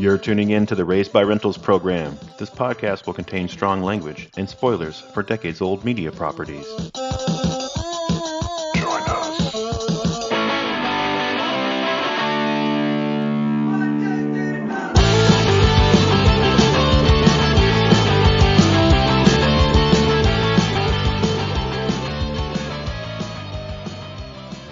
You're tuning in to the Raised by Rentals program. This podcast will contain strong language and spoilers for decades-old media properties. Join us.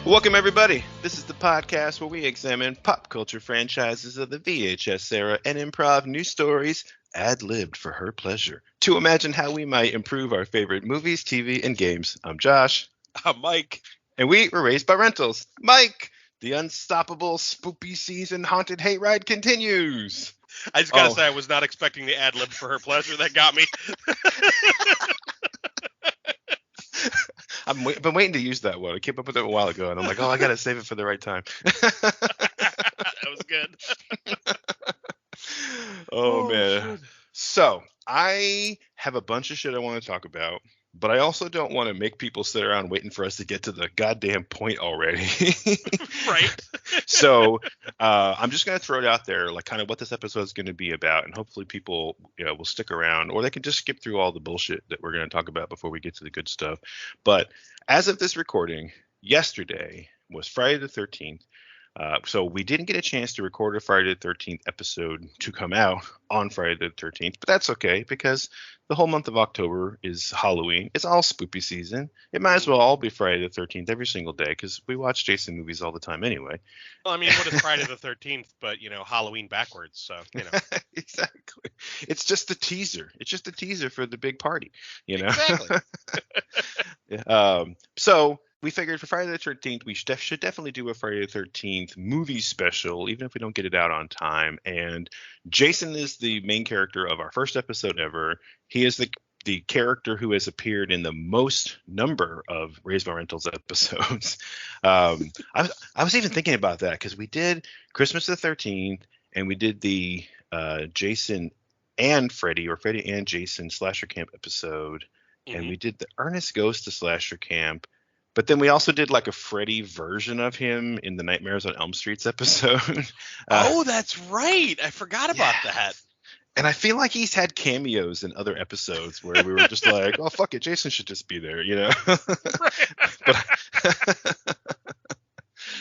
Welcome, everybody. This is the podcast where we examine pop culture franchises of the VHS era and improv new stories ad-libbed for her pleasure to imagine how we might improve our favorite movies, TV, and games. I'm Josh. I'm Mike. And we were raised by rentals. Mike, the unstoppable spoopy season haunted hate ride continues. I just gotta say, I was not expecting the ad-lib for her pleasure. That got me. I've been waiting to use that one. I came up with it a while ago, and I'm like, I gotta save it for the right time. That was good. Man. Shit. So I have a bunch of shit I want to talk about, but I also don't want to make people sit around waiting for us to get to the goddamn point already. Right. So I'm just going to throw it out there, like kind of what this episode is going to be about, and hopefully people, will stick around, or they can just skip through all the bullshit that we're going to talk about before we get to the good stuff. But as of this recording, yesterday was Friday the 13th. So we didn't get a chance to record a Friday the 13th episode to come out on Friday the 13th, but that's okay because the whole month of October is Halloween. It's all spoopy season. It might as well all be Friday the 13th every single day because we watch Jason movies all the time anyway. Well, I mean, what is Friday the 13th but, Halloween backwards, so, Exactly. It's just a teaser. It's just a teaser for the big party, Exactly. So we figured for Friday the 13th, we should definitely do a Friday the 13th movie special, even if we don't get it out on time. And Jason is the main character of our first episode ever. He is the character who has appeared in the most number of Raised by Rentals episodes. I was even thinking about that because we did Christmas the 13th, and we did the Jason and Freddy, or Freddy and Jason Slasher Camp episode. And we did the Ernest Goes to Slasher Camp. But then we also did like a Freddy version of him in the Nightmares on Elm Streets episode. Oh, that's right. I forgot about that. And I feel like he's had cameos in other episodes where we were just like, oh, fuck it, Jason should just be there,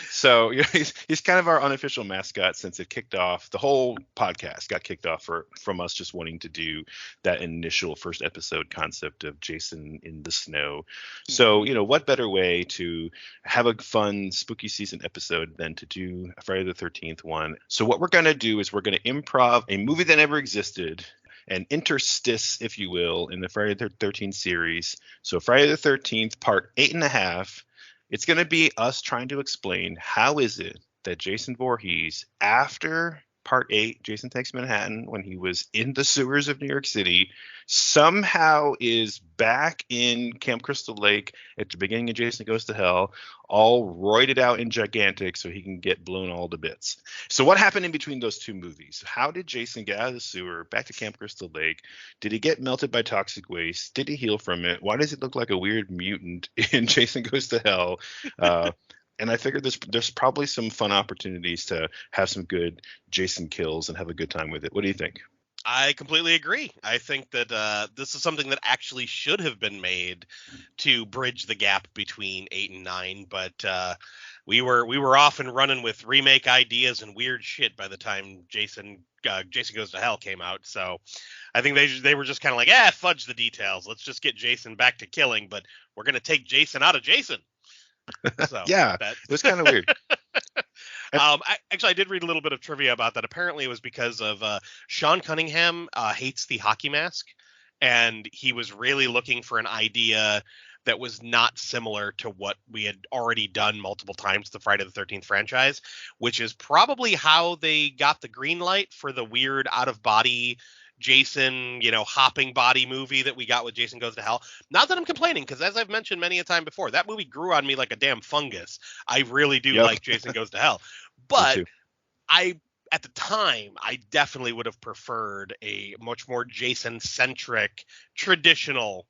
So he's kind of our unofficial mascot since it kicked off. The whole podcast got kicked off from us just wanting to do that initial first episode concept of Jason in the snow. So, what better way to have a fun spooky season episode than to do a Friday the 13th one. So what we're going to do is we're going to improv a movie that never existed, an interstice, if you will, in the Friday the 13th series. So Friday the 13th, part 8.5. It's going to be us trying to explain how is it that Jason Voorhees, after part 8, Jason Takes Manhattan, when he was in the sewers of New York City, somehow is back in Camp Crystal Lake at the beginning of Jason Goes to Hell, all roided out and gigantic so he can get blown all to bits. So what happened in between those two movies? How did Jason get out of the sewer, back to Camp Crystal Lake? Did he get melted by toxic waste? Did he heal from it? Why does he look like a weird mutant in Jason Goes to Hell? And I figured there's probably some fun opportunities to have some good Jason kills and have a good time with it. What do you think? I completely agree. I think that this is something that actually should have been made to bridge the gap between 8 and 9, but we were off and running with remake ideas and weird shit by the time Jason Goes to Hell came out. So I think they were just kind of like, fudge the details. Let's just get Jason back to killing, but we're gonna take Jason out of Jason. So yeah, it was kind of weird. I did read a little bit of trivia about that. Apparently it was because of Sean Cunningham hates the hockey mask, and he was really looking for an idea that was not similar to what we had already done multiple times, the Friday the 13th franchise, which is probably how they got the green light for the weird out-of-body Jason, hopping body movie that we got with Jason Goes to Hell. Not that I'm complaining, because as I've mentioned many a time before, that movie grew on me like a damn fungus. I really do like Jason Goes to Hell. But at the time, I definitely would have preferred a much more Jason-centric, traditional,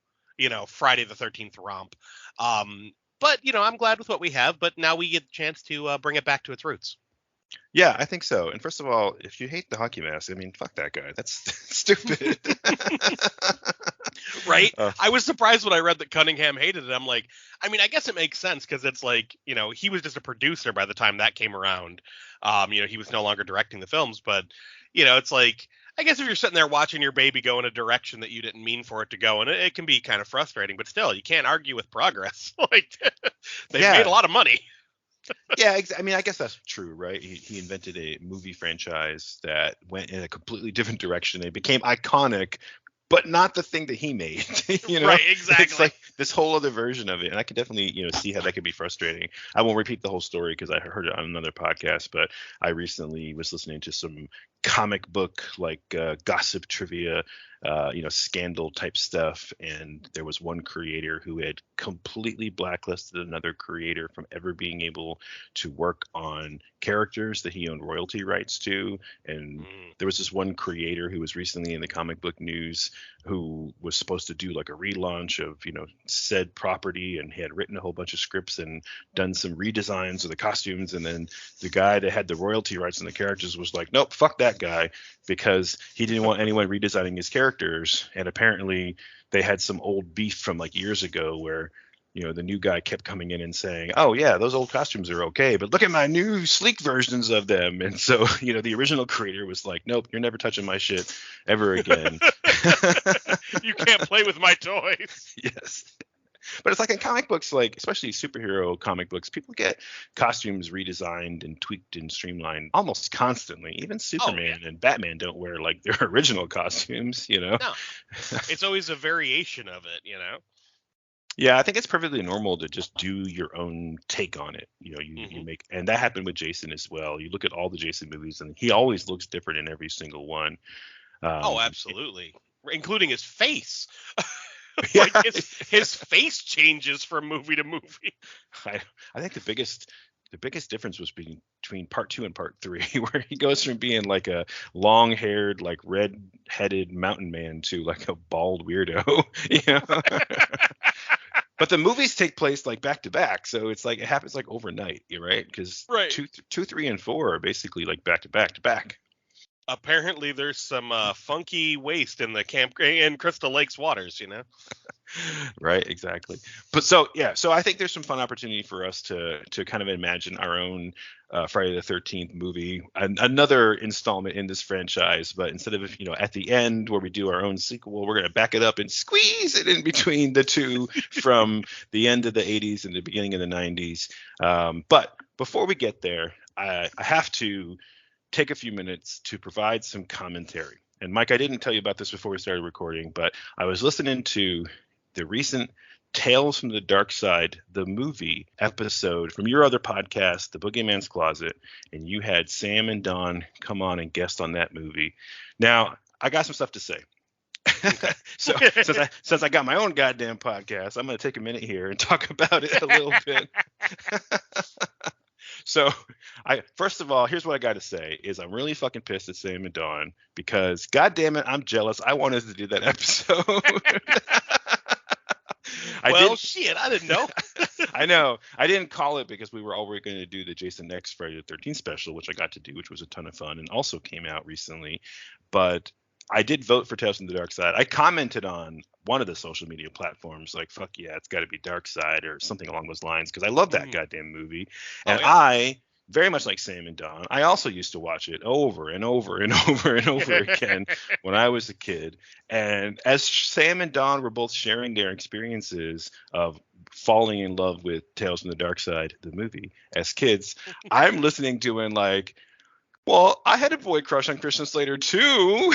Friday the 13th romp. But, I'm glad with what we have, but now we get the chance to bring it back to its roots. Yeah, I think so. And first of all, if you hate the hockey mask, I mean, fuck that guy. That's stupid. Right? uh, I was surprised when I read that Cunningham hated it. I'm like, I mean, I guess it makes sense because it's like, he was just a producer by the time that came around. He was no longer directing the films, but it's like, I guess if you're sitting there watching your baby go in a direction that you didn't mean for it to go, and it can be kind of frustrating, but still, you can't argue with progress. Like, they've made a yeah, lot of money. yeah. I mean, I guess that's true, right? He invented a movie franchise that went in a completely different direction. It became iconic, but not the thing that he made. Right, It's exactly. like this whole other version of it, and I can definitely see how that could be frustrating. I won't repeat the whole story because I heard it on another podcast, but I recently was listening to some comic book like gossip trivia, scandal type stuff, and there was one creator who had completely blacklisted another creator from ever being able to work on characters that he owned royalty rights to. And Mm. there was this one creator who was recently in the comic book news who was supposed to do like a relaunch of said property, and he had written a whole bunch of scripts and done some redesigns of the costumes, and then the guy that had the royalty rights and the characters was like, nope, fuck that guy, because he didn't want anyone redesigning his characters. And apparently they had some old beef from like years ago where the new guy kept coming in and saying, oh yeah, those old costumes are okay, but look at my new sleek versions of them. And so the original creator was like, nope, you're never touching my shit ever again. You can't play with my toys. Yes. But it's like in comic books, like especially superhero comic books, people get costumes redesigned and tweaked and streamlined almost constantly. Even Oh, yeah. Superman and Batman don't wear like their original costumes. No, it's always a variation of it. Yeah, I think it's perfectly normal to just do your own take on it. You Hmm. make, and that happened with Jason as well. You look at all the Jason movies, and he always looks different in every single one. Oh, Um, absolutely. Including his face. yeah, Like his face changes from movie to movie. I, I think the biggest difference was between part two and part three, where he goes from being like a long-haired, like red-headed mountain man to like a bald weirdo. you know. But the movies take place like back to back, so it's like it happens like overnight, right? Because Right. two, 3, and 4 are basically like back to back to back. Apparently, there's some funky waste in the camp in Crystal Lake's waters. Right, exactly. But so yeah, so I think there's some fun opportunity for us to kind of imagine our own Friday the 13th movie, another installment in this franchise. But instead of at the end where we do our own sequel, we're gonna back it up and squeeze it in between the two from the end of the 80s and the beginning of the 90s. But before we get there, I have to take a few minutes to provide some commentary. And Mike, I didn't tell you about this before we started recording, but I was listening to the recent Tales from the Dark Side, the movie episode from your other podcast, The Boogeyman's Closet, and you had Sam and Don come on and guest on that movie. Now, I got some stuff to say. Okay. So since I got my own goddamn podcast, I'm going to take a minute here and talk about it a little bit. So, first of all, here's what I got to say: is I'm really fucking pissed at Sam and Dawn because, god damn it, I'm jealous. I wanted to do that episode. I Well, did. shit, I didn't know. I know. I didn't call it because we were already going to do the Jason X Friday the 13th special, which I got to do, which was a ton of fun and also came out recently. But I did vote for Tales from the Dark Side. I commented on one of the social media platforms like, fuck yeah, it's got to be Dark Side or something along those lines because I love that goddamn movie. Oh And yeah. I, very much like Sam and Don, I also used to watch it over and over and over and over again when I was a kid. And as Sam and Don were both sharing their experiences of falling in love with Tales from the Dark Side, the movie, as kids, I'm listening to it like, well, I had a boy crush on Christian Slater too.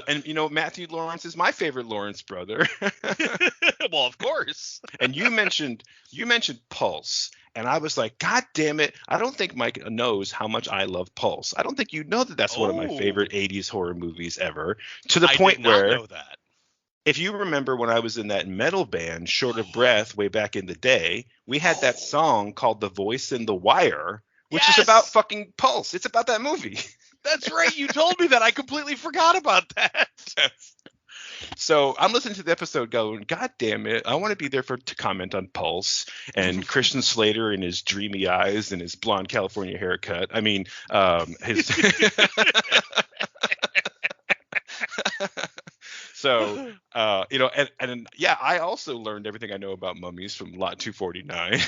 And Matthew Lawrence is my favorite Lawrence brother. Well, of course. And you mentioned Pulse, and I was like, God damn it! I don't think Mike knows how much I love Pulse. I don't think you know that that's one of my Oh, favorite '80s horror movies ever. To the I did point not where, know that. if you remember when I was in that metal band, Short of Breath, way back in the day, we had that Oh, song called "The Voice in the Wire," which is about yes, fucking Pulse. It's about that movie. that's right. You told me that. I completely forgot about that. So I'm listening to the episode going, God damn it, I want to be there to comment on Pulse and Christian Slater and his dreamy eyes and his blonde California haircut. I mean, his. So, and yeah, I also learned everything I know about mummies from Lot 249.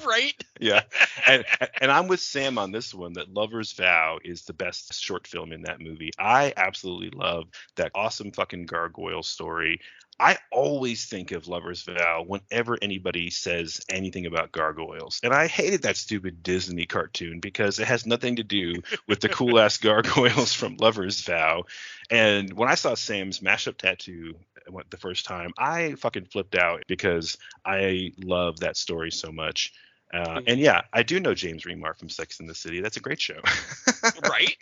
Right? Yeah. And I'm with Sam on this one that Lover's Vow is the best short film in that movie. I absolutely love that awesome fucking gargoyle story. I always think of Lover's Vow whenever anybody says anything about gargoyles. And I hated that stupid Disney cartoon because it has nothing to do with the cool ass gargoyles from Lover's Vow. And when I saw Sam's mashup tattoo the first time, I fucking flipped out because I love that story so much. And yeah, I do know James Remar from Sex and the City. That's a great show. Right?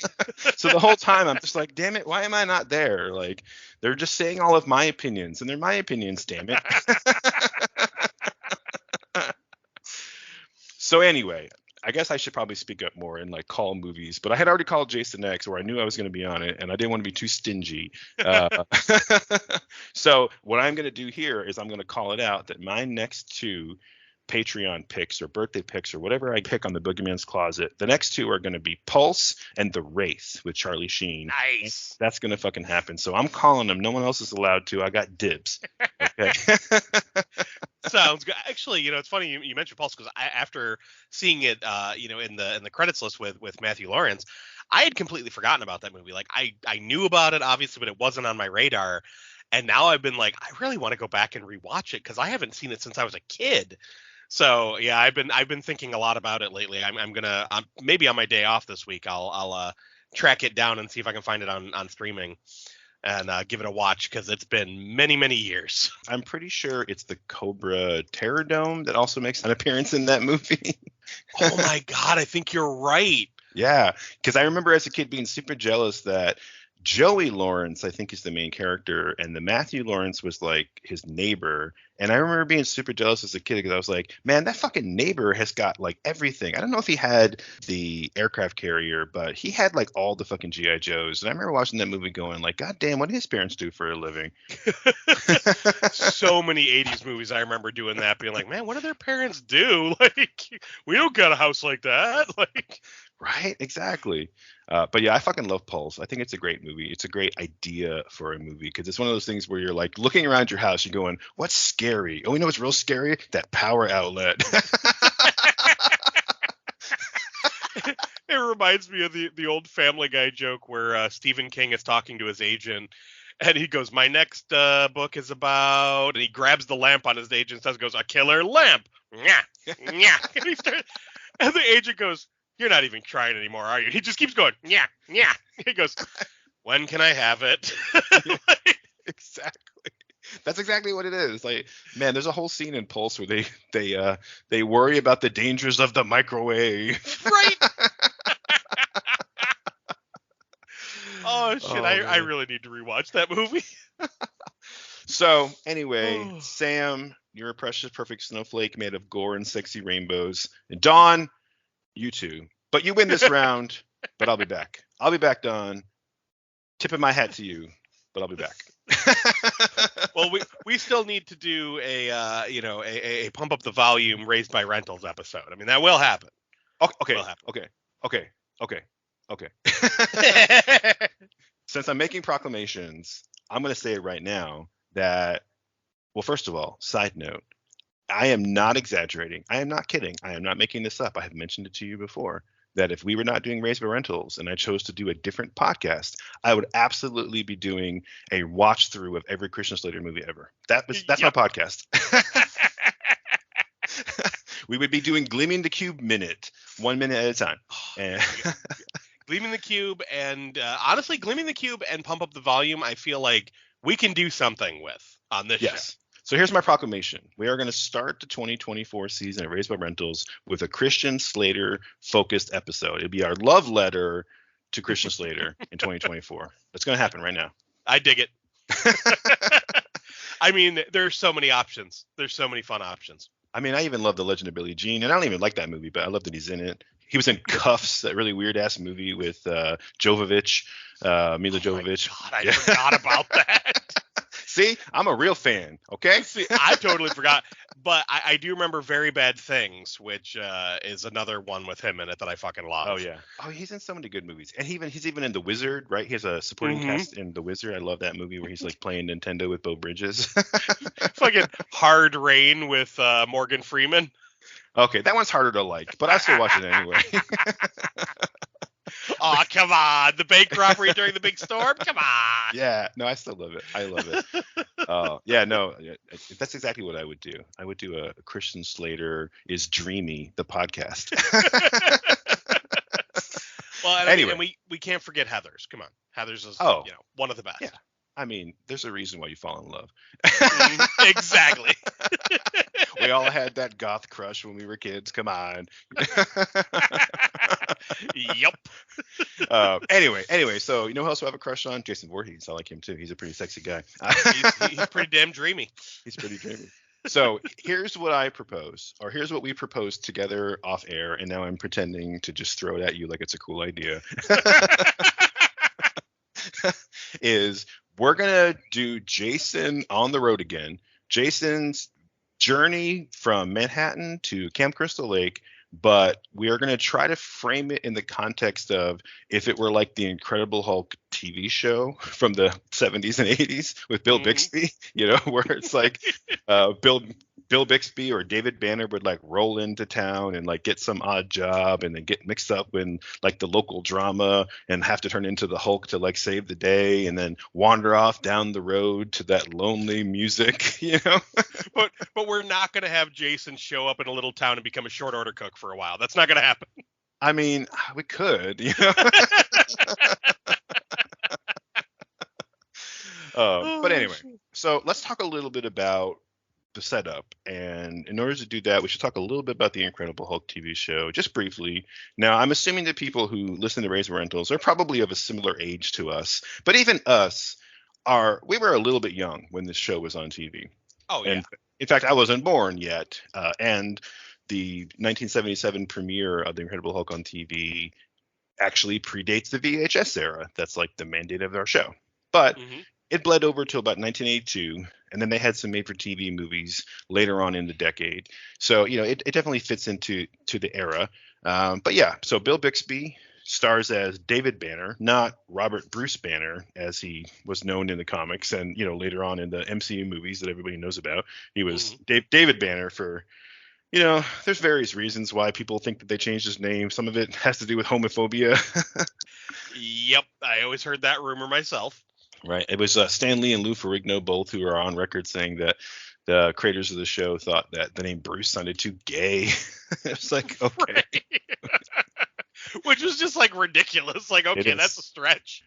So the whole time I'm just like, damn it, why am I not there? Like, they're just saying all of my opinions, and they're my opinions, damn it. So anyway, I guess I should probably speak up more and like call movies, but I had already called Jason X where I knew I was going to be on it, and I didn't want to be too stingy. So what I'm going to do here is I'm going to call it out that my next two Patreon picks or birthday picks or whatever I pick on the Boogeyman's Closet, the next two are going to be Pulse and The Wraith with Charlie Sheen. Nice. That's going to fucking happen. So I'm calling them. No one else is allowed to. I got dibs. Okay. Sounds good. Actually, it's funny you mentioned Pulse because after seeing it, in the credits list with Matthew Lawrence, I had completely forgotten about that movie. Like I knew about it obviously, but it wasn't on my radar. And now I've been like, I really want to go back and rewatch it because I haven't seen it since I was a kid. So yeah, I've been thinking a lot about it lately. I'm gonna maybe on my day off this week I'll track it down and see if I can find it on streaming and give it a watch because it's been many years. I'm pretty sure it's the Cobra Terror Dome that also makes an appearance in that movie. Oh my God, I think you're right. Yeah, because I remember as a kid being super jealous that Joey Lawrence, I think, is the main character, and the Matthew Lawrence was like his neighbor. And I remember being super jealous as a kid because I was like, man, that fucking neighbor has got like everything. I don't know if he had the aircraft carrier, but he had like all the fucking G.I. Joes. And I remember watching that movie going like, God damn, what do his parents do for a living? So many 80s movies I remember doing that, being like, man, what do their parents do? Like, we don't got a house like that. Like, right, exactly. But yeah, I fucking love Pulse. I think it's a great movie. It's a great idea for a movie because it's one of those things where you're like looking around your house, you're going, what's scary? Oh, you know what's real scary? That power outlet. it reminds me of the old Family Guy joke where Stephen King is talking to his agent and he goes, my next book is about, and he grabs the lamp on his agent's desk and goes, a killer lamp. Yeah, yeah. And the agent goes, you're not even trying anymore, are you? He just keeps going, yeah. He goes, when can I have it? Exactly. That's exactly what it is. Like, man, there's a whole scene in Pulse where they worry about the dangers of the microwave. Right. Oh shit! Oh, I really need to rewatch that movie. So anyway, Sam, you're a precious, perfect snowflake made of gore and sexy rainbows. And Dawn, you too. But you win this round. But I'll be back. I'll be back, Dawn. Tipping my hat to you. But I'll be back. Well, we still need to do a pump up the volume raised by rentals episode. I mean, that will happen. Okay. Will happen. Okay. Since I'm making proclamations, I'm going to say it right now that, well, first of all, side note, I am not exaggerating. I am not kidding. I am not making this up. I have mentioned it to you before that if we were not doing Raised by Rentals and I chose to do a different podcast, I would absolutely be doing a watch through of every Christian Slater movie ever. That's my podcast. We would be doing Gleaming the Cube minute, 1 minute at a time. And Gleaming the Cube and honestly, Gleaming the Cube and Pump Up the Volume, I feel like we can do something with on this show. So here's my proclamation. We are going to start the 2024 season of Raised by Rentals with a Christian Slater focused episode. It'll be our love letter to Christian Slater in 2024. That's going to happen right now. I dig it. I mean, there's so many options. There's so many fun options. I mean, I even love The Legend of Billie Jean, and I don't even like that movie, but I love that he's in it. He was in Cuffs, that really weird-ass movie with Jovovich, Mila Jovovich. My God, I forgot about that. See, I'm a real fan. Okay. See, I totally forgot, but I do remember Very Bad Things, which is another one with him in it that I fucking love. Oh yeah. Oh, he's in so many good movies, and he's even in The Wizard, right? He has a supporting Mm-hmm. cast in The Wizard. I love that movie where he's like playing Nintendo with Bo Bridges. Fucking Hard Rain with Morgan Freeman. Okay, that one's harder to like, but I still watch it anyway. Oh, come on. The bank robbery during the big storm? Come on. Yeah, no, I still love it. I love it. Yeah, no, that's exactly what I would do. I would do a Christian Slater is Dreamy, the podcast. Well, and Anyway. and we can't forget Heather's. Come on. Heather's is one of the best. Yeah. I mean, there's a reason why you fall in love. Exactly. We all had that goth crush when we were kids. Come on. Yep. Anyway, so you know who else I have a crush on? Jason Voorhees. I like him too. He's a pretty sexy guy. He's pretty damn dreamy. He's pretty dreamy. So here's what I propose, or here's what we proposed together off air, and now I'm pretending to just throw it at you like it's a cool idea. Is we're gonna do Jason on the road again. Jason's journey from Manhattan to Camp Crystal Lake, but we are going to try to frame it in the context of if it were like the Incredible Hulk TV show from the 70s and 80s with Bill Bixby, where it's like Bill Bixby or David Banner would like roll into town and like get some odd job and then get mixed up in like the local drama and have to turn into the Hulk to like save the day and then wander off down the road to that lonely music, But we're not going to have Jason show up in a little town and become a short order cook for a while. That's not going to happen. I mean, we could, But anyway, so let's talk a little bit about the setup. And in order to do that, we should talk a little bit about the Incredible Hulk TV show, just briefly. Now, I'm assuming that people who listen to Raise Rentals are probably of a similar age to us, but even us we were a little bit young when this show was on TV. Oh, yeah. And in fact, I wasn't born yet. And the 1977 premiere of The Incredible Hulk on TV actually predates the VHS era. That's like the mandate of our show. But it bled over till about 1982, and then they had some made-for-TV movies later on in the decade. So, it definitely fits into the era. But yeah, so Bill Bixby stars as David Banner, not Robert Bruce Banner, as he was known in the comics and, later on in the MCU movies that everybody knows about. He was David Banner for, there's various reasons why people think that they changed his name. Some of it has to do with homophobia. Yep, I always heard that rumor myself. Right. It was Stan Lee and Lou Ferrigno, both who are on record saying that the creators of the show thought that the name Bruce sounded too gay. It's like, okay. Right. Which was just like ridiculous. Like, okay, that's a stretch.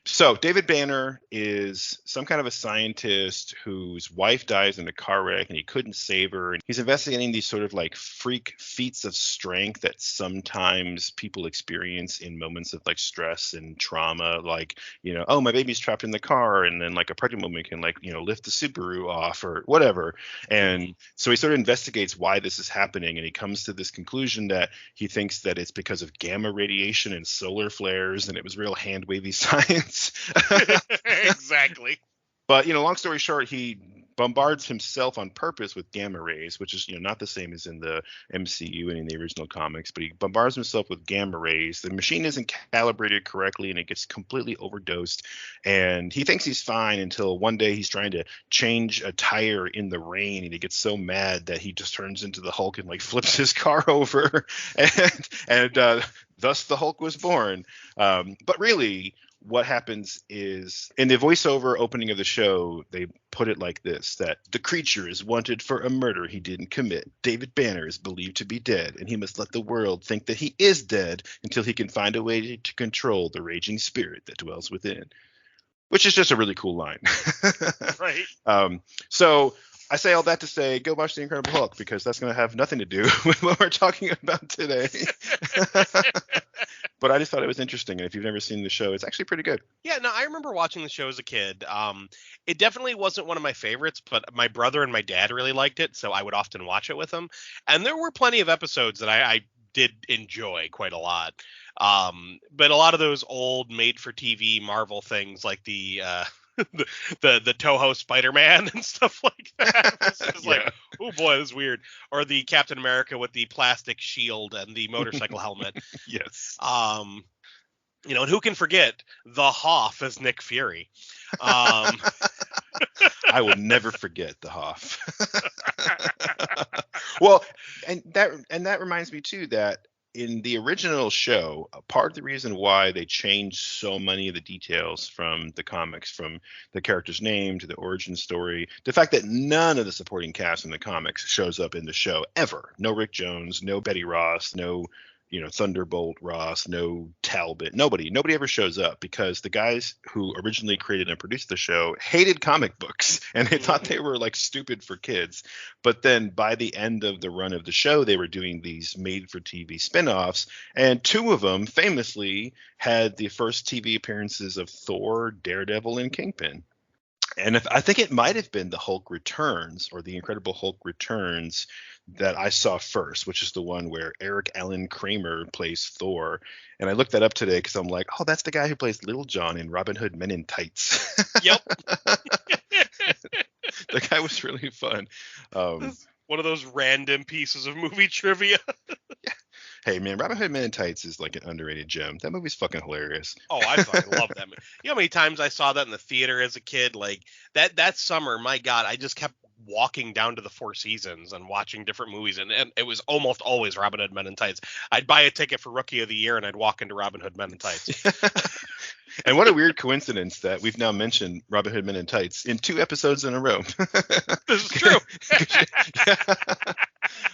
So David Banner is some kind of a scientist whose wife dies in a car wreck and he couldn't save her. And he's investigating these sort of like freak feats of strength that sometimes people experience in moments of like stress and trauma. Like, oh, my baby's trapped in the car. And then like a pregnant woman can like, lift the Subaru off or whatever. And so he sort of investigates why this is happening. And he comes to this conclusion that he thinks that it's because of gamma radiation and solar flares. And it was real hand wavy science. Exactly. But long story short, he bombards himself on purpose with gamma rays, which is not the same as in the MCU and in the original comics, but he bombards himself with gamma rays. The machine isn't calibrated correctly and it gets completely overdosed, and he thinks he's fine until one day he's trying to change a tire in the rain and he gets so mad that he just turns into the Hulk and like flips his car over and thus the Hulk was born. But really, what happens is in the voiceover opening of the show, they put it like this, that the creature is wanted for a murder he didn't commit. David Banner is believed to be dead, and he must let the world think that he is dead until he can find a way to control the raging spirit that dwells within. Which is just a really cool line. Right. So I say all that to say, go watch The Incredible Hulk, because that's going to have nothing to do with what we're talking about today. But I just thought it was interesting. And if you've never seen the show, it's actually pretty good. Yeah, no, I remember watching the show as a kid. It definitely wasn't one of my favorites, but my brother and my dad really liked it, so I would often watch it with them. And there were plenty of episodes that I did enjoy quite a lot. But a lot of those old made-for-TV Marvel things, like the the Toho Spider-Man and stuff like that. It's just Yeah. like, oh boy, this is weird. Or the Captain America with the plastic shield and the motorcycle helmet. Yes. And who can forget the Hoff as Nick Fury? Um, I will never forget the Hoff. Well, and that reminds me too that in the original show, part of the reason why they changed so many of the details from the comics, from the character's name to the origin story, the fact that none of the supporting cast in the comics shows up in the show ever. No Rick Jones, no Betty Ross, no Thunderbolt Ross, no Talbot, nobody ever shows up, because the guys who originally created and produced the show hated comic books and they thought they were like stupid for kids. But then by the end of the run of the show, they were doing these made for TV spin-offs, and two of them famously had the first TV appearances of Thor, Daredevil, and Kingpin. And I think it might have been the Hulk Returns or the Incredible Hulk Returns that I saw first, which is the one where Eric Allen Kramer plays Thor. And I looked that up today because I'm like, oh, that's the guy who plays Little John in Robin Hood Men in Tights. Yep. The guy was really fun. One of those random pieces of movie trivia. Hey, man, Robin Hood Men in Tights is like an underrated gem. That movie's fucking hilarious. Oh, I fucking love that movie. You know how many times I saw that in the theater as a kid? Like that summer, my God, I just kept walking down to the Four Seasons and watching different movies, and it was almost always Robin Hood Men in Tights. I'd buy a ticket for Rookie of the Year and I'd walk into Robin Hood Men in Tights. And what a weird coincidence that we've now mentioned Robin Hood Men in Tights in 2 episodes in a row. This is true.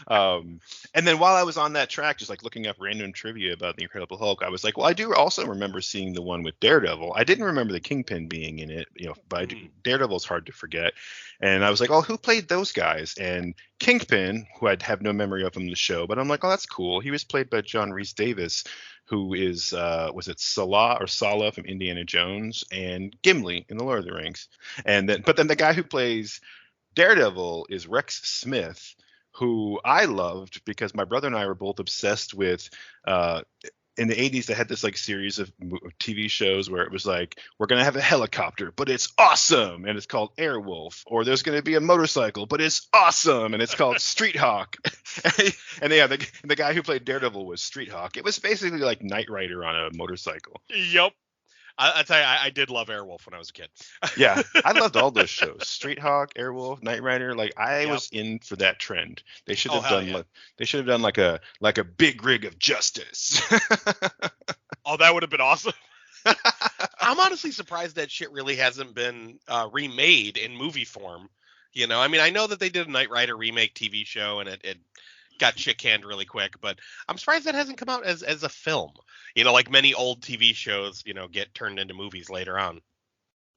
And then while I was on that track, just like looking up random trivia about the Incredible Hulk, I was like, well, I do also remember seeing the one with Daredevil. I didn't remember the Kingpin being in it, but Daredevil's hard to forget. And I was like, oh, who played those guys? And Kingpin, who I'd have no memory of from the show, but I'm like, oh, that's cool. He was played by John Rhys Davis, who is, was it Sala from Indiana Jones and Gimli in The Lord of the Rings. But then the guy who plays Daredevil is Rex Smith, who I loved because my brother and I were both obsessed with, in the 80s, they had this like series of TV shows where it was like, we're going to have a helicopter, but it's awesome. And it's called Airwolf. Or there's going to be a motorcycle, but it's awesome. And it's called Street Hawk. And yeah, the guy who played Daredevil was Street Hawk. It was basically like Knight Rider on a motorcycle. Yep. I tell you, I did love Airwolf when I was a kid. Yeah, I loved all those shows. Street Hawk, Airwolf, Knight Rider. Like I was in for that trend. They should have done like a big rig of justice. Oh, that would have been awesome. I'm honestly surprised that shit really hasn't been remade in movie form. I mean, I know that they did a Knight Rider remake TV show and it got shit canned really quick, but I'm surprised that hasn't come out as a film. Like many old TV shows, get turned into movies later on.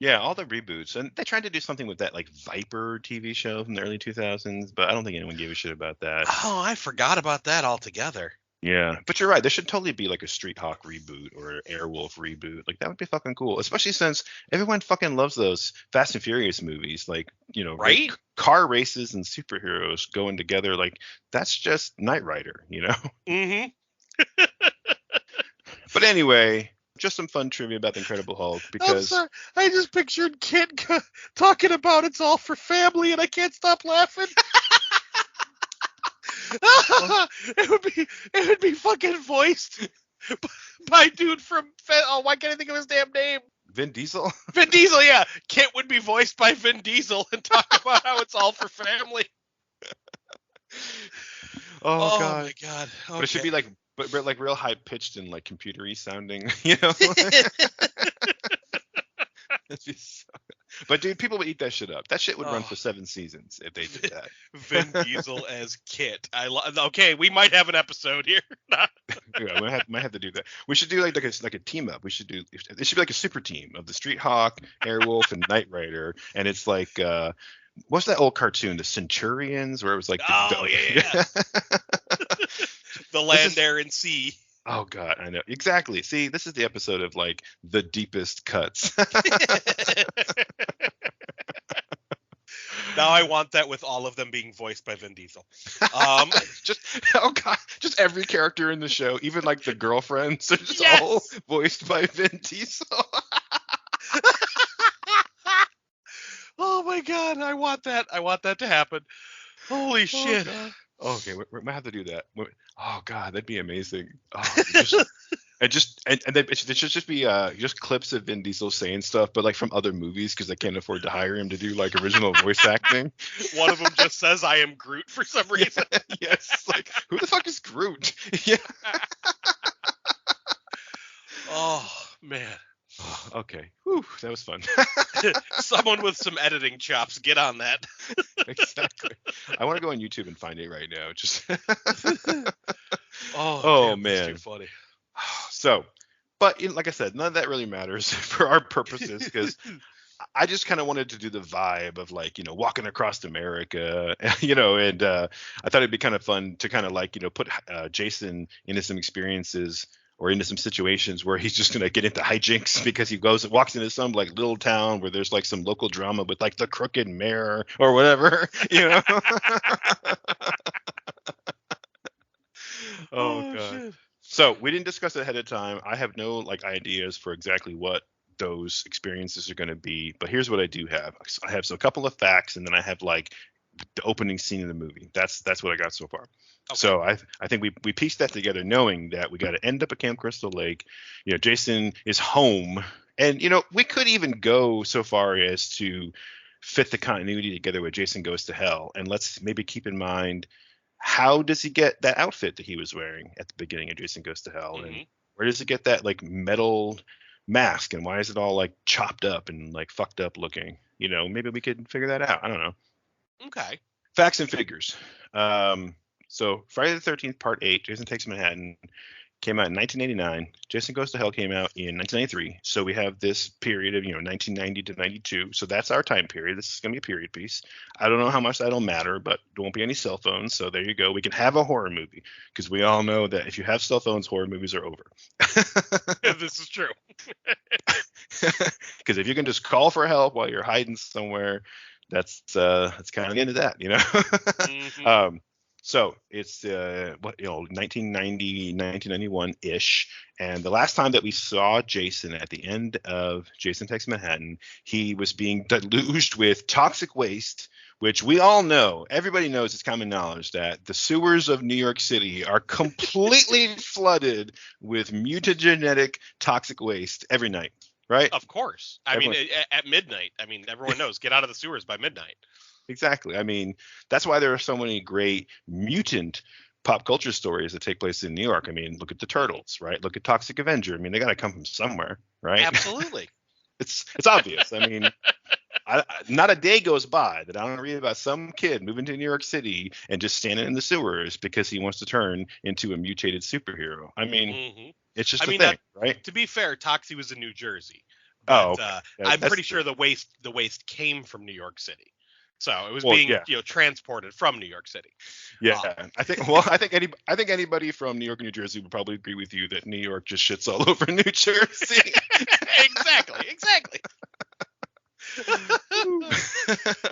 Yeah, all the reboots. And they tried to do something with that like Viper TV show from the early 2000s, but I don't think anyone gave a shit about that. Oh, I forgot about that altogether. Yeah, but you're right. There should totally be like a Street Hawk reboot or an Airwolf reboot. Like that would be fucking cool, especially since everyone fucking loves those Fast and Furious movies. Like, right? Car races and superheroes going together. Like that's just Knight Rider, Mm-hmm. But anyway, just some fun trivia about the Incredible Hulk because I just pictured Kit talking about it's all for family, and I can't stop laughing. It would be fucking voiced by dude from why can't I think of his damn name? Vin Diesel. Vin Diesel, yeah. Kit would be voiced by Vin Diesel and talk about how it's all for family. Oh God. My God. Okay. But it should be like real high pitched and like computery sounding, But dude, people would eat that shit up. That shit would run for 7 seasons if they did that. Vin Diesel as Kit. Okay, we might have an episode here. Yeah, we might have to do that. We should do like a team up. It should be like a super team of the Street Hawk, Airwolf, and Knight Rider. And it's like what's that old cartoon, the Centurions, where it was like yeah. The land, air, and sea. Oh God, I know exactly. See, this is the episode of like the deepest cuts. Now I want that with all of them being voiced by Vin Diesel. Just every character in the show, even like the girlfriends, are just all voiced by Vin Diesel. God, I want that. I want that to happen. Holy shit. God. Okay, we might have to do that. Oh God, that'd be amazing. Oh, and then it should just be just clips of Vin Diesel saying stuff, but like from other movies because they can't afford to hire him to do like original voice acting. One of them just says, "I am Groot" for some reason. Yes, like who the fuck is Groot? Yeah. Oh man. Okay. Whew, that was fun. Someone with some editing chops, get on that. Exactly. I want to go on YouTube and find it right now. Just. Oh damn, man, that's too funny. So, but like I said, none of that really matters for our purposes because I just kind of wanted to do the vibe of like, walking across America, and I thought it'd be kind of fun to kind of like, put Jason into some experiences or into some situations where he's just going to get into hijinks because he walks into some like little town where there's like some local drama with like the crooked mayor or whatever, Oh God. Shit. So we didn't discuss it ahead of time. I have no like ideas for exactly what those experiences are going to be, but here's what I do have. I have a couple of facts, and then I have like the opening scene of the movie. That's what I got so far. Okay. So I think we pieced that together, knowing that we got to end up at Camp Crystal Lake. Jason is home, and we could even go so far as to fit the continuity together with Jason Goes to Hell, and let's maybe keep in mind. How does he get that outfit that he was wearing at the beginning of Jason Goes to Hell? Mm-hmm. And where does he get that like metal mask? And why is it all like chopped up and like fucked up looking? Maybe we could figure that out. I don't know. Okay. Facts and figures. So Friday the 13th, Part 8, Jason Takes Manhattan, came out in 1989. Jason Goes to Hell came out in 1993. So we have this period of 1990 to 92. So that's our time period. This is going to be a period piece. I don't know how much that'll matter, but there won't be any cell phones. So there you go. We can have a horror movie because we all know that if you have cell phones, horror movies are over. This is true. Because if you can just call for help while you're hiding somewhere, that's kind of the end of that, Mm-hmm. So it's 1990, 1991-ish. And the last time that we saw Jason at the end of Jason Takes Manhattan, he was being deluged with toxic waste, which we all know. Everybody knows, it's common knowledge that the sewers of New York City are completely flooded with mutagenetic toxic waste every night. Right? Of course. I mean, at midnight. I mean, everyone knows, get out of the sewers by midnight. Exactly. I mean, that's why there are so many great mutant pop culture stories that take place in New York. I mean, look at the Turtles, right? Look at Toxic Avenger. I mean, they got to come from somewhere, right? Absolutely. It's obvious. I mean, not a day goes by that I don't read about some kid moving to New York City and just standing in the sewers because he wants to turn into a mutated superhero. I mean, It's just a thing, right? To be fair, Toxie was in New Jersey. But, I'm pretty sure the waste came from New York City. So it was being transported from New York City. Yeah, I think anybody from New York and New Jersey would probably agree with you that New York just shits all over New Jersey. Exactly.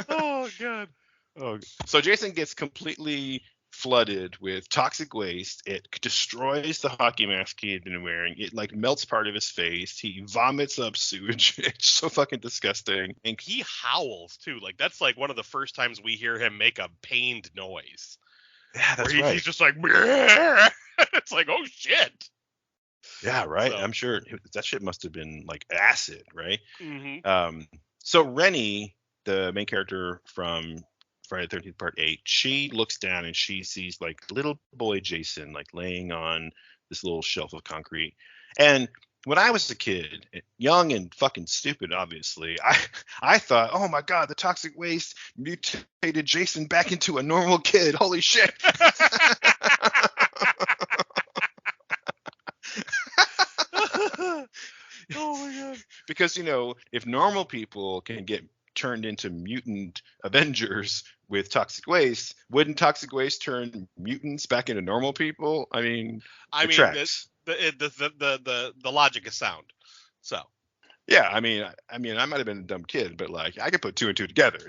Oh God. Oh, so Jason gets completely flooded with toxic waste. It destroys the hockey mask he had been wearing. It like melts part of his face. He vomits up sewage. It's so fucking disgusting. And he howls too. Like that's like one of the first times we hear him make a pained noise. Yeah, that's right. He's just like, it's like, oh shit. Yeah, right. So, I'm sure that shit must have been like acid, right? Mm-hmm. So Rennie, the main character from Friday the 13th Part 8, she looks down and she sees like little boy Jason like laying on this little shelf of concrete. And when I was a kid, young and fucking stupid, obviously, I thought, oh my God, the toxic waste mutated Jason back into a normal kid. Holy shit. Oh my God. Because, if normal people can get turned into mutant Avengers with toxic waste, wouldn't toxic waste turn mutants back into normal people? I mean, tracks. The logic is sound. So yeah, I mean I might have been a dumb kid, but like I could put two and two together,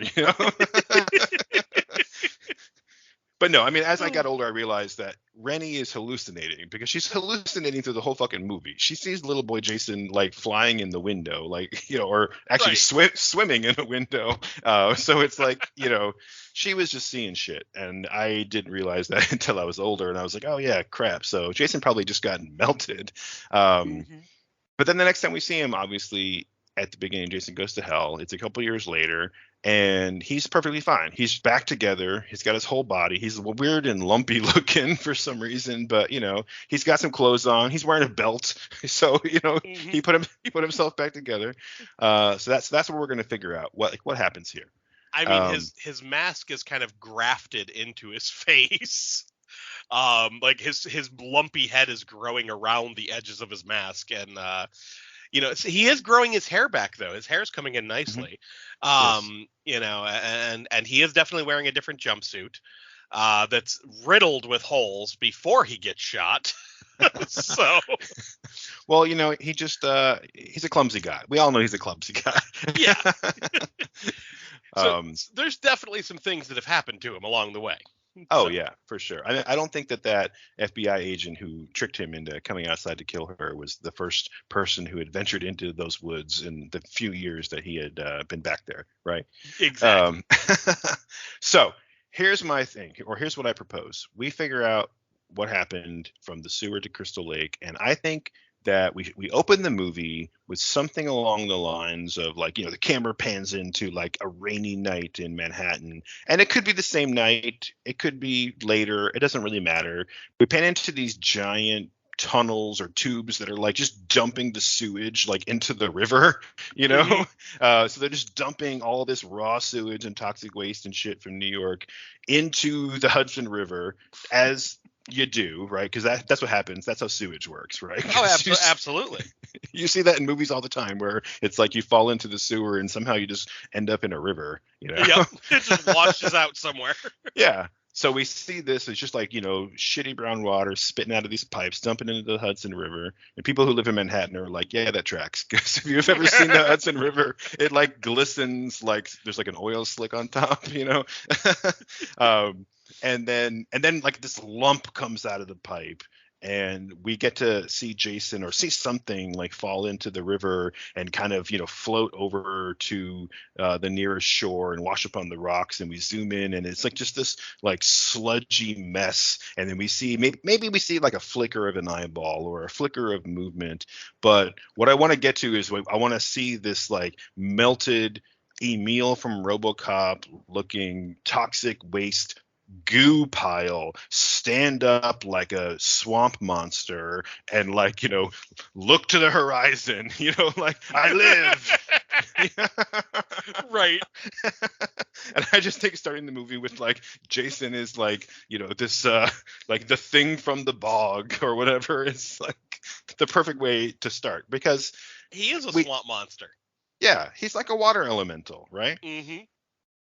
But no, I mean, as I got older, I realized that Rennie is hallucinating because she's hallucinating through the whole fucking movie. She sees little boy Jason like flying in the window, like, or actually Right. swimming in a window. So it's like, she was just seeing shit, and I didn't realize that until I was older, and I was like, oh yeah, crap. So Jason probably just got melted. Hmm. But then the next time we see him, obviously at the beginning, Jason Goes to Hell. It's a couple years later, and he's perfectly fine. He's back together. He's got his whole body. He's weird and lumpy looking for some reason, but he's got some clothes on. He's wearing a belt, so Hmm. he put himself back together. So that's what we're gonna figure out. What happens here? I mean, his mask is kind of grafted into his face. Like his lumpy head is growing around the edges of his mask, and he is growing his hair back though. His hair's coming in Mhm. nicely. Yes. And he is definitely wearing a different jumpsuit that's riddled with holes before he gets shot. So Well, he's a clumsy guy. We all know he's a clumsy guy. yeah, so um, there's definitely some things that have happened to him along the way. Oh So yeah, for sure. I don't think that FBI agent who tricked him into coming outside to kill her was the first person who had ventured into those woods in the few years that he had been back there, right? exactly. Um, so here's my thing, or here's what I propose. We figure out what happened from the sewer to Crystal Lake, and I think that we open the movie with something along the lines of like, the camera pans into like a rainy night in Manhattan, and it could be the same night, it could be later, it doesn't really matter. We pan into these giant tunnels or tubes that are like just dumping the sewage like into the river, Hmm. so they're just dumping all this raw sewage and toxic waste and shit from New York into the Hudson River, as you do, right? Because that's what happens. That's how sewage works, right? Oh, 'Cause absolutely. you see that in movies all the time where it's like you fall into the sewer and somehow you just end up in a river, Yep, it just washes out somewhere. Yeah. So we see this as just like, shitty brown water spitting out of these pipes, dumping into the Hudson River. And people who live in Manhattan are like, yeah, that tracks. Because if you've ever seen the Hudson River, it like glistens like there's like an oil slick on top. um, and then like this lump comes out of the pipe. And we get to see Jason or see something like fall into the river and kind of, float over to the nearest shore and wash up on the rocks, and we zoom in and it's like just this like sludgy mess, and then we see maybe we see like a flicker of an eyeball or a flicker of movement. But what I want to get to is I want to see this like melted Emil from RoboCop looking toxic waste goo pile stand up like a swamp monster and like look to the horizon, like I live. Right. And I just think starting the movie with like Jason is like this like the thing from the bog or whatever is like the perfect way to start, because He is a we swamp monster. yeah, he's like a water elemental, right? Hmm.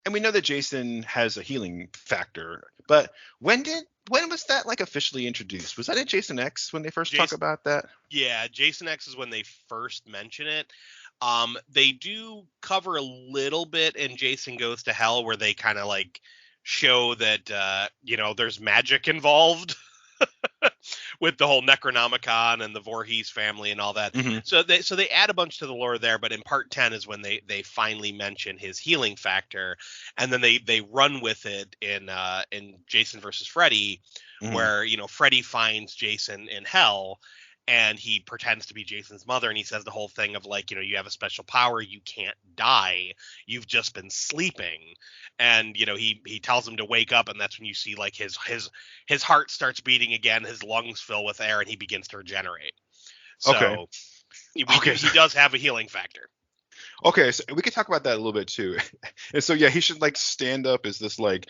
And we know that Jason has a healing factor, but when was that like officially introduced? Was that in Jason X when they first talk Jason, about that? yeah, Jason X is when they first mention it. They do cover a little bit in Jason Goes to Hell where they kind of like show that there's magic involved with the whole Necronomicon and the Voorhees family and all that. Hmm. So they add a bunch to the lore there, but in part 10 is when they finally mention his healing factor, and then they run with it in Jason versus Freddy, Hmm. where Freddy finds Jason in hell and he pretends to be Jason's mother, and he says the whole thing of like, you have a special power, you can't die, you've just been sleeping. And he tells him to wake up, and that's when you see like his heart starts beating again, his lungs fill with air, and he begins to regenerate. Okay. So Okay. he does have a healing factor. Okay, so we could talk about that a little bit too. And so yeah, he should like stand up as this like,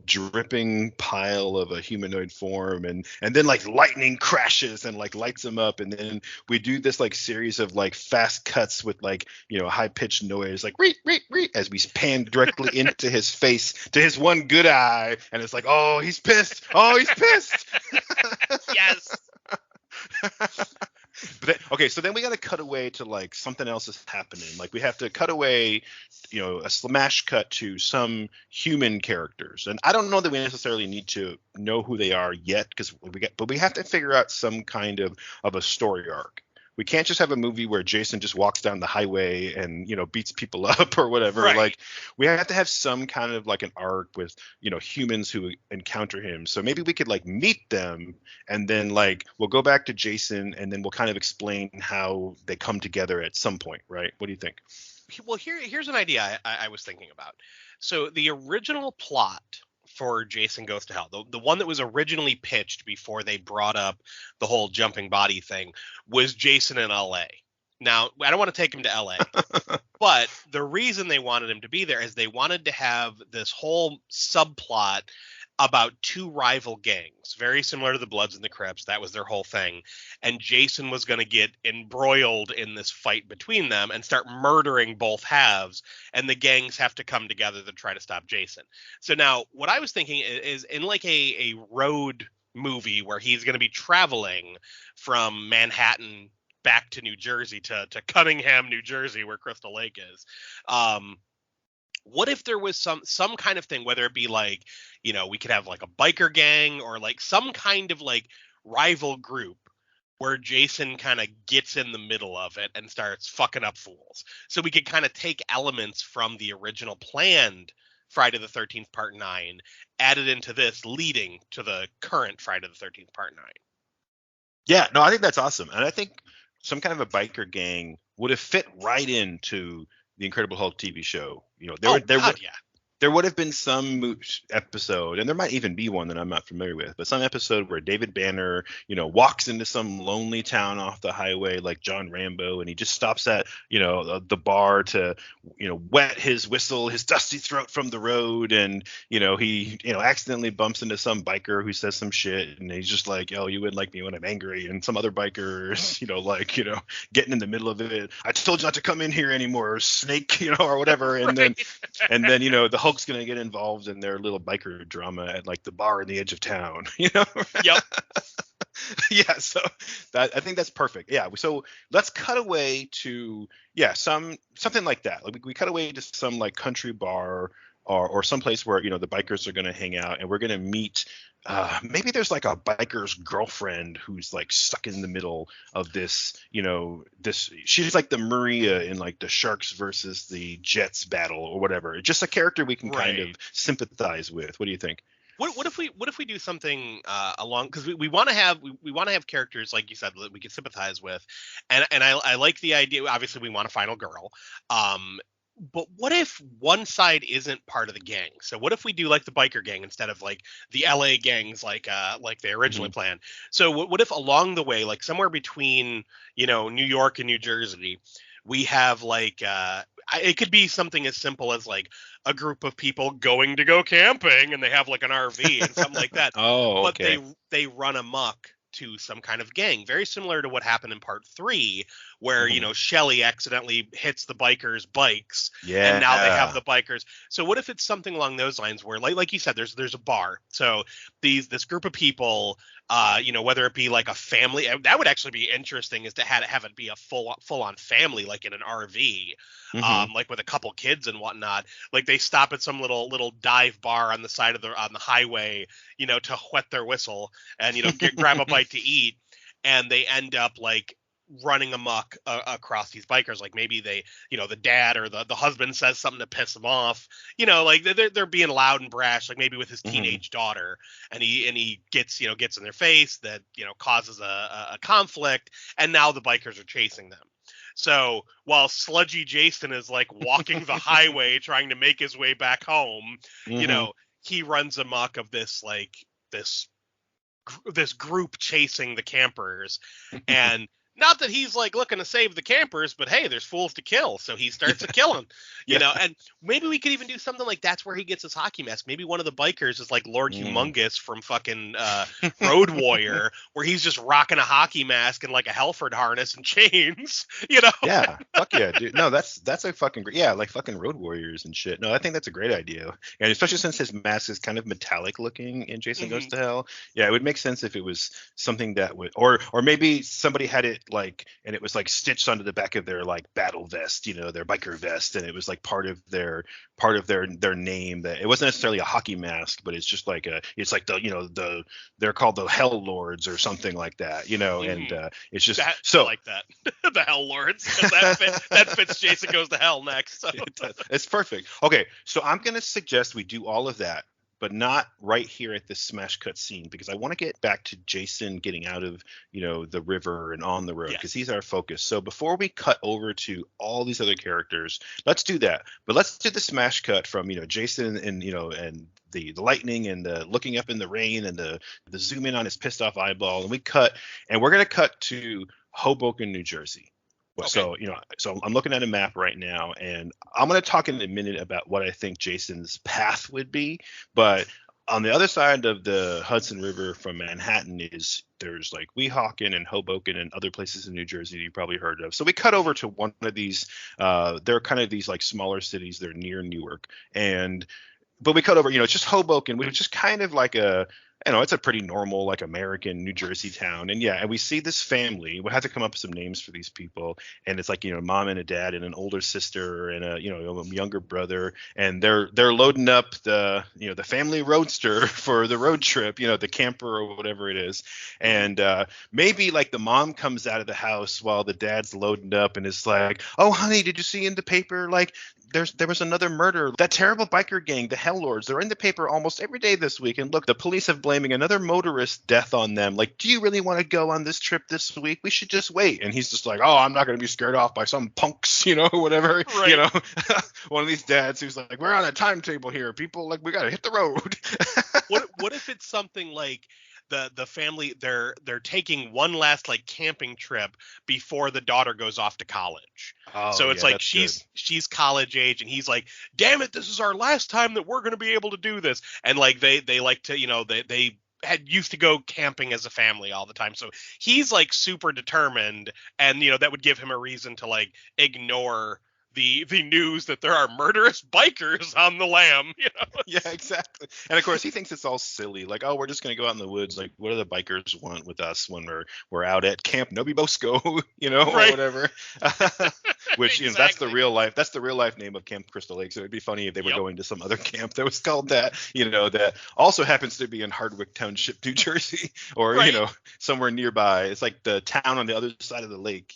dripping pile of a humanoid form, and then like lightning crashes and like lights him up, and then we do this like series of like fast cuts with like, high pitched noise like reet reet reet as we pan directly into his face to his one good eye, and it's like, "Oh, he's pissed. Oh, he's pissed." Yes. Okay, so then we got to cut away to like something else is happening. Like we have to cut away, a smash cut to some human characters, and I don't know that we necessarily need to know who they are yet, but we have to figure out some kind of a story arc. We can't just have a movie where Jason just walks down the highway and beats people up or whatever. Right. Like we have to have some kind of like an arc with humans who encounter him. So maybe we could like meet them, and then like we'll go back to Jason, and then we'll kind of explain how they come together at some point, right? What do you think? Well, here's an idea I was thinking about. So the original plot for Jason Goes to Hell, the one that was originally pitched before they brought up the whole jumping body thing, was Jason in LA. Now, I don't want to take him to LA, but the reason they wanted him to be there is they wanted to have this whole subplot about two rival gangs, very similar to the Bloods and the Crips. That was their whole thing. And Jason was going to get embroiled in this fight between them and start murdering both halves. And the gangs have to come together to try to stop Jason. So now what I was thinking is in like a road movie where he's going to be traveling from Manhattan back to New Jersey to Cunningham, New Jersey, where Crystal Lake is. What if there was some kind of thing, whether it be like, we could have like a biker gang or like some kind of like rival group where Jason kind of gets in the middle of it and starts fucking up fools. So we could kind of take elements from the original planned Friday the 13th Part 9, added into this, leading to the current Friday the 13th Part 9. Yeah, no, I think that's awesome. And I think some kind of a biker gang would have fit right into the Incredible Hulk TV show. There would have been some episode, and there might even be one that I'm not familiar with, but some episode where David Banner, walks into some lonely town off the highway like John Rambo, and he just stops at, the bar to, wet his whistle, his dusty throat from the road, and, he, accidentally bumps into some biker who says some shit, and he's just like, oh, you wouldn't like me when I'm angry, and some other bikers, getting in the middle of it. I told you not to come in here anymore, or snake, or whatever, and then the Hulk's gonna get involved in their little biker drama at like the bar in the edge of town, Yep. Yeah, so I think that's perfect. Yeah, so let's cut away to something like that. Like we cut away to some like country bar or someplace where the bikers are gonna hang out, and we're gonna meet. Maybe there's like a biker's girlfriend who's like stuck in the middle of this, she's like the Maria in like the Sharks versus the Jets battle or whatever. Just a character we can kind of sympathize with. What do you think? What if we do something along, because we want to have characters like you said that we can sympathize with, and I like the idea. Obviously, we want a final girl. But what if one side isn't part of the gang? So what if we do like the biker gang instead of like the LA gangs like they originally planned? So what if along the way, like somewhere between New York and New Jersey, we have like it could be something as simple as like a group of people going to go camping, and they have like an RV and something like that. Oh, okay. But they run amok to some kind of gang, very similar to what happened in Part 3, where Shelley accidentally hits the bikers' bikes, and now they have the bikers. So what if it's something along those lines, where like you said, there's a bar, so this group of people, whether it be like a family, that would actually be interesting, is to have it be a full on family, like in an RV, like with a couple kids and whatnot. Like they stop at some little dive bar on the side of on the highway, to wet their whistle and grab a bite to eat, and they end up like running amok across these bikers. Like maybe they, the dad or the husband says something to piss them off, like they're being loud and brash, like maybe with his teenage daughter, and he gets in their face, that causes a conflict, and now the bikers are chasing them. So while sludgy Jason is like walking the highway trying to make his way back home, he runs amok of this group chasing the campers. And not that he's like looking to save the campers, but hey, there's fools to kill, so he starts to kill them, and maybe we could even do something like that's where he gets his hockey mask. Maybe one of the bikers is like Lord Humongous from fucking Road Warrior, where he's just rocking a hockey mask and like a Halford harness and chains, Yeah, fuck yeah, dude. No, that's a fucking great, like fucking Road Warriors and shit. No, I think that's a great idea, and especially since his mask is kind of metallic looking in Jason Goes to Hell. Yeah, it would make sense if it was something that would, or maybe somebody had it like, and it was like stitched onto the back of their like battle vest, their biker vest, and it was like part of their name. That it wasn't necessarily a hockey mask, but it's just like it's like they're called the Hell Lords or something like that, and it's just I like that. The Hell Lords, 'cause that fits Jason Goes to Hell next. So. It's perfect. Okay, so I'm gonna suggest we do all of that, but not right here at this smash cut scene, because I want to get back to Jason getting out of the river and on the road, because he's our focus. So before we cut over to all these other characters, let's do that. But let's do the smash cut from Jason and and the lightning and the looking up in the rain and the zoom in on his pissed off eyeball, and we're gonna cut to Hoboken, New Jersey. Okay. So I'm looking at a map right now, and I'm going to talk in a minute about what I think Jason's path would be. But on the other side of the Hudson River from Manhattan there's like Weehawken and Hoboken and other places in New Jersey you probably heard of. So we cut over to one of these. They're kind of these like smaller cities. They're near Newark, but we cut over. It's just Hoboken, which is just kind of like it's a pretty normal, like, American New Jersey town. And we see this family. We'll have to come up with some names for these people. And it's like, mom and a dad and an older sister and a younger brother. And they're loading up the family roadster for the road trip, the camper or whatever it is. And maybe like the mom comes out of the house while the dad's loading up and is like, oh, honey, did you see in the paper, like, there was another murder. That terrible biker gang, the Hell Lords, they're in the paper almost every day this week. And look, the police have blaming another motorist death on them. Like, do you really want to go on this trip this week? We should just wait. And he's just like, oh, I'm not going to be scared off by some punks, whatever. Right. One of these dads who's like, we're on a timetable here, people. Like, we got to hit the road. What if it's something like the family, they're taking one last like camping trip before the daughter goes off to college. So it's like she's college age, and he's like, damn it, this is our last time that we're going to be able to do this. And like they like to, they had used to go camping as a family all the time. So he's like super determined, and that would give him a reason to like ignore the news that there are murderous bikers on the lam. Yeah, exactly. And of course he thinks it's all silly, like, oh, we're just going to go out in the woods, like, what do the bikers want with us when we're out at Camp Nobi Bosco, or whatever. Which Exactly. That's the real life name of Camp Crystal Lake. So it'd be funny if they were going to some other camp that was called that, that also happens to be in Hardwick Township, New Jersey, or somewhere nearby. It's like the town on the other side of the lake.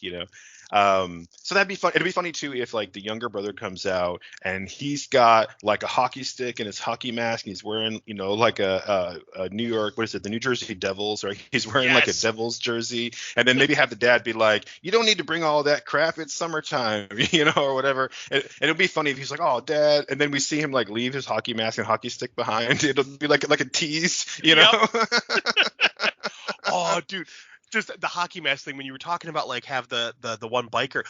So that'd be fun. It'd be funny too if like the younger brother comes out and he's got like a hockey stick and his hockey mask, and he's wearing like a New York, what is it, the New Jersey Devils, or he's wearing like a Devils jersey, and then maybe have the dad be like, you don't need to bring all that crap, it's summertime, or whatever. And it'd be funny if he's like, oh, dad, and then we see him like leave his hockey mask and hockey stick behind. It'll be like a tease, know. Oh, dude. Just the hockey mask thing, when you were talking about like have the one biker,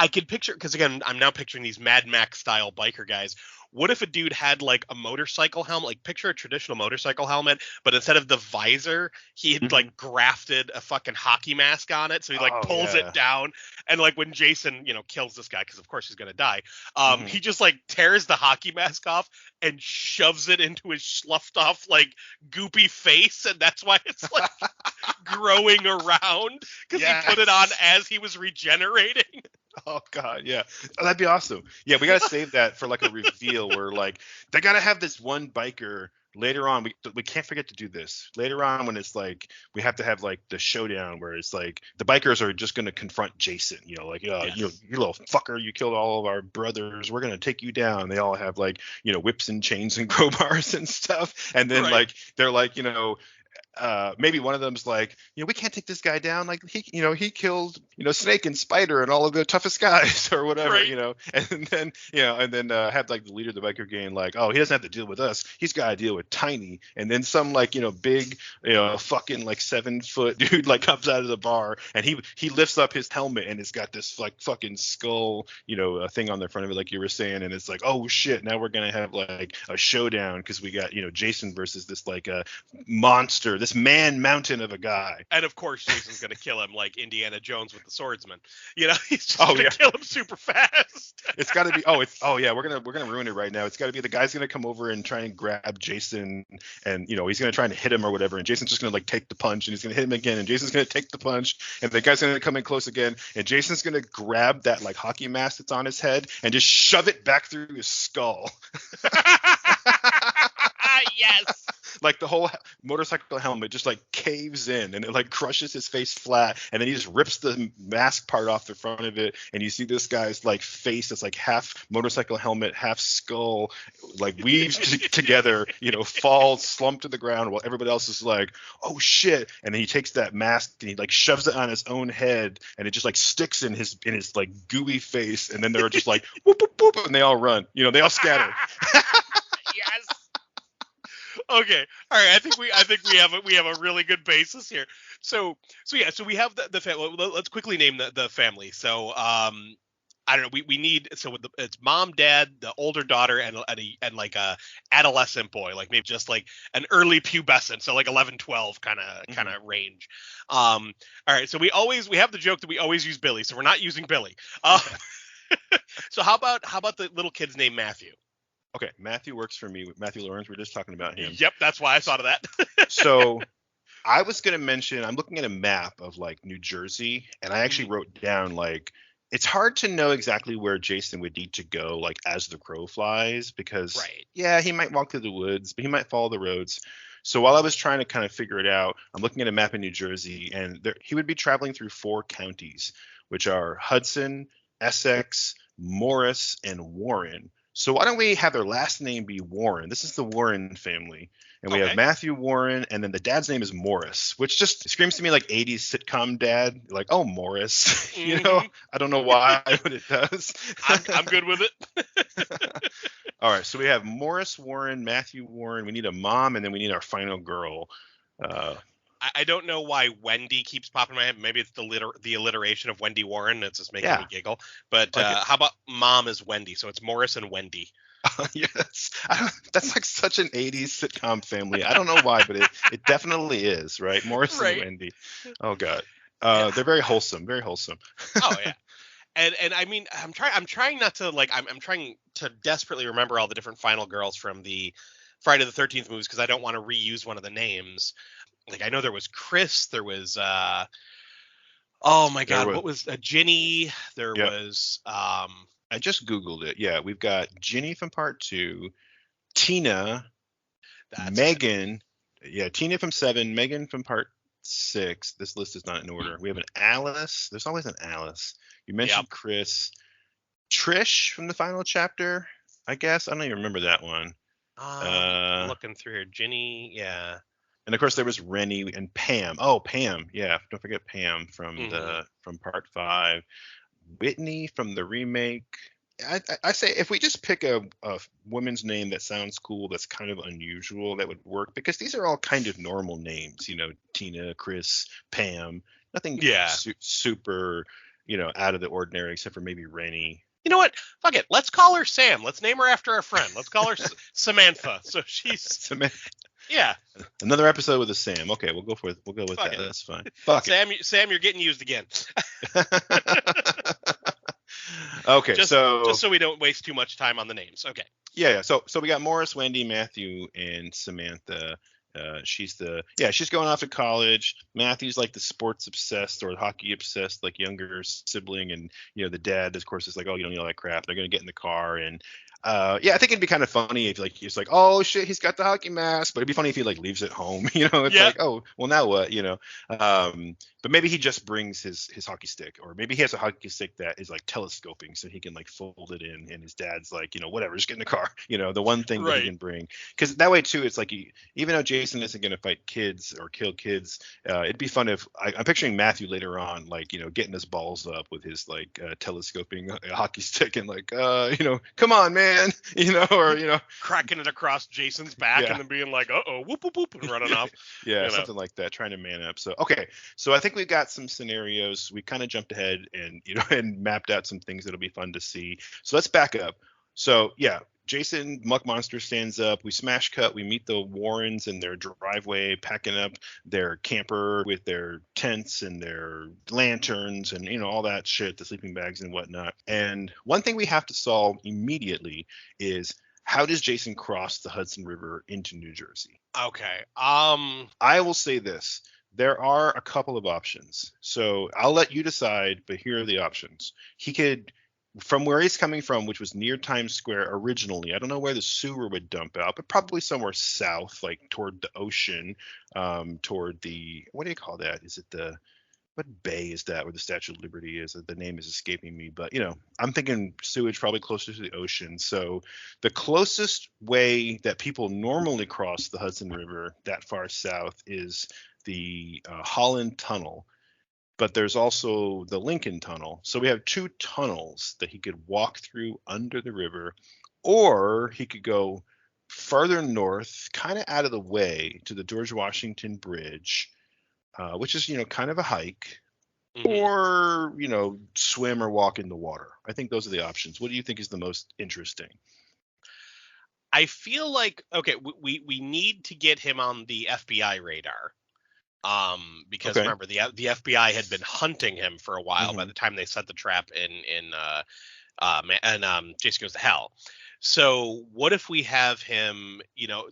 I could picture, because again, I'm now picturing these Mad Max style biker guys. What if a dude had like a motorcycle helmet, like picture a traditional motorcycle helmet, but instead of the visor, he had like grafted a fucking hockey mask on it. So he like pulls it down, and like when Jason, kills this guy, because of course he's going to die, he just like tears the hockey mask off and shoves it into his sloughed off like goopy face. And that's why it's like growing around, because he put it on as he was regenerating. Oh God, yeah, that'd be awesome. Yeah, we gotta save that for like a reveal where like they gotta have this one biker later on. We can't forget to do this later on when it's like we have to have like the showdown where it's like the bikers are just gonna confront Jason. You little fucker, you killed all of our brothers. We're gonna take you down. They all have like whips and chains and crowbars and stuff. And then like they're like maybe one of them's like, we can't take this guy down. Like he killed, Snake and Spider and all of the toughest guys or whatever, and then have like the leader of the biker gang like, oh, he doesn't have to deal with us. He's got to deal with Tiny. And then some like, big, fucking like 7-foot dude like comes out of the bar, and he lifts up his helmet, and it's got this like fucking skull, a thing on the front of it, like you were saying. And it's like, oh shit, now we're going to have like a showdown, because we got, Jason versus this like monster, this this man mountain of a guy. And of course, Jason's going to kill him like Indiana Jones with the swordsman. He's just Oh, going to yeah. kill him super fast. It's got to be. Yeah. We're gonna ruin it right now. It's got to be the guy's gonna come over and try and grab Jason, and he's gonna try and hit him or whatever. And Jason's just gonna like take the punch, and he's gonna hit him again, and Jason's gonna take the punch, and the guy's gonna come in close again, and Jason's gonna grab that like hockey mask that's on his head and just shove it back through his skull. Yes. Like the whole motorcycle helmet just like caves in and it like crushes his face flat, and then he just rips the mask part off the front of it, and you see this guy's like face that's like half motorcycle helmet, half skull, like weaves together, falls slumped to the ground while everybody else is like, oh shit. And then he takes that mask and he like shoves it on his own head, and it just like sticks in his like gooey face, and then they're just like whoop whoop whoop, and they all run, they all scatter. Yes. Okay. All right. I think we have a really good basis here. So we have the family. Let's quickly name the family. So I don't know. We need, so it's mom, dad, the older daughter, and like a adolescent boy, like maybe just like an early pubescent, so like 11, 12 kind of range. All right. So we have the joke that we always use Billy, so we're not using Billy. So how about the little kid's name Matthew? Okay, Matthew works for me. Matthew Lawrence, we were just talking about him. Yep, that's why I thought of that. So I was going to mention, I'm looking at a map of like New Jersey, and I actually wrote down like, it's hard to know exactly where Jason would need to go like as the crow flies, because yeah, he might walk through the woods, but he might follow the roads. So while I was trying to kind of figure it out, I'm looking at a map in New Jersey, and he would be traveling through 4 counties, which are Hudson, Essex, Morris, and Warren. So why don't we have their last name be Warren? This is the Warren family. And we have Matthew Warren, and then the dad's name is Morris, which just screams to me like 80s sitcom dad. Like, oh, Morris. I don't know why, but it does. I'm good with it. All right, so we have Morris Warren, Matthew Warren. We need a mom, and then we need our final girl. I don't know why Wendy keeps popping in my head. Maybe it's the alliteration of Wendy Warren. It's just making me giggle. But how about mom is Wendy? So it's Morris and Wendy. Yes. That's like such an 80s sitcom family. I don't know why, but it definitely is, right? Morris and Wendy. Oh, God. They're very wholesome. Very wholesome. Oh, yeah. And I mean, I'm trying not to like, I'm trying to desperately remember all the different final girls from the Friday the 13th movies, because I don't want to reuse one of the names. Like, I know there was Chris, there was oh my God, what was Ginny? There was I just Googled it. Yeah, we've got Ginny from part 2, Tina, Megan. Yeah, Tina from 7, Megan from part 6. This list is not in order. We have an Alice. There's always an Alice. You mentioned Chris. Trish from the final chapter, I guess. I don't even remember that one. Looking through here. Ginny, yeah. And of course there was Rennie and Pam. Oh, Pam. Yeah, don't forget Pam from from part 5. Whitney from the remake. I say if we just pick a woman's name that sounds cool, that's kind of unusual, that would work, because these are all kind of normal names, Tina, Chris, Pam, nothing super, out of the ordinary, except for maybe Rennie. You know what? Fuck it. Let's call her Sam. Let's name her after a friend. Let's call her Samantha. So she's Samantha. Yeah. Another episode with a Sam. Okay, we'll go with that. That's fine. Fuck Sam, Sam, you're getting used again. Okay, just so we don't waste too much time on the names. Okay. Yeah. So we got Morris, Wendy, Matthew, and Samantha. She's going off to college. Matthew's like the sports obsessed or hockey obsessed, like younger sibling, and the dad, of course, is like, oh, you don't need all that crap. They're gonna get in the car, and I think it'd be kind of funny if like he's like, oh shit, he's got the hockey mask, but it'd be funny if he like leaves it home. It's like, oh, well, now what? But maybe he just brings his hockey stick, or maybe he has a hockey stick that is like telescoping, so he can like fold it in, and his dad's like, whatever, just get in the car. The one thing that he can bring, because that way too, it's like even though Jason isn't going to fight kids or kill kids, it'd be fun if I'm picturing Matthew later on, like getting his balls up with his like telescoping hockey stick, and like come on, man. Or cracking it across Jason's back and then being like, uh-oh, whoop whoop whoop, and running off. Something like that, trying to man up. So I think we've got some scenarios. We kind of jumped ahead and and mapped out some things that'll be fun to see. So let's back up. So yeah, Jason Muck Monster stands up. We smash cut. We meet the Warrens in their driveway, packing up their camper with their tents and their lanterns and all that shit, the sleeping bags and whatnot. And one thing we have to solve immediately is, how does Jason cross the Hudson River into New Jersey? Okay. I will say this. There are a couple of options. So I'll let you decide, but here are the options. He could, from where he's coming from, which was near Times Square originally, I don't know where the sewer would dump out, but probably somewhere south, like toward the ocean, toward the, what do you call that? Is it what bay is that where the Statue of Liberty is? The name is escaping me, but I'm thinking sewage probably closer to the ocean. So the closest way that people normally cross the Hudson River that far south is the Holland Tunnel, but there's also the Lincoln Tunnel. So we have two tunnels that he could walk through under the river, or he could go farther north, kind of out of the way, to the George Washington Bridge, which is kind of a hike, or swim or walk in the water. I think those are the options. What do you think is the most interesting? I feel like, okay, we need to get him on the FBI radar. Because Okay. remember, the FBI had been hunting him for a while by the time they set the trap in Jason Goes to Hell. So what if we have him,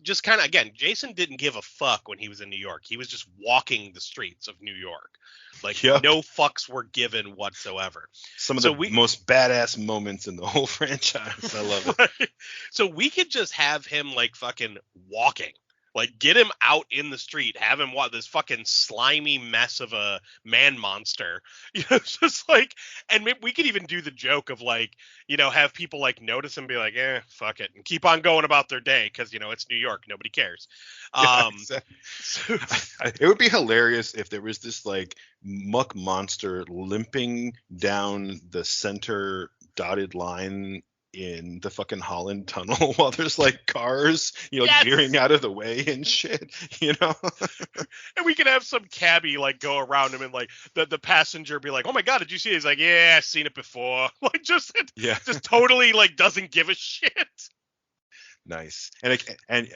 just kind of, again, Jason didn't give a fuck when he was in New York. He was just walking the streets of New York. Like, no fucks were given whatsoever. Some of the most badass moments in the whole franchise. I love it. Right? So we could just have him like fucking walking. Like, get him out in the street, have him this fucking slimy mess of a man monster. Just like, and maybe we could even do the joke of like, have people like notice and be like, fuck it, and keep on going about their day because it's New York, nobody cares. Exactly. It would be hilarious if there was this like muck monster limping down the center dotted line in the fucking Holland Tunnel while there's like cars, veering out of the way and shit, And we could have some cabbie like go around him and like the passenger be like, "Oh my god, did you see it?" He's like, "Yeah, I've seen it before." Like just totally like doesn't give a shit. Nice. And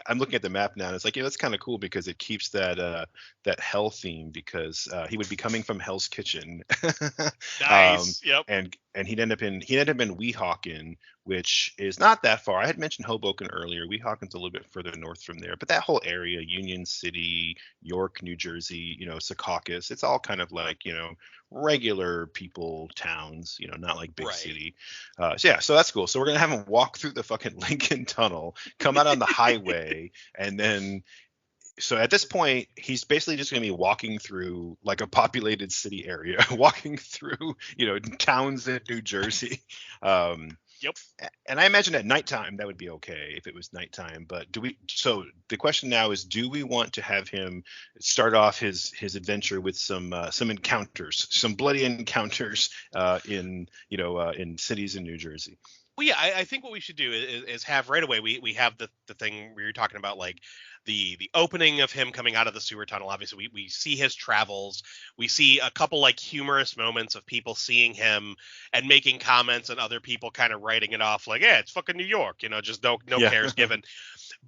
I'm looking at the map now, and it's like, that's kind of cool because it keeps that hell theme, because he would be coming from Hell's Kitchen. Nice. Yep. And he'd end up in Weehawken, which is not that far. I had mentioned Hoboken earlier. Weehawken's a little bit further north from there, but that whole area, Union City, York, New Jersey, Secaucus, it's all kind of like, regular people towns, not like big city. So that's cool. So we're gonna have him walk through the fucking Lincoln Tunnel, come out on the highway, and then so at this point he's basically just going to be walking through like a populated city area, walking through towns in New Jersey. Yep. And I imagine at nighttime that would be okay if it was nighttime. But so the question now is, do we want to have him start off his adventure with some encounters, some bloody encounters in cities in New Jersey? Well, yeah, I think what we should do is have right away. We have the thing we were talking about, like the opening of him coming out of the sewer tunnel. Obviously, we see his travels. We see a couple like humorous moments of people seeing him and making comments, and other people kind of writing it off like, "Yeah, it's fucking New York," just no cares given.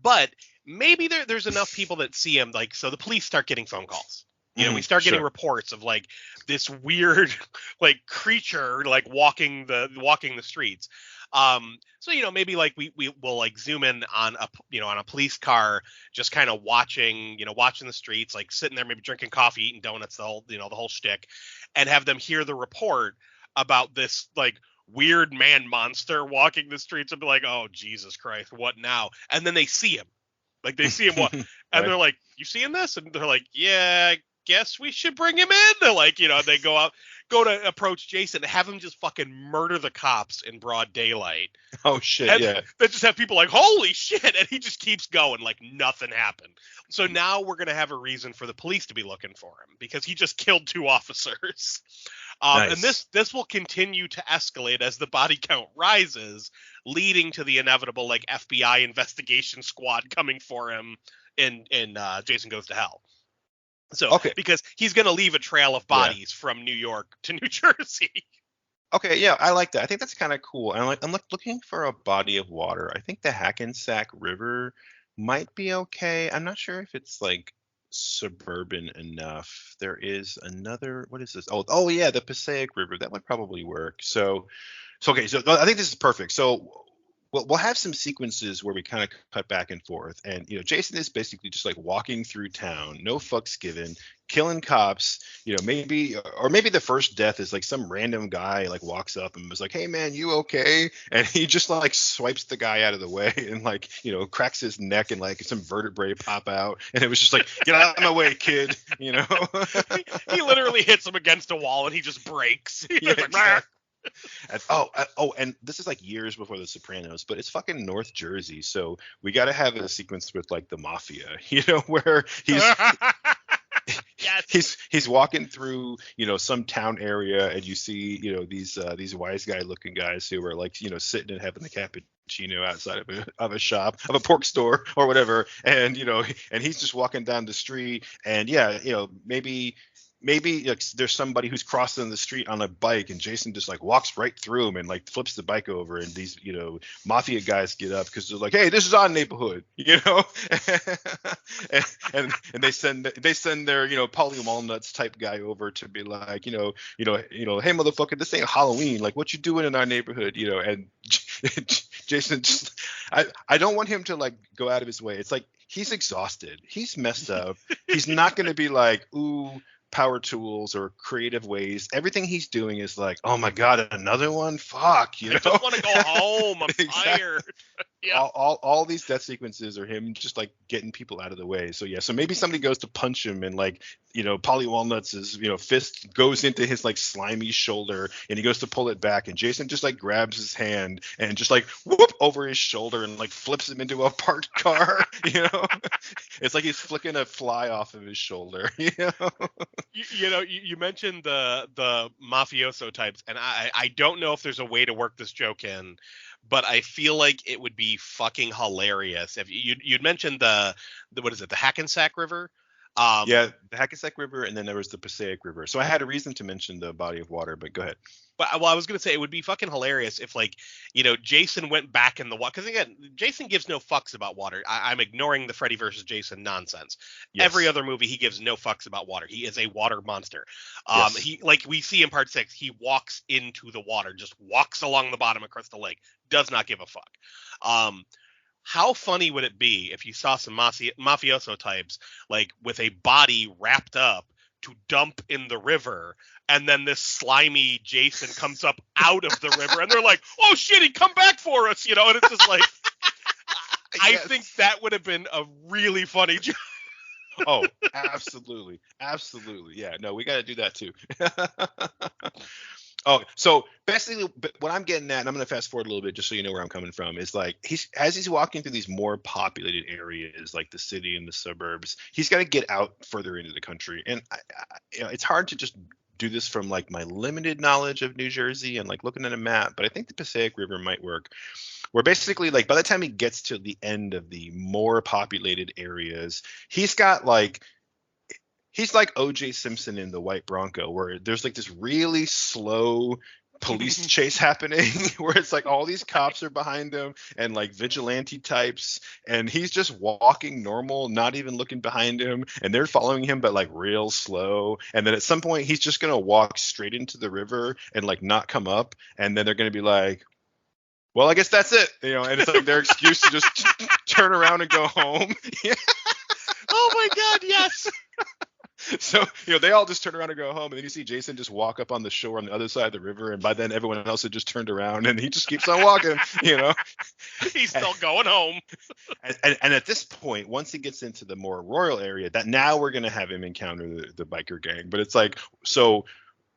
But maybe there's enough people that see him, like, so the police start getting phone calls. We start getting reports of like this weird like creature like walking the streets. So maybe like we will like zoom in on a police car, just kind of watching the streets, like sitting there maybe drinking coffee, eating donuts, the whole shtick, and have them hear the report about this like weird man monster walking the streets and be like, "Oh, Jesus Christ, what now?" And then they see him. Like they see him walk, and they're like, "You seeing this?" And they're like, "Yeah, I guess we should bring him in." They're like, they go to approach Jason and have him just fucking murder the cops in broad daylight. Oh shit. And yeah. They just have people like, "Holy shit," and he just keeps going like nothing happened. So now we're gonna have a reason for the police to be looking for him because he just killed 2 officers. Nice. And this will continue to escalate as the body count rises, leading to the inevitable like FBI investigation squad coming for him in Jason Goes to Hell. So because he's going to leave a trail of bodies from New York to New Jersey. Okay, yeah, I like that. I think that's kind of cool. I'm looking for a body of water. I think the Hackensack River might be okay. I'm not sure if it's like suburban enough. There is another, what is this? Oh yeah, the Passaic River. That would probably work. So okay, so I think this is perfect. So we'll have some sequences where we kind of cut back and forth, and Jason is basically just like walking through town, no fucks given, killing cops. Maybe the first death is like some random guy like walks up and was like, "Hey man, you okay?" And he just like swipes the guy out of the way and like cracks his neck and like some vertebrae pop out, and it was just like, "Get out of my way, kid," you know. He literally hits him against a wall and he just breaks. Yeah, Like, exactly. And this is like years before The Sopranos, but it's fucking North Jersey, so we got to have a sequence with like the mafia, where yes. he's walking through some town area, and you see these wise guy looking guys who are like sitting and having the cappuccino outside of a shop, of a pork store or whatever, and and he's just walking down the street, and yeah, maybe like, there's somebody who's crossing the street on a bike, and Jason just like walks right through him and like flips the bike over, and these mafia guys get up because they're like, "Hey, this is our neighborhood," and they send their Polly Walnuts type guy over to be like, "Hey motherfucker, this ain't Halloween, like what you doing in our neighborhood," and Jason just, I don't want him to like go out of his way. It's like he's exhausted, he's messed up, he's not going to be like, ooh, power tools or creative ways. Everything he's doing is like, oh my god, another one, fuck, I just want to go home. I'm Exactly. tired. Yeah. All these death sequences are him just like getting people out of the way. So yeah, so maybe somebody goes to punch him, and like Polly Walnuts' fist goes into his like slimy shoulder, and he goes to pull it back, and Jason just like grabs his hand and just like whoop over his shoulder and like flips him into a parked car. It's like he's flicking a fly off of his shoulder. You mentioned the mafioso types, and I don't know if there's a way to work this joke in, but I feel like it would be fucking hilarious if you'd mentioned the what is it, the Hackensack River. Yeah, the Hackensack River, and then there was the Passaic River. So I had a reason to mention the body of water, but go ahead. But well, I was gonna say it would be fucking hilarious if like Jason went back in the water, because again, Jason gives no fucks about water. I'm ignoring the Freddy versus Jason nonsense. Yes. Every other movie he gives no fucks about water. He is a water monster. Yes. He, like we see in part 6, he walks into the water, just walks along the bottom of Crystal Lake, does not give a fuck. How funny would it be if you saw some mafioso types like with a body wrapped up to dump in the river, and then this slimy Jason comes up out of the river, and they're like, "Oh shit, he come back for us," and it's just like, I think that would have been a really funny joke. Oh, absolutely, yeah. No, we got to do that too. Oh, so basically, what I'm getting at, and I'm going to fast forward a little bit just so you know where I'm coming from, is like as he's walking through these more populated areas like the city and the suburbs, he's got to get out further into the country, and it's hard to just do this from like my limited knowledge of New Jersey and like looking at a map, but I think the Passaic River might work. Where basically, like, by the time he gets to the end of the more populated areas, he's like O.J. Simpson in the White Bronco, where there's like this really slow police chase happening, where it's like all these cops are behind him and like vigilante types, and he's just walking normal, not even looking behind him, and they're following him but like real slow, and then at some point he's just gonna walk straight into the river and like not come up, and then they're gonna be like, well, I guess that's it, and it's like their excuse to just turn around and go home. Oh my god, yes. So, they all just turn around and go home, and then you see Jason just walk up on the shore on the other side of the river, and by then everyone else had just turned around, and he just keeps on walking, He's still going home. And at this point, once he gets into the more rural area, that now we're going to have him encounter the biker gang. But it's like, so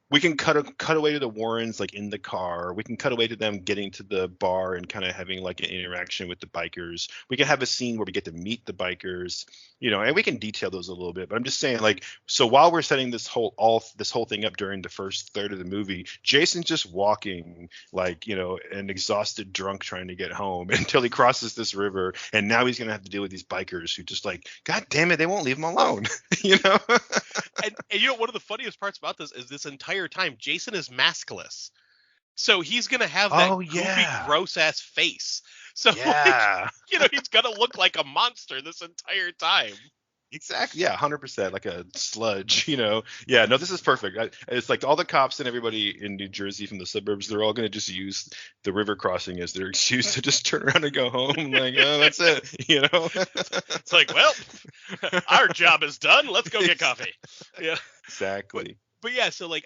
we can cut away to the Warrens like in the car. We can cut away to them getting to the bar and kind of having like an interaction with the bikers. We can have a scene where we get to meet the bikers, and we can detail those a little bit. But I'm just saying, like, so while we're setting this whole thing up during the first third of the movie, Jason's just walking like an exhausted drunk trying to get home until he crosses this river, and now he's gonna have to deal with these bikers who just like, god damn it, they won't leave him alone. And one of the funniest parts about this is this entire time Jason is maskless. So he's gonna have that Oh goopy, yeah. gross ass face. So like, Yeah. he's gonna look like a monster this entire time. Exactly. Yeah, 100%, like a sludge, Yeah, no, this is perfect. It's like all the cops and everybody in New Jersey from the suburbs, they're all going to just use the river crossing as their excuse to just turn around and go home. Like, oh, that's it. It's like, well, our job is done. Let's go get coffee. Yeah. But Exactly. but yeah, so like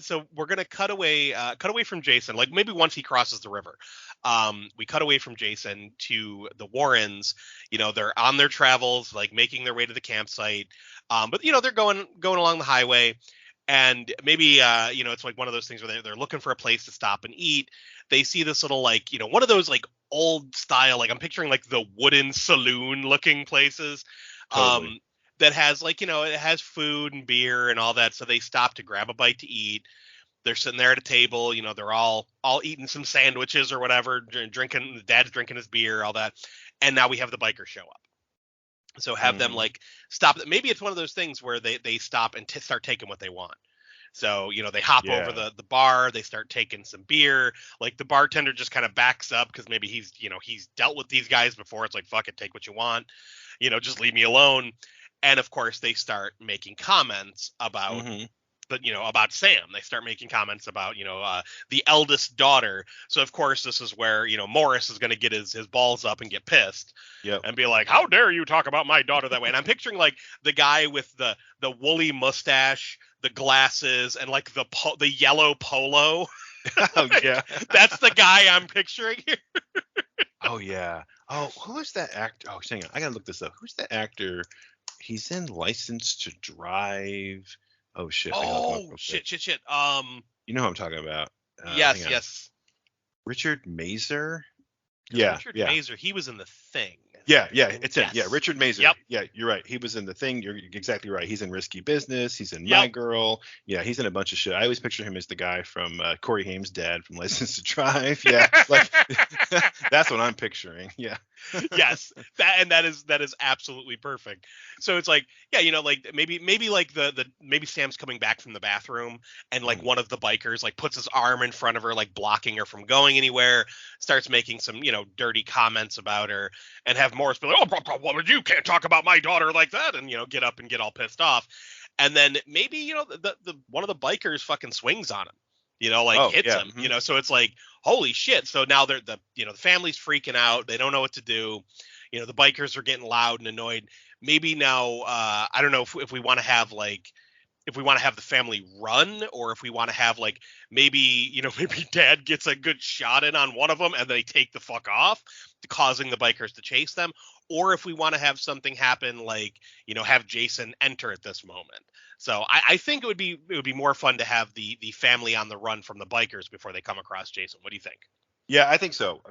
so we're gonna cut away from Jason. Like maybe once he crosses the river, we cut away from Jason to the Warrens. They're on their travels, like making their way to the campsite. But they're going along the highway, and maybe it's like one of those things where they're looking for a place to stop and eat. They see this little like one of those like old style, like I'm picturing like the wooden saloon looking places. Totally. Um, that has like it has food and beer and all that, so they stop to grab a bite to eat. They're sitting there at a table, they're all eating some sandwiches or whatever, drinking, dad's drinking his beer, all that. And now we have the bikers show up, so have them Hmm. like stop. Maybe it's one of those things where they stop and start taking what they want. So they hop over Yeah. the bar, they start taking some beer. Like the bartender just kind of backs up because maybe he's dealt with these guys before. It's like, fuck it, take what you want, just leave me alone. And of course they start making comments about Hmm. about Sam. They start making comments about the eldest daughter. So of course this is where Morris is going to get his balls up and get pissed Yep. and be like, how dare you talk about my daughter that way. And I'm picturing like the guy with the woolly mustache, the glasses, and like the yellow polo. Oh Like yeah. that's the guy I'm picturing here. Oh yeah. Oh, who is that actor? Oh, hang on. I gotta look this up. Who's the actor? He's in License to Drive. Oh shit. I gotta look him up Oh real quick. shit. You know who I'm talking about. Hang Yes, on. yes. Richard Mazer? Because Yeah, Richard yeah. Mazer, he was in the Thing. Yeah, it's him. Yeah, Yes. Richard Mazer. Yep. Yeah, you're right. He was in The Thing. You're exactly right. He's in Risky Business. He's in My Yep. Girl. Yeah, he's in a bunch of shit. I always picture him as the guy from Corey Haim's dad from License to Drive. Yeah, like that's what I'm picturing. Yeah. Yes, that is absolutely perfect. So it's like, yeah, like maybe like the maybe Sam's coming back from the bathroom and like Mhm. one of the bikers like puts his arm in front of her, like blocking her from going anywhere, starts making some dirty comments about her, and have Morris be like, oh, what would you can't talk about my daughter like that, and get up and get all pissed off. And then maybe the one of the bikers fucking swings on him, like Oh hits yeah. him, so it's like, holy shit. So now they're the family's freaking out, they don't know what to do. The bikers are getting loud and annoyed. Maybe now I don't know if we want to have like, if we want to have the family run, or if we want to have like maybe maybe dad gets a good shot in on one of them and they take the fuck off, causing the bikers to chase them. Or if we want to have something happen like have Jason enter at this moment. So I think it would be more fun to have the family on the run from the bikers before they come across Jason. What do you think? Yeah, I think so.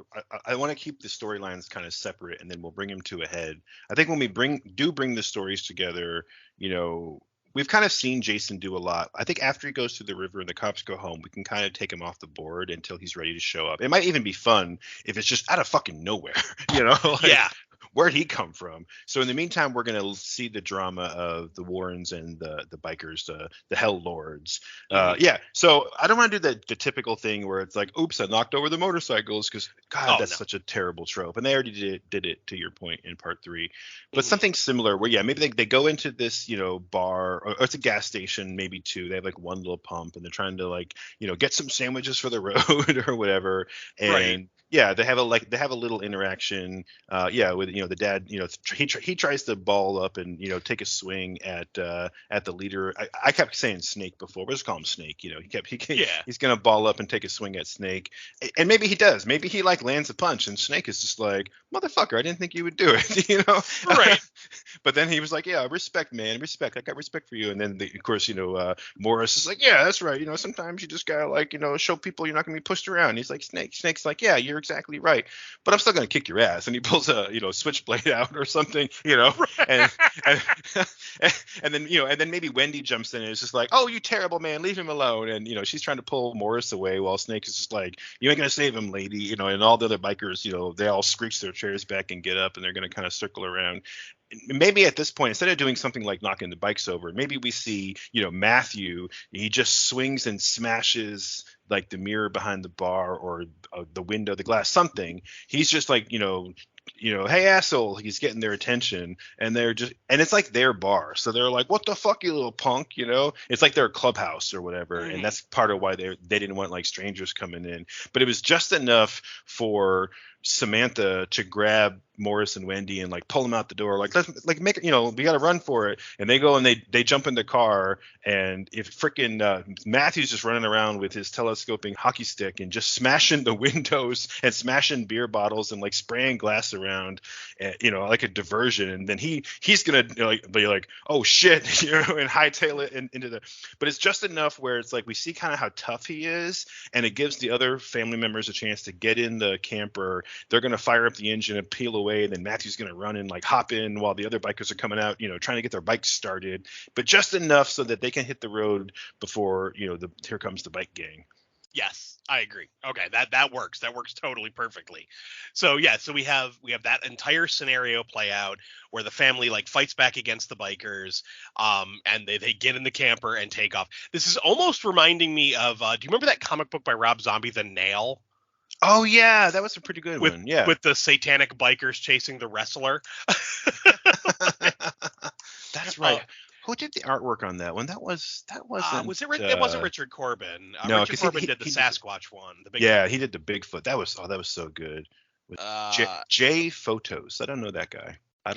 I want to keep the storylines kind of separate, and then we'll bring them to a head. I think when we bring the stories together, you know, we've kind of seen Jason do a lot. I think after he goes to the river and the cops go home, we can kind of take him off the board until he's ready to show up. It might even be fun if it's just out of fucking nowhere, like Yeah. where'd he come from? So in the meantime, we're gonna see the drama of the Warrens and the bikers, the Hell Lords. Hmm. Yeah. So I don't want to do the typical thing where it's like, oops, I knocked over the motorcycles, because God, Oh that's no. such a terrible trope. And they already did it to your point in part three. But Hmm. something similar where, yeah, maybe they go into this, bar, or it's a gas station, maybe two. They have like one little pump and they're trying to like, get some sandwiches for the road or whatever. Right. And yeah, they have a little interaction, yeah, with the dad. He tries to ball up and take a swing at the leader. I kept saying Snake before, but let's call him Snake. Yeah. He's gonna ball up and take a swing at Snake, and maybe he does. Maybe he like lands a punch, and Snake is just like, motherfucker, I didn't think you would do it. Right. But then he was like, yeah, respect, man, respect. I got respect for you. And then of course, Morris is like, yeah, that's right. Sometimes you just gotta like show people you're not gonna be pushed around. And he's like, Snake's like, yeah, you're exactly right, but I'm still gonna kick your ass. And he pulls a switchblade out or something, and and, and then maybe Wendy jumps in and is just like, oh, you terrible man, leave him alone. And she's trying to pull Morris away while Snake is just like, you ain't gonna save him, lady. And all the other bikers, they all screech their chairs back and get up, and they're gonna kind of circle around. Maybe at this point, instead of doing something like knocking the bikes over, maybe we see, Matthew, he just swings and smashes like the mirror behind the bar or the window, the glass, something. He's just like, hey asshole, he's getting their attention, and it's like their bar, so they're like, what the fuck, you little punk, it's like their clubhouse or whatever. And that's part of why they didn't want like strangers coming in. But it was just enough for Samantha to grab Morris and Wendy and like pull them out the door, like let's like make it, we got to run for it. And they go and they jump in the car, and if freaking Matthew's just running around with his telescoping hockey stick and just smashing the windows and smashing beer bottles and like spraying glass around, like a diversion. And then he's gonna be like, oh shit, and hightail it into the. But it's just enough where it's like we see kind of how tough he is, and it gives the other family members a chance to get in the camper. They're gonna fire up the engine and peel away, and then Matthew's gonna run and like hop in while the other bikers are coming out, trying to get their bikes started, but just enough so that they can hit the road before here comes the bike gang. Yes, I agree. Okay, that works. That works totally perfectly. So yeah, so we have that entire scenario play out where the family like fights back against the bikers, and they get in the camper and take off. This is almost reminding me of do you remember that comic book by Rob Zombie, The Nail? Oh yeah, that was a pretty good one. Yeah, with the satanic bikers chasing the wrestler. That's right. Who did the artwork on that one? That wasn't. It wasn't Richard Corbin. No, Richard Corbin did the Sasquatch one. The Bigfoot. He did the Bigfoot. That was so good. With J Photos. I don't know that guy. I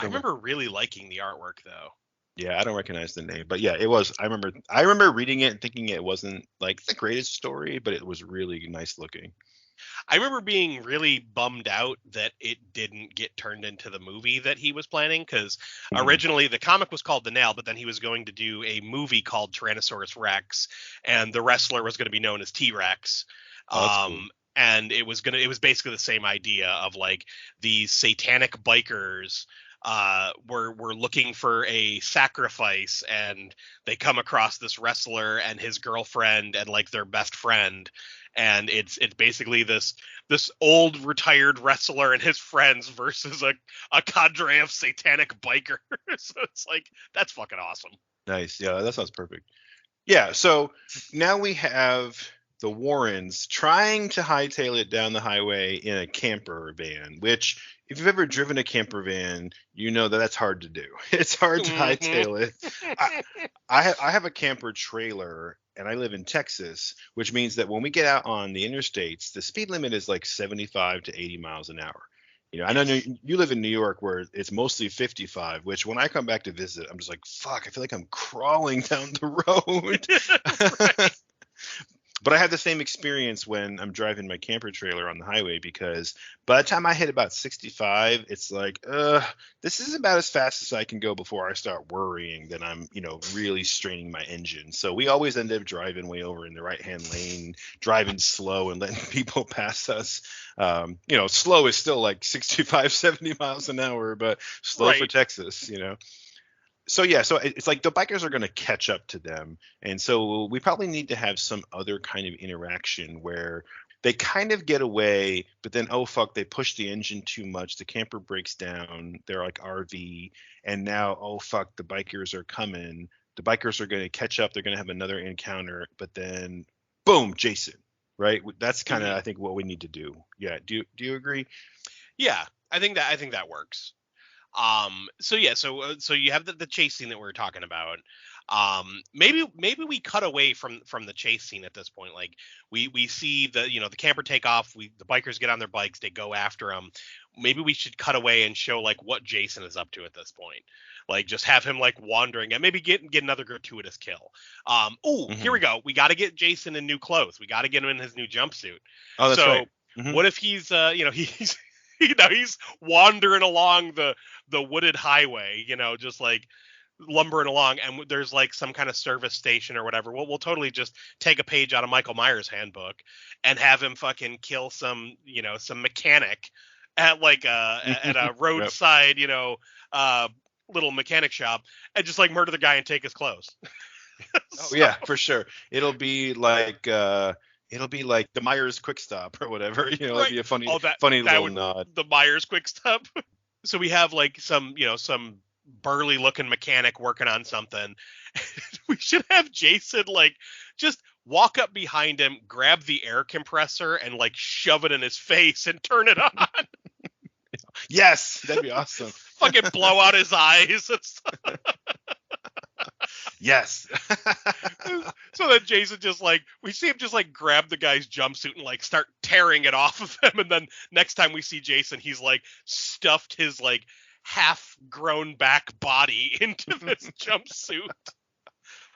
remember really liking the artwork though. Yeah, I don't recognize the name, but yeah, it was. I remember reading it and thinking it wasn't like the greatest story, but it was really nice looking. I remember being really bummed out that it didn't get turned into the movie that he was planning, because originally the comic was called The Nail, but then he was going to do a movie called Tyrannosaurus Rex, and the wrestler was going to be known as T-Rex. Cool. And it was basically the same idea of like these satanic bikers were looking for a sacrifice, and they come across this wrestler and his girlfriend and like their best friend. And it's basically this old retired wrestler and his friends versus a cadre of satanic bikers. So it's like, that's fucking awesome. Nice. Yeah, that sounds perfect. Yeah, so now we have the Warrens trying to hightail it down the highway in a camper van, which if you've ever driven a camper van, you know that that's hard to do. It's hard to hightail it. I have a camper trailer, and I live in Texas, which means that when we get out on the interstates, the speed limit is like 75 to 80 miles an hour. I know you live in New York where it's mostly 55, which when I come back to visit, I'm just like, fuck, I feel like I'm crawling down the road. But I have the same experience when I'm driving my camper trailer on the highway, because by the time I hit about 65, it's like, this is about as fast as I can go before I start worrying that I'm, really straining my engine. So we always end up driving way over in the right-hand lane, driving slow and letting people pass us. Slow is still like 65, 70 miles an hour, but slow right. For Texas, So yeah, so it's like the bikers are going to catch up to them, and so we probably need to have some other kind of interaction where they kind of get away, but then oh fuck, they push the engine too much, the camper breaks down, they're like RV, and now oh fuck, the bikers are coming, the bikers are going to catch up, they're going to have another encounter, but then boom, Jason, right? That's kind of I think what we need to do. Yeah, do you agree? Yeah, I think that works. So you have the chase scene that we were talking about. Maybe we cut away from the chase scene at this point. Like we see the camper take off, the bikers get on their bikes, they go after them. Maybe we should cut away and show like what Jason is up to at this point. Like just have him like wandering and maybe get another gratuitous kill. Here we go. We got to get Jason in new clothes. We got to get him in his new jumpsuit. Oh, that's right. Mm-hmm. What if he's he's wandering along the wooded highway, just like lumbering along, and there's like some kind of service station or whatever. We'll totally just take a page out of Michael Myers' handbook and have him fucking kill some mechanic at like at a roadside, little mechanic shop, and just like murder the guy and take his clothes. Oh yeah, for sure. It'll be like the Myers Quick Stop or whatever, right. It'll be a funny little nod. The Myers Quick Stop. So we have like some burly looking mechanic working on something. We should have Jason like just walk up behind him, grab the air compressor, and like shove it in his face and turn it on. Yes, that'd be awesome. Fucking blow out his eyes. Yes. So then Jason we see him just like grab the guy's jumpsuit and like start tearing it off of him. And then next time we see Jason, he's like stuffed his like half grown back body into this jumpsuit.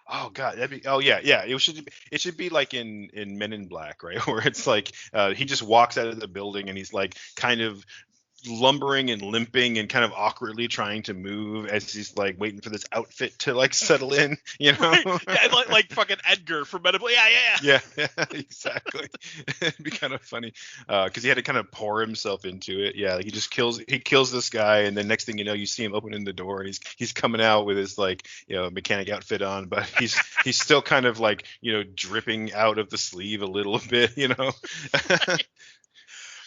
Oh God, yeah. It should be like in Men in Black, right? Where it's like he just walks out of the building and he's like kind of lumbering and limping and kind of awkwardly trying to move as he's like waiting for this outfit to like settle in, you know? Right? Yeah, like fucking Edgar from Men in Black. Yeah. Yeah, exactly. It'd be kind of funny because he had to kind of pour himself into it. Yeah, like he kills this guy, and then next thing you know, you see him opening the door, and he's coming out with his like mechanic outfit on, but he's still kind of like dripping out of the sleeve a little bit, Right.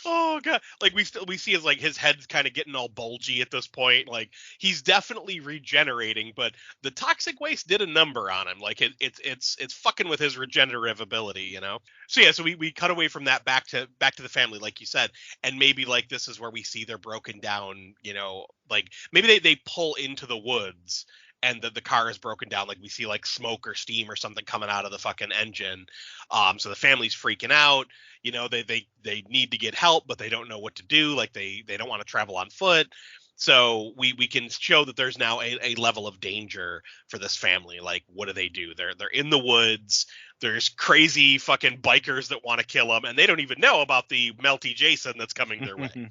Oh God! Like we see his head's kind of getting all bulgy at this point. Like he's definitely regenerating, but the toxic waste did a number on him. Like it's fucking with his regenerative ability, So yeah, so we cut away from that back to the family, like you said, and maybe like this is where we see they're broken down. Like maybe they pull into the woods. And the car is broken down, like we see like smoke or steam or something coming out of the fucking engine. So the family's freaking out. They need to get help, but they don't know what to do. Like they don't want to travel on foot. So we can show that there's now a level of danger for this family. Like what do? They're in the woods. There's crazy fucking bikers that want to kill them, and they don't even know about the melty Jason that's coming their way.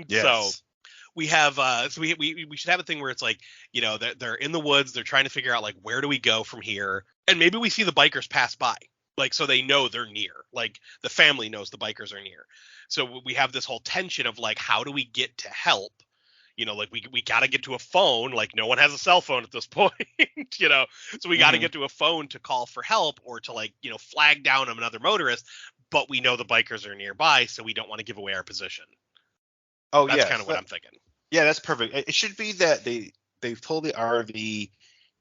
Yes. So we have we should have a thing where it's like they're in the woods, they're trying to figure out like where do we go from here, and maybe we see the bikers pass by, like so they know they're near, like the family knows the bikers are near, so we have this whole tension of like how do we get to help, like we got to get to a phone, like no one has a cell phone at this point, so we got to get to a phone to call for help or to like flag down another motorist, but we know the bikers are nearby, so we don't want to give away our position. Oh, that's yeah, kind of what I'm thinking. Yeah, that's perfect. It should be that they've pulled the RV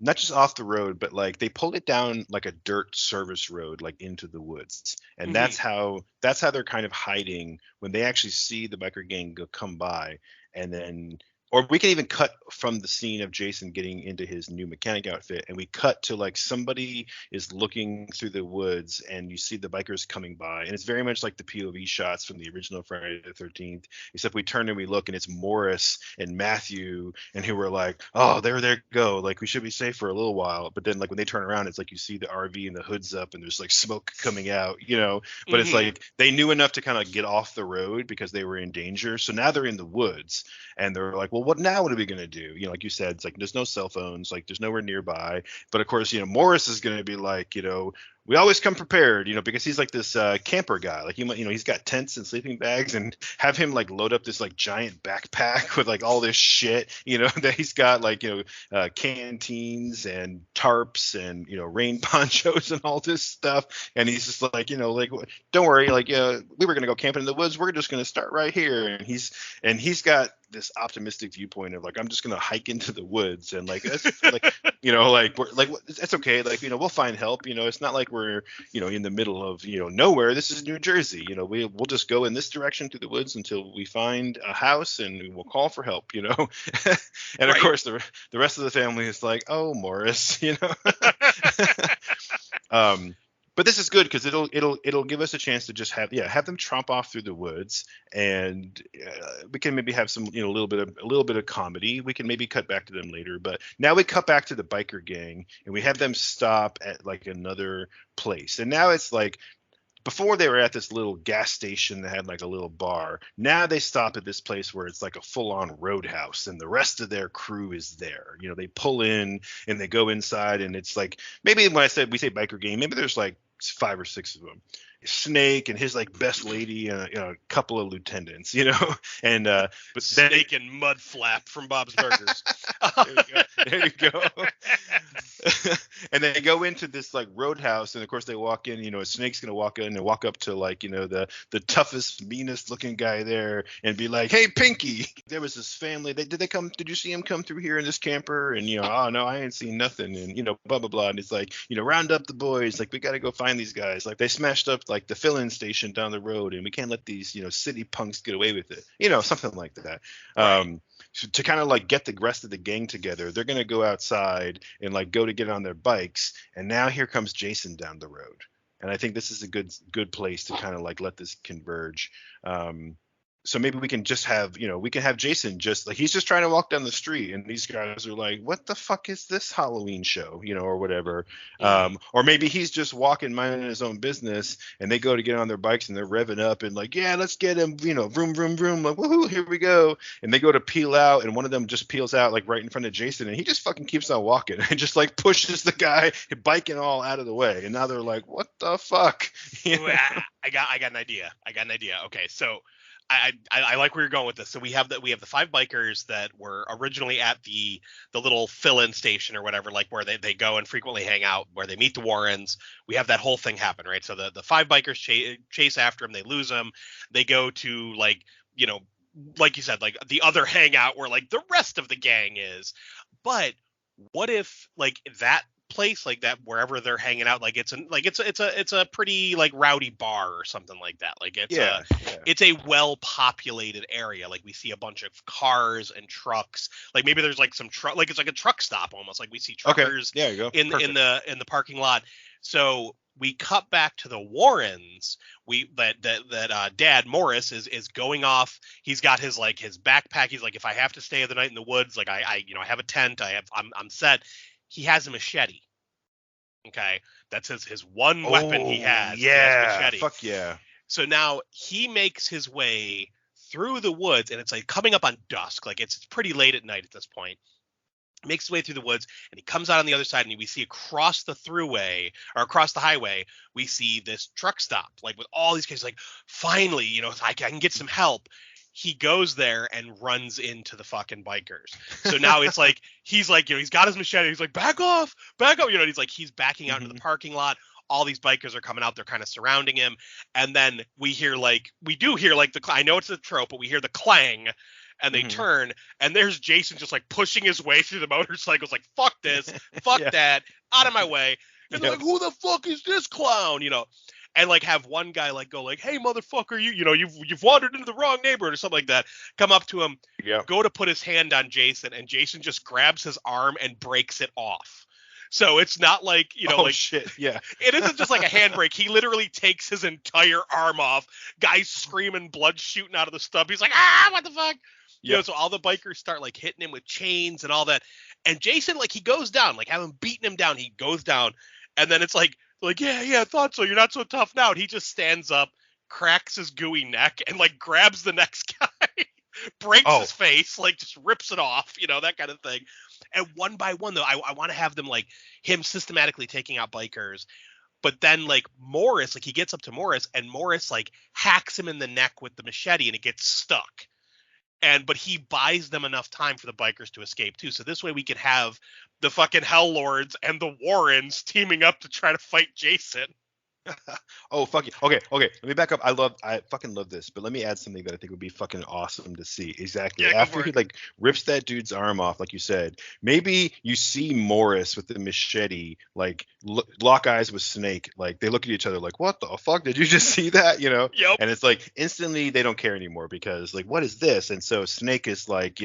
not just off the road, but like they pulled it down like a dirt service road, like into the woods, and that's how they're kind of hiding when they actually see the biker gang come by, and then. Or we can even cut from the scene of Jason getting into his new mechanic outfit, and we cut to like somebody is looking through the woods, and you see the bikers coming by, and it's very much like the POV shots from the original Friday the 13th, except we turn and we look, and it's Morris and Matthew, and who were like, oh, there they go, like we should be safe for a little while, but then like when they turn around, it's like you see the RV and the hood's up, and there's like smoke coming out, but it's like they knew enough to kind of get off the road because they were in danger, so now they're in the woods, and they're like, well, what are we going to do? Like you said, it's like there's no cell phones, like there's nowhere nearby. But of course, Morris is going to be like, we always come prepared, because he's like this camper guy. Like he's got tents and sleeping bags, and have him like load up this like giant backpack with like all this shit, that he's got like canteens and tarps and rain ponchos and all this stuff. And he's just like like don't worry, like we were gonna go camping in the woods. We're just gonna start right here. And he's got this optimistic viewpoint of like I'm just gonna hike into the woods and like that's like it's okay, like we'll find help, it's not like we're in the middle of nowhere. This is New Jersey, we'll just go in this direction through the woods until we find a house and we'll call for help, and right. Of course the rest of the family is like, oh, Morris, But this is good because it'll give us a chance to just have them tromp off through the woods, and we can maybe have some a little bit of comedy. We can maybe cut back to them later, but now we cut back to the biker gang and we have them stop at like another place. And now it's like before they were at this little gas station that had like a little bar. Now they stop at this place where it's like a full-on roadhouse, and the rest of their crew is there. They pull in and they go inside, and it's like maybe when we say biker gang, maybe there's like 5 or 6 of them. Snake and his like best lady and a couple of lieutenants, and but Snake and Mud Flap from Bob's Burgers. There you go. And they go into this like roadhouse, and of course they walk in. A snake's gonna walk in and walk up to like the toughest, meanest looking guy there, and be like, "Hey, Pinky, there was this family. Did they come? Did you see him come through here in this camper?" And oh no, I ain't seen nothing. And blah blah blah. And it's like, round up the boys. Like we got to go find these guys. Like they smashed up like the filling station down the road, and we can't let these city punks get away with it. Something like that. Right. So to kind of like get the rest of the gang together, they're gonna go outside and like go to get on their bikes, and now here comes Jason down the road, and I think this is a good place to kind of like let this converge. So maybe we can just have we can have Jason just like he's just trying to walk down the street, and these guys are like, what the fuck is this Halloween show, or whatever. Or maybe he's just walking, minding his own business, and they go to get on their bikes and they're revving up and like, yeah, let's get him, vroom vroom vroom, like woohoo, here we go. And they go to peel out, and one of them just peels out like right in front of Jason, and he just fucking keeps on walking and just like pushes the guy biking all out of the way. And now they're like, what the fuck? I got an idea. Okay, so I like where you're going with this. So we have the 5 bikers that were originally at the little fill-in station or whatever, like where they go and frequently hang out, where they meet the Warrens. We have that whole thing happen, right? So the 5 bikers chase after him, they lose him. They go to like you said, like the other hangout where like the rest of the gang is. But what if like that place, like that, wherever they're hanging out, like it's a pretty like rowdy bar or something like that, like it's a well populated area, like we see a bunch of cars and trucks, like maybe there's like some truck, like it's like a truck stop almost, like we see truckers in the parking lot. So we cut back to the Warrens. Dad Morris is going off. He's got his backpack. He's like, if I have to stay the night in the woods, like I have a tent, I'm set. He has a machete. Okay, that's his one weapon he has. Yeah, he has a machete. Fuck yeah. So now he makes his way through the woods, and it's like coming up on dusk. Like it's pretty late at night at this point. Makes his way through the woods, and he comes out on the other side, and we see across the highway, we see this truck stop, like with all these guys, like finally, I can get some help. He goes there and runs into the fucking bikers. So now it's like, he's like, he's got his machete. He's like, back off. He's backing out into the parking lot. All these bikers are coming out. They're kind of surrounding him. And then we do hear I know it's a trope, but we hear the clang, and they turn, and there's Jason just like pushing his way through the motorcycles. Like, fuck this, fuck that, out of my way. And they're like, who the fuck is this clown? And like have one guy like go like, hey motherfucker, you've wandered into the wrong neighborhood or something like that. Come up to him, go to put his hand on Jason, and Jason just grabs his arm and breaks it off. So it's not like, shit, yeah. It isn't just like a handbrake. He literally takes his entire arm off. Guys screaming, blood shooting out of the stub. He's like, what the fuck? So all the bikers start like hitting him with chains and all that. And Jason, like, he goes down, like having beaten him down, he goes down, and then it's like, yeah, I thought so. You're not so tough now. And he just stands up, cracks his gooey neck, and like grabs the next guy, breaks his face, like just rips it off, that kind of thing. And one by one, though, I want to have them like him systematically taking out bikers. But then like Morris, like he gets up to Morris, and Morris like hacks him in the neck with the machete, and it gets stuck. But he buys them enough time for the bikers to escape too. So this way we could have the fucking Hell Lords and the Warrens teaming up to try to fight Jason. Oh, fuck yeah. Okay. Let me back up. I fucking love this, but let me add something that I think would be fucking awesome to see. Exactly. Yeah, after he like rips that dude's arm off, like you said, maybe you see Morris with the machete, like lock eyes with Snake. Like they look at each other like, what the fuck? Did you just see that? Yep. And it's like instantly they don't care anymore because like, what is this? And so Snake is like,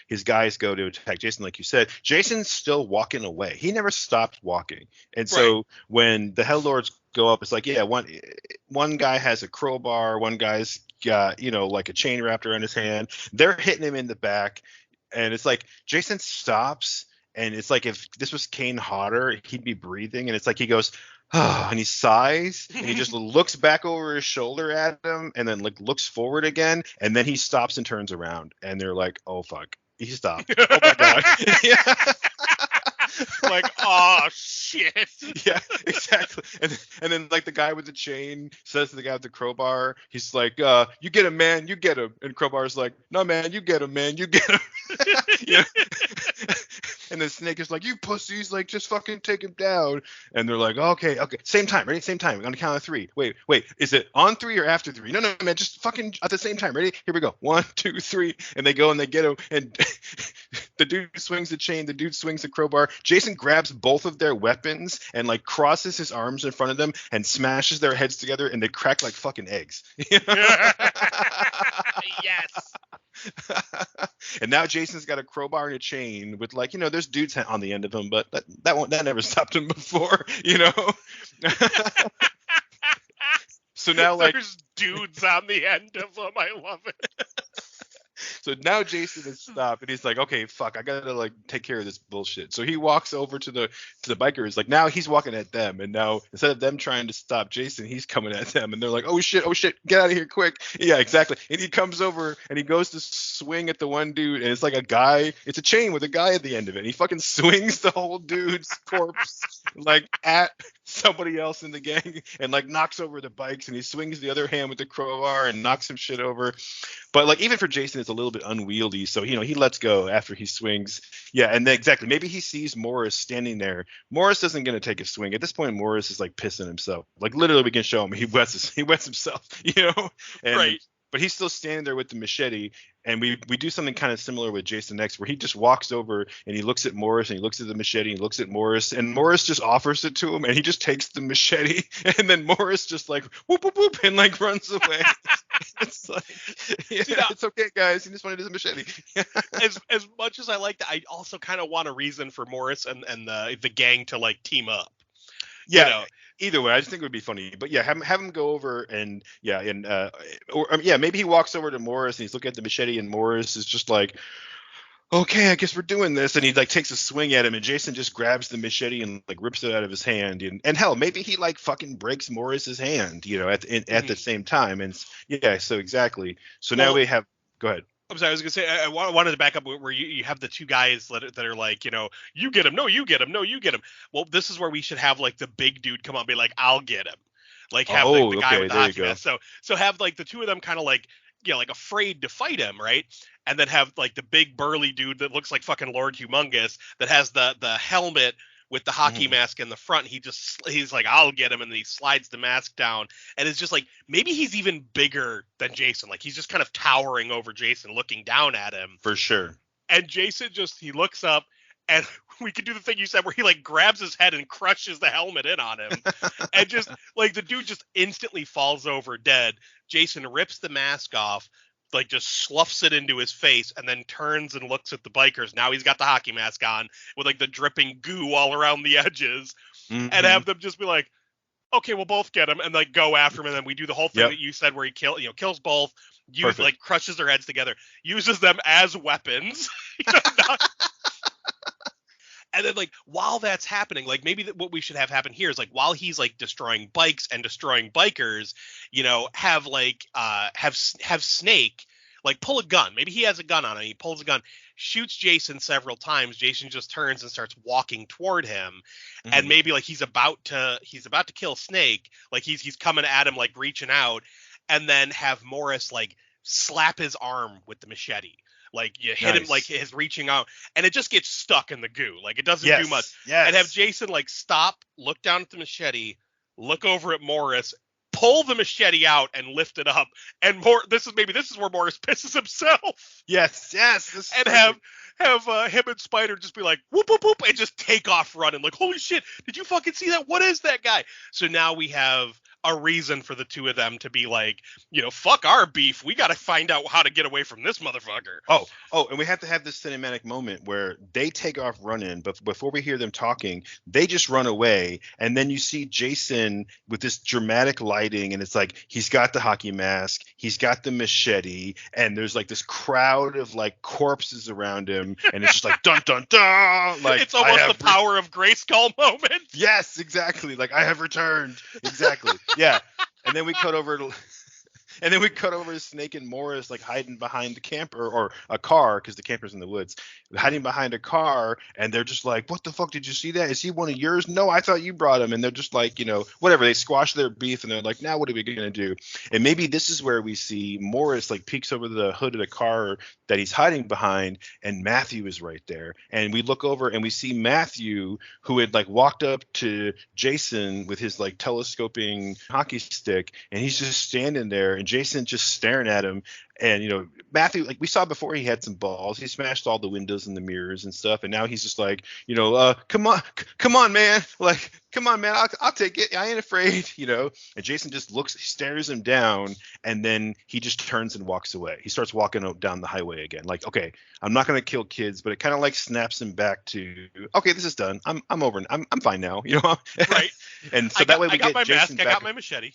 his guys go to attack Jason, like you said. Jason's still walking away. He never stopped walking. And so when the Hell Lords go up, it's like, yeah, one guy has a crowbar, one guy's got like a chain wrapped around his hand. They're hitting him in the back, and it's like Jason stops, and it's like if this was Kane Hodder, he'd be breathing, and it's like he goes, and he sighs, and he just looks back over his shoulder at him, and then like looks forward again, and then he stops and turns around, and they're like, oh fuck, he stopped. Oh my god. Yeah. Like, oh shit. Yeah, exactly. And then like the guy with the chain says to the guy with the crowbar, he's like, you get him, man, you get him. And Crowbar's like, no man, you get him, man, you get him. And the Snake is like, you pussies, like, just fucking take him down. And they're like, okay, same time, ready? Same time. On the count of 3. Wait, is it on 3 or after 3? No, man, just fucking at the same time. Ready? Here we go. 1, 2, 3. And they go and they get him. And the dude swings the chain. The dude swings the crowbar. Jason grabs both of their weapons and like crosses his arms in front of them and smashes their heads together, and they crack like fucking eggs. Yes. And now Jason's got a crowbar and a chain with, like, there's dudes on the end of him, but that never stopped him before, So now, like, there's dudes on the end of them. I love it. So now Jason is stopped, and he's like, okay, fuck, I gotta like take care of this bullshit. So he walks over to the bikers. Like, now he's walking at them, and now instead of them trying to stop Jason, he's coming at them, and they're like, oh shit, get out of here quick. Yeah, exactly. And he comes over and he goes to swing at the one dude, and it's like it's a chain with a guy at the end of it. And he fucking swings the whole dude's corpse like at somebody else in the gang, and like knocks over the bikes, and he swings the other hand with the crowbar and knocks some shit over. But like, even for Jason, it's a little bit unwieldy, so he lets go after he swings. Yeah, and then exactly, maybe he sees Morris standing there. Morris isn't gonna take a swing at this point. Morris is like pissing himself. Like, literally, we can show him he wets himself. And, right. But he's still standing there with the machete, and we do something kind of similar with Jason next, where he just walks over and he looks at Morris, and he looks at the machete, and he looks at Morris, and Morris just offers it to him, and he just takes the machete, and then Morris just like whoop whoop whoop and like runs away. It's like, it's okay, guys. He just wanted his machete. as much as I like that, I also kind of want a reason for Morris and the gang to like team up. Yeah. Either way, I just think it would be funny. But yeah, have him go over and maybe he walks over to Morris and he's looking at the machete, and Morris is just like, okay, I guess we're doing this. And he like takes a swing at him, and Jason just grabs the machete and like rips it out of his hand. And hell, maybe he like fucking breaks Morris's hand, at the same time. And yeah, so exactly. So now we have. Go ahead. I'm sorry, I was gonna say I wanted to back up where you have the two guys that are like, you get him, no, you get him, no, you get him. Well, this is where we should have like the big dude come up and be like, I'll get him. Like, have the guy with the hockey mask. So have like the two of them kind of like, like afraid to fight him, right? And then have like the big burly dude that looks like fucking Lord Humongous that has the helmet with the hockey mask in the front. He's like, I'll get him, and then he slides the mask down, and it's just like, maybe he's even bigger than Jason. Like, he's just kind of towering over Jason, looking down at him. For sure. And Jason he looks up, and we could do the thing you said where he like grabs his head and crushes the helmet in on him. And just like the dude just instantly falls over dead. Jason rips the mask off, like just sloughs it into his face, and then turns and looks at the bikers. Now he's got the hockey mask on with like the dripping goo all around the edges, and have them just be like, okay, we'll both get him, and like go after him. And then we do the whole thing that you said where he kills both, like crushes their heads together, uses them as weapons. And then, like, while that's happening, like, maybe what we should have happen here is, like, while he's, like, destroying bikes and destroying bikers, have, like, have Snake, like, pull a gun. Maybe he has a gun on him. He pulls a gun, shoots Jason several times. Jason just turns and starts walking toward him. And maybe, like, he's about to kill Snake. Like, he's coming at him, like, reaching out. And then have Morris, like, slap his arm with the machete. Like, you hit him, like, his reaching out, and it just gets stuck in the goo. Like, it doesn't do much. Yes. And have Jason, like, stop, look down at the machete, look over at Morris, pull the machete out, and lift it up. And this is where Morris pisses himself. Yes. And have him and Spider just be like, whoop, whoop, whoop, and just take off running. Like, holy shit, did you fucking see that? What is that guy? So now we have a reason for the two of them to be like, fuck our beef. We got to find out how to get away from this motherfucker. Oh, and we have to have this cinematic moment where they take off running, but before we hear them talking, they just run away. And then you see Jason with this dramatic lighting, and it's like, he's got the hockey mask, he's got the machete, and there's like this crowd of like corpses around him. And it's just like, dun, dun, dun. Like, it's almost the power of Grayskull moment. Yes, exactly. Like, I have returned. Exactly. Yeah, and then we cut over to Snake and Morris like hiding behind the camper or a car, because the camper's in the woods, hiding behind a car, and they're just like, what the fuck, did you see that? Is he one of yours? No, I thought you brought him. And they're just like, whatever, they squash their beef, and they're like, now what are we gonna do? And maybe this is where we see Morris like peeks over the hood of the car that he's hiding behind, and Matthew is right there. And we look over and we see Matthew, who had like walked up to Jason with his like telescoping hockey stick, and he's just standing there, and Jason just staring at him. And Matthew, like we saw before, he had some balls. He smashed all the windows and the mirrors and stuff, and now he's just like, come on, man, like, come on, man, I'll take it. I ain't afraid, And Jason just stares him down, and then he just turns and walks away. He starts walking down the highway again, like, okay, I'm not gonna kill kids, but it kind of like snaps him back to, okay, this is done. I'm over. I'm fine now, Right. And so that way we get my Jason mask. back. I got my machete.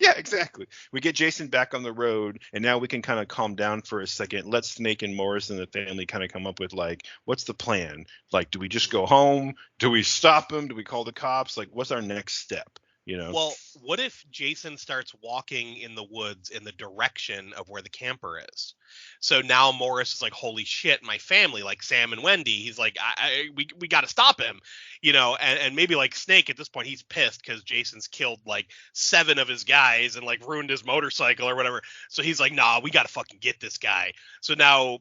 Yeah, exactly. We get Jason back on the road, and now we can kind of calm down for a second. Let Snake and Morris and the family kind of come up with, like, what's the plan? Like, do we just go home? Do we stop him? Do we call the cops? Like, what's our next step? Well, what if Jason starts walking in the woods in the direction of where the camper is? So now Morris is like, holy shit, my family, like Sam and Wendy. He's like, we got to stop him, and maybe like Snake at this point, he's pissed because Jason's killed like 7 of his guys and like ruined his motorcycle or whatever. So he's like, nah, we got to fucking get this guy. So now,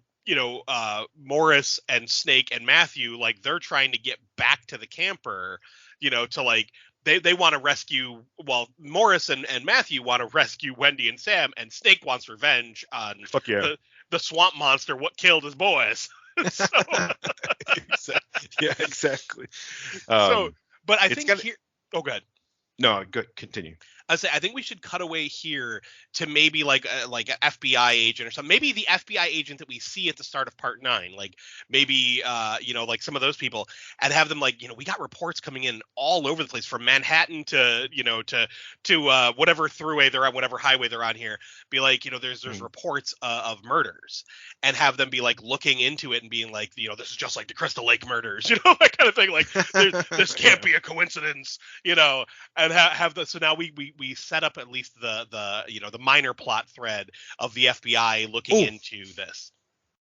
Morris and Snake and Matthew, like they're trying to get back to the camper, to like, They want to rescue, well, Morris and Matthew want to rescue Wendy and Sam, and Snake wants revenge on Fuck yeah. the swamp monster what killed his boys. Yeah, exactly. But I think here. Oh, good. No, good. Continue. I think we should cut away here to maybe like an FBI agent or something. Maybe the FBI agent that we see at the start of part 9, like maybe like some of those people, and have them like, we got reports coming in all over the place from Manhattan to whatever thruway they're on, whatever highway they're on here. Be like, there's reports of murders, and have them be like looking into it and being like, this is just like the Crystal Lake murders, that kind of thing. Like this can't be a coincidence, and have the so now we set up at least the minor plot thread of the FBI looking into this.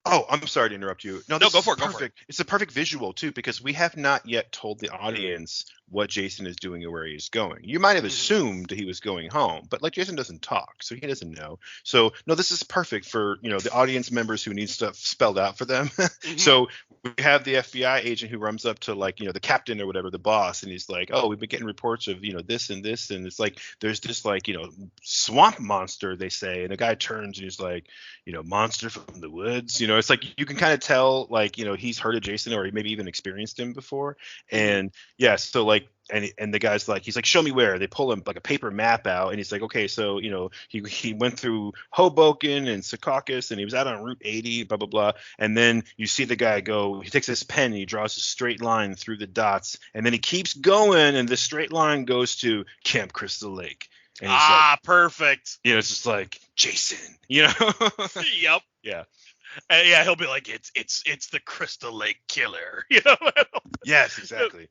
Oh, I'm sorry to interrupt you. No, go for it. Go for it. It's a perfect visual too, because we have not yet told the audience what Jason is doing and where he's going. You might have assumed he was going home, but like Jason doesn't talk, so he doesn't know. So no, this is perfect for the audience members who need stuff spelled out for them. So we have the FBI agent who runs up to like the captain or whatever, the boss, and he's like, oh, we've been getting reports of this and this, and it's like there's this like swamp monster, they say, and the guy turns and he's like monster from the woods. It's like you can kind of tell like he's heard of Jason or maybe even experienced him before, and yeah, so like. And the guy's like, he's like, show me where. They pull him like a paper map out, and he's like, okay, so he went through Hoboken and Secaucus, and he was out on Route 80, blah blah blah. And then you see the guy go. He takes his pen, and he draws a straight line through the dots, and then he keeps going, and the straight line goes to Camp Crystal Lake. And he's like, perfect. It's just like Jason, Yep. Yeah. Yeah, he'll be like, it's the Crystal Lake killer, Yes, exactly.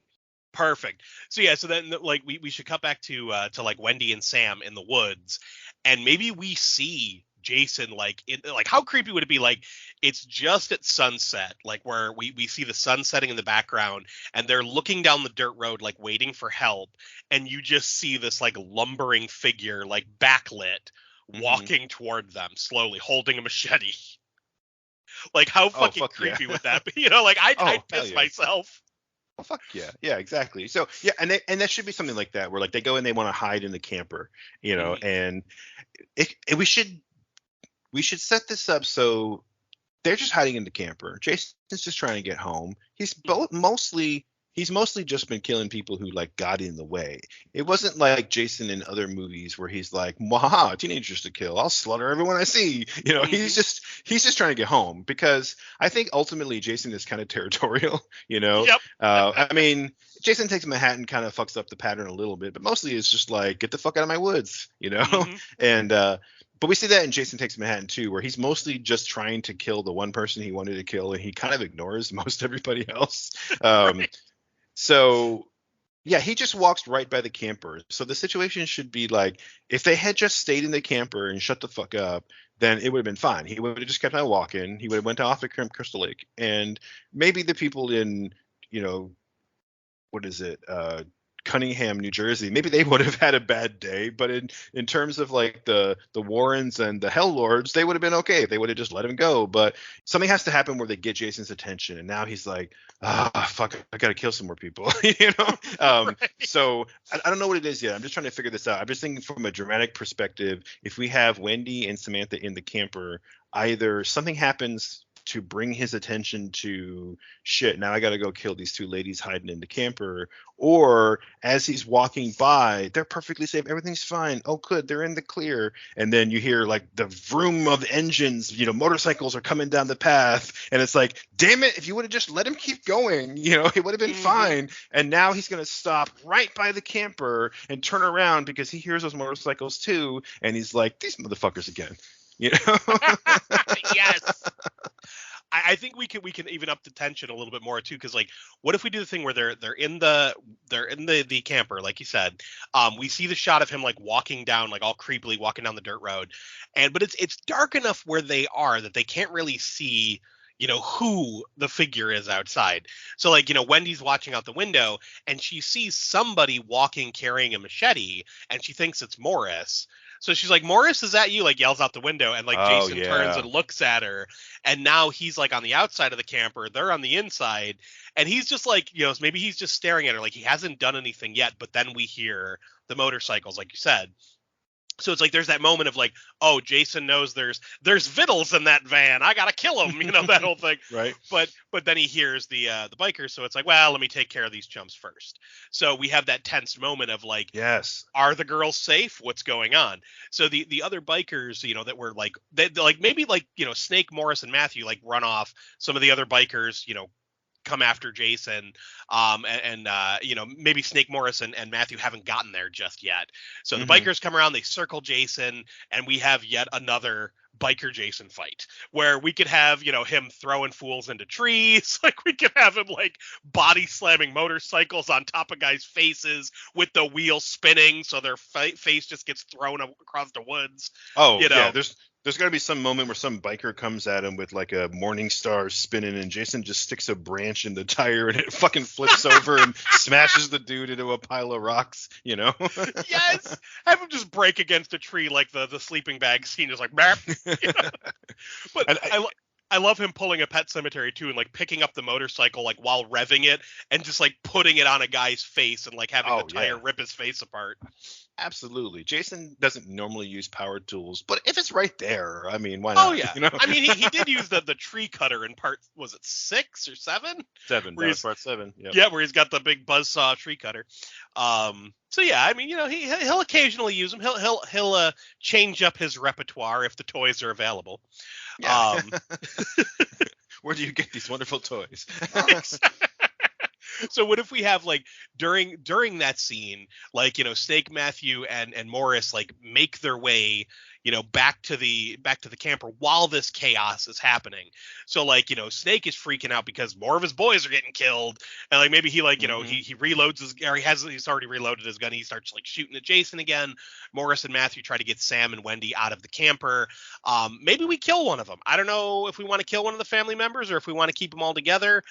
Perfect. So yeah, so then like we should cut back to like Wendy and Sam in the woods, and maybe we see Jason like how creepy would it be, like it's just at sunset, like where we see the sun setting in the background, and they're looking down the dirt road like waiting for help, and you just see this like lumbering figure like backlit walking toward them slowly holding a machete. Like how fucking creepy would that be? Like I'd piss myself. Oh, fuck yeah. Yeah, exactly. So yeah, and that should be something like that, where like they go and they want to hide in the camper, and we should set this up so they're just hiding in the camper. Jason's just trying to get home. He's mostly just been killing people who like got in the way. It wasn't like Jason in other movies where he's like, "Waha, teenagers to kill. I'll slaughter everyone I see." He's just trying to get home, because I think ultimately Jason is kind of territorial. Yep. I mean, Jason Takes Manhattan kind of fucks up the pattern a little bit, but mostly it's just like, get the fuck out of my woods, And but we see that in Jason Takes Manhattan too, where he's mostly just trying to kill the one person he wanted to kill, and he kind of ignores most everybody else. Right. So yeah, he just walks right by the camper. So the situation should be like, if they had just stayed in the camper and shut the fuck up, then it would have been fine. He would have just kept on walking. He would have went off to Camp Crystal Lake, and maybe the people in, what is it? Cunningham, New Jersey, maybe they would have had a bad day. But in terms of like the Warrens and the Hell Lords, they would have been okay. They would have just let him go. But something has to happen where they get Jason's attention, and now he's like, fuck, I gotta kill some more people. Right. So I don't know what it is yet. I'm just trying to figure this out. I'm just thinking from a dramatic perspective. If we have Wendy and Samantha in the camper, either something happens to bring his attention to shit, now I gotta go kill these two ladies hiding in the camper, or as he's walking by, they're perfectly safe, everything's fine, oh good, they're in the clear, and then you hear like the vroom of engines, motorcycles are coming down the path, and it's like, damn it, if you would have just let him keep going, it would have been fine. And now he's gonna stop right by the camper and turn around because he hears those motorcycles too, and he's like, these motherfuckers again. Yes. I think we can even up the tension a little bit more too, because like, what if we do the thing where they're in the camper, like you said, we see the shot of him like walking down, like all creepily walking down the dirt road, but it's dark enough where they are that they can't really see who the figure is outside. So like, Wendy's watching out the window and she sees somebody walking carrying a machete, and she thinks it's Morris. So she's like, Morris, is that you? Like yells out the window, and like Jason turns and looks at her, and now he's like on the outside of the camper, they're on the inside, and he's just like, maybe he's just staring at her like he hasn't done anything yet, but then we hear the motorcycles, like you said. So it's like there's that moment of like, oh, Jason knows there's vittles in that van, I gotta kill him, that whole thing. Right. But then he hears the bikers, so it's like, well, let me take care of these chumps first. So we have that tense moment of like, yes, are the girls safe? What's going on? So the other bikers, that were like, they like maybe like Snake, Morris, and Matthew like run off. Some of the other bikers, come after Jason, and maybe Snake, Morris, and Matthew haven't gotten there just yet. So the bikers come around, they circle Jason, and we have yet another biker Jason fight where we could have him throwing fools into trees, like we could have him like body slamming motorcycles on top of guys' faces with the wheel spinning so their face just gets thrown across the woods. Yeah, there's got to be some moment where some biker comes at him with like a morning star spinning, and Jason just sticks a branch in the tire and it fucking flips over and smashes the dude into a pile of rocks, Yes, have him just break against a tree like the sleeping bag scene is like, But I love him pulling a Pet Cemetery too, and like picking up the motorcycle like while revving it and just like putting it on a guy's face and like having the tire rip his face apart. Absolutely. Jason doesn't normally use power tools, but if it's right there, I mean, why not? Oh yeah. I mean, he did use the tree cutter in part, was it 6 or 7? 7. That was part 7. Yep. Yeah, where he's got the big buzzsaw tree cutter. So yeah, I mean, he'll occasionally use them. He'll change up his repertoire if the toys are available. Yeah. Where do you get these wonderful toys? So what if we have like during that scene, like Snake, Matthew, and Morris like make their way back to the camper while this chaos is happening. So like Snake is freaking out because more of his boys are getting killed, and like maybe he like he reloads his, or he's already reloaded his gun. He starts like shooting at Jason again. Morris and Matthew try to get Sam and Wendy out of the camper. Maybe we kill one of them. I don't know if we want to kill one of the family members or if we want to keep them all together.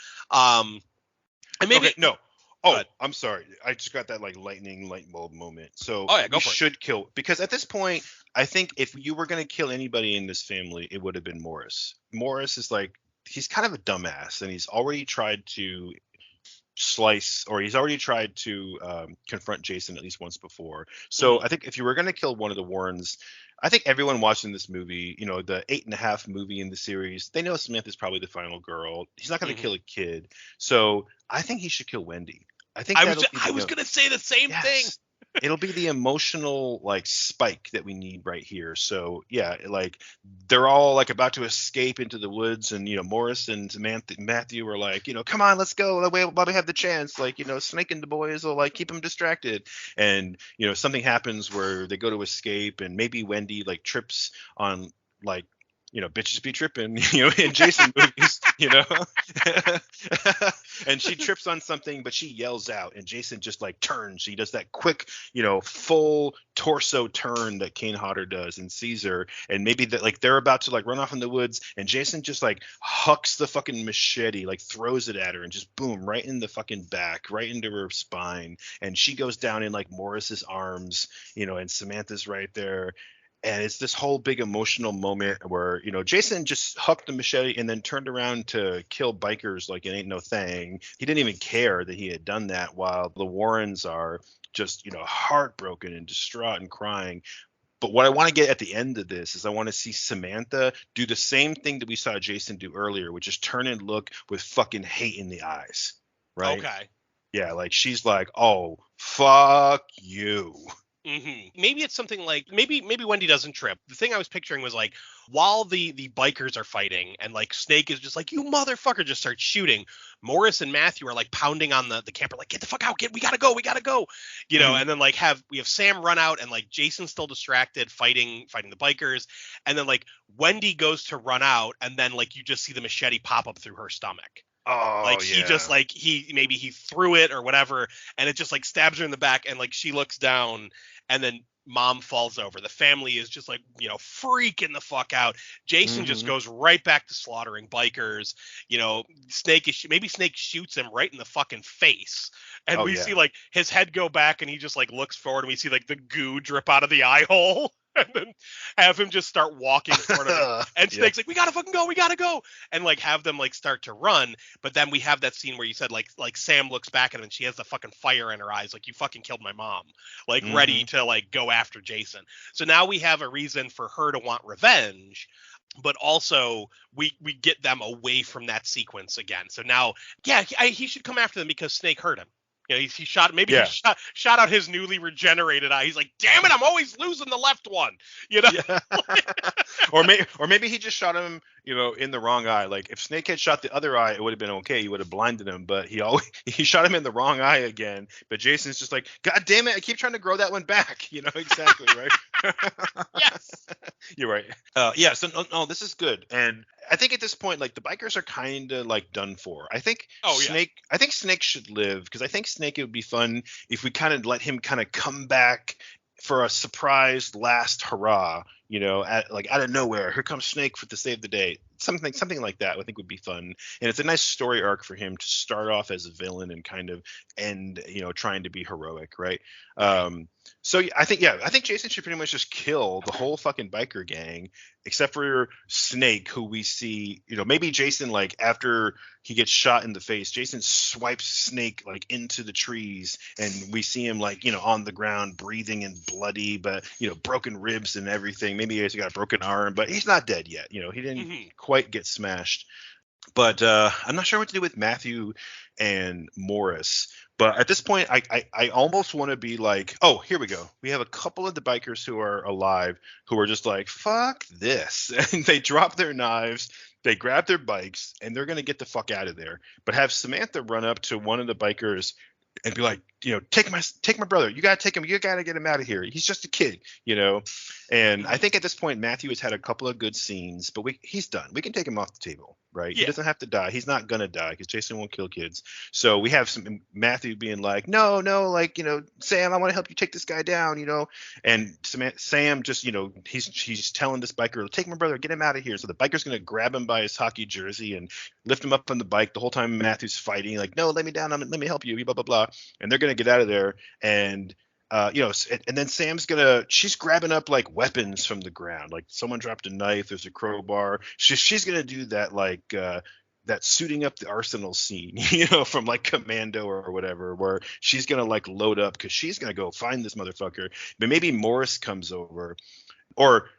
And maybe no. Oh, I'm sorry. I just got that like lightning light bulb moment. So we should kill, because at this point, I think if you were going to kill anybody in this family, it would have been Morris. Morris is like, he's kind of a dumbass, and he's already tried to confront Jason at least once before. So I think if you were going to kill one of the Warrens, I think everyone watching this movie, the 8.5 movie in the series, they know Samantha's probably the final girl. He's not going to kill a kid. So I think he should kill Wendy. I was going to say the same thing. It'll be the emotional like spike that we need right here. So yeah, like they're all like about to escape into the woods, and Morris and Matthew are like, come on, let's go while we have the chance. Like Snake and the boys will like keep them distracted, and something happens where they go to escape, and maybe Wendy like trips on like bitches be tripping, in Jason movies, and she trips on something, but she yells out, and Jason just like turns. He does that quick, full torso turn that Kane Hodder does and sees her, and maybe that like they're about to like run off in the woods, and Jason just like hucks the fucking machete, like throws it at her, and just boom, right in the fucking back, right into her spine, and she goes down in like Morris's arms, and Samantha's right there. And it's this whole big emotional moment where, Jason just hucked the machete and then turned around to kill bikers like it ain't no thing. He didn't even care that he had done that, while the Warrens are just, heartbroken and distraught and crying. But what I want to get at the end of this is I want to see Samantha do the same thing that we saw Jason do earlier, which is turn and look with fucking hate in the eyes. Right? Okay. Yeah, like she's like, oh, fuck you. Mm-hmm. Maybe it's something like maybe Wendy doesn't trip. The thing I was picturing was like while the bikers are fighting and like Snake is just like, you motherfucker, just starts shooting. Morris and Matthew are like pounding on the camper like, get the fuck out, we gotta go, and then like we have Sam run out and like Jason's still distracted fighting the bikers, and then like Wendy goes to run out and then like you just see the machete pop up through her stomach. Oh, like he just like he threw it or whatever, and it just like stabs her in the back, and like she looks down, and then Mom falls over. The family is just like, freaking the fuck out. Jason just goes right back to slaughtering bikers. Snake shoots him right in the fucking face, and we see like his head go back, and he just like looks forward, and we see like the goo drip out of the eye hole. And then have him just start walking toward him. And Snake's like, we gotta fucking go. And like have them like start to run. But then we have that scene where you said like Sam looks back at him and she has the fucking fire in her eyes. Like, you fucking killed my mom. Like ready to like go after Jason. So now we have a reason for her to want revenge. But also we get them away from that sequence again. So now, he should come after them because Snake hurt him. He shot he shot out his newly regenerated eye. He's like, damn it, I'm always losing the left one. Yeah. or maybe he just shot him, in the wrong eye. Like if Snake had shot the other eye, it would have been okay. He would have blinded him, but he shot him in the wrong eye again. But Jason's just like, God damn it, I keep trying to grow that one back. Exactly, right? Yes. You're right. So no, this is good. And I think at this point, like the bikers are kind of like done for. I think Snake should live, because I think Snake, it would be fun if we kind of let him kind of come back for a surprise last hurrah, out of nowhere. Here comes Snake to save the day. Something like that I think would be fun. And it's a nice story arc for him to start off as a villain and kind of end, trying to be heroic, right? So I think Jason should pretty much just kill the whole fucking biker gang, except for Snake, who we see, maybe Jason, like after he gets shot in the face, Jason swipes Snake like into the trees, and we see him like, on the ground breathing and bloody, but broken ribs and everything. Maybe he's got a broken arm, but he's not dead yet. He didn't quite get smashed. But I'm not sure what to do with Matthew and Morris. But at this point, I almost want to be like, oh, here we go. We have a couple of the bikers who are alive who are just like, fuck this. And they drop their knives, they grab their bikes, and they're going to get the fuck out of there. But have Samantha run up to one of the bikers and be like, take my brother. You got to take him. You got to get him out of here. He's just a kid, And I think at this point, Matthew has had a couple of good scenes, but he's done. We can take him off the table, right? Yeah. He doesn't have to die. He's not going to die because Jason won't kill kids. So we have some Matthew being like, no, like, Sam, I want to help you take this guy down, And Sam just, he's telling this biker, take my brother, get him out of here. So the biker's going to grab him by his hockey jersey and lift him up on the bike. The whole time Matthew's fighting, like, no, let me down. Let me help you, blah, blah, blah. And they're going to get out of there. And and then she's grabbing up like weapons from the ground. Like someone dropped a knife, there's a crowbar. She's gonna do that, like that suiting up the arsenal scene, from like Commando or whatever, where she's gonna like load up because she's gonna go find this motherfucker. But maybe Morris comes over, or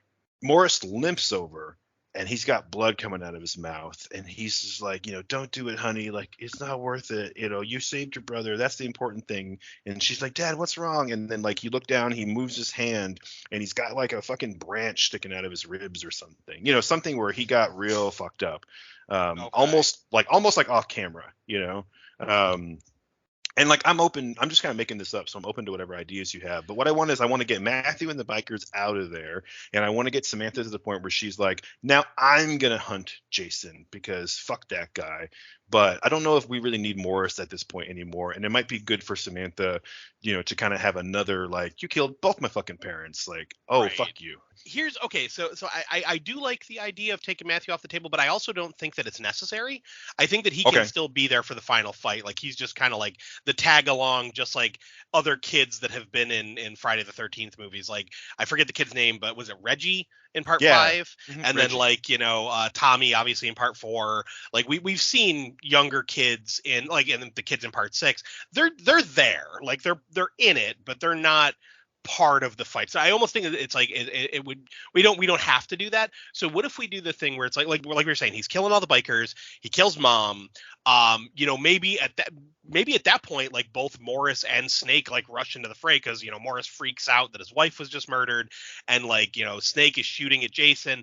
Morris limps over, and he's got blood coming out of his mouth, and he's just like, don't do it, honey. Like, it's not worth it. You saved your brother. That's the important thing. And she's like, Dad, what's wrong? And then like, you look down, he moves his hand, and he's got like a fucking branch sticking out of his ribs or something, something where he got real fucked up. Okay. Almost like off camera, And like I'm just kind of making this up, so I'm open to whatever ideas you have. But what I want is I want to get Matthew and the bikers out of there, and I want to get Samantha to the point where she's like, now I'm gonna hunt Jason because fuck that guy. But I don't know if we really need Morris at this point anymore, and it might be good for Samantha, to kind of have another like, you killed both my fucking parents, like, oh Right. fuck you. Here's okay. So I do like the idea of taking Matthew off the table, but I also don't think that it's necessary. I think that he can Okay. still be there for the final fight. Like he's just kind of like the tag along, just like other kids that have been in Friday the 13th movies. Like I forget the kid's name, but was it Reggie in part Yeah. 5? And then Reggie. like Tommy obviously in part 4. Like we've seen younger kids in like and the kids in part 6. They're there. Like they're in it, but they're not part of the fight. So I almost think it's like it would we don't have to do that. So what if we do the thing where it's like we were saying, he's killing all the bikers, he kills mom. Maybe at that point, like both Morris and Snake like rush into the fray because Morris freaks out that his wife was just murdered, and like Snake is shooting at Jason.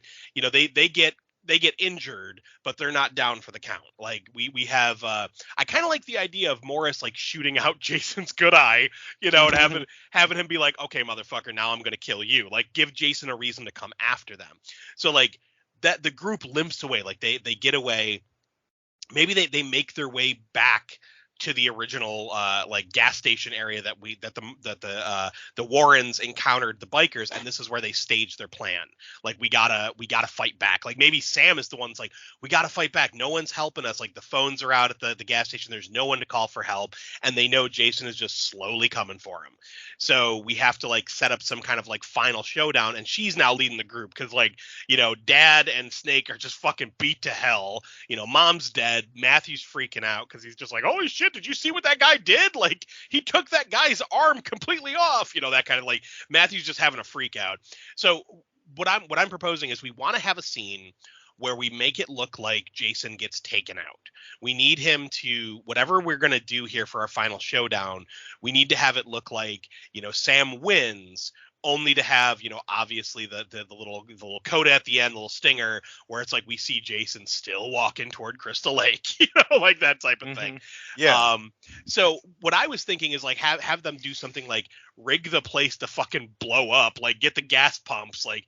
They get injured, but they're not down for the count. Like we have I kind of like the idea of Morris like shooting out Jason's good eye, and having him be like, okay, motherfucker, now I'm gonna kill you. Like give Jason a reason to come after them. So like that the group limps away, like they get away. Maybe they make their way back to the original like gas station area that the Warrens encountered the bikers, and this is where they staged their plan. Like we gotta fight back. Like maybe Sam is the one's like, we gotta fight back. No one's helping us. Like the phones are out at the gas station. There's no one to call for help, and they know Jason is just slowly coming for him. So we have to like set up some kind of like final showdown, and she's now leading the group because like Dad and Snake are just fucking beat to hell. Mom's dead. Matthew's freaking out because he's just like, holy shit, did you see what that guy did? Like he took that guy's arm completely off. That kind of like Matthew's just having a freak out. So what I'm proposing is we want to have a scene where we make it look like Jason gets taken out. We need him to, whatever we're going to do here for our final showdown, we need to have it look like, Sam wins, only to have, obviously the little coda at the end, the little stinger, where it's like we see Jason still walking toward Crystal Lake, like that type of thing. Yeah. So what I was thinking is like have them do something like rig the place to fucking blow up, like get the gas pumps, like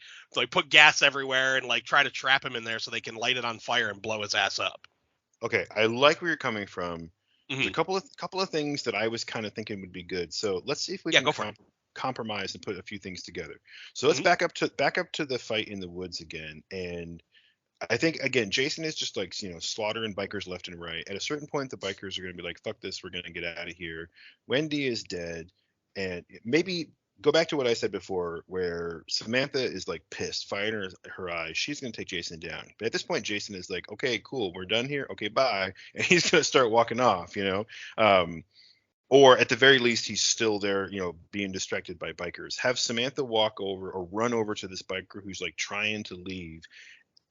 put gas everywhere and like try to trap him in there so they can light it on fire and blow his ass up. Okay, I like where you're coming from. There's a Mm-hmm. couple of things that I was kind of thinking would be good. So let's see if we Yeah, can go for it. compromise and put a few things together. So let's Mm-hmm. back up to the fight in the woods again. And I think again, Jason is just like slaughtering bikers left and right. At a certain point, the bikers are going to be like, "Fuck this, we're going to get out of here." Wendy is dead, and maybe go back to what I said before, where Samantha is like pissed, fire in her eyes. She's going to take Jason down. But at this point, Jason is like, "Okay, cool, we're done here. Okay, bye," and he's going to start walking off. Um, or at the very least, he's still there, being distracted by bikers. Have Samantha walk over or run over to this biker who's like trying to leave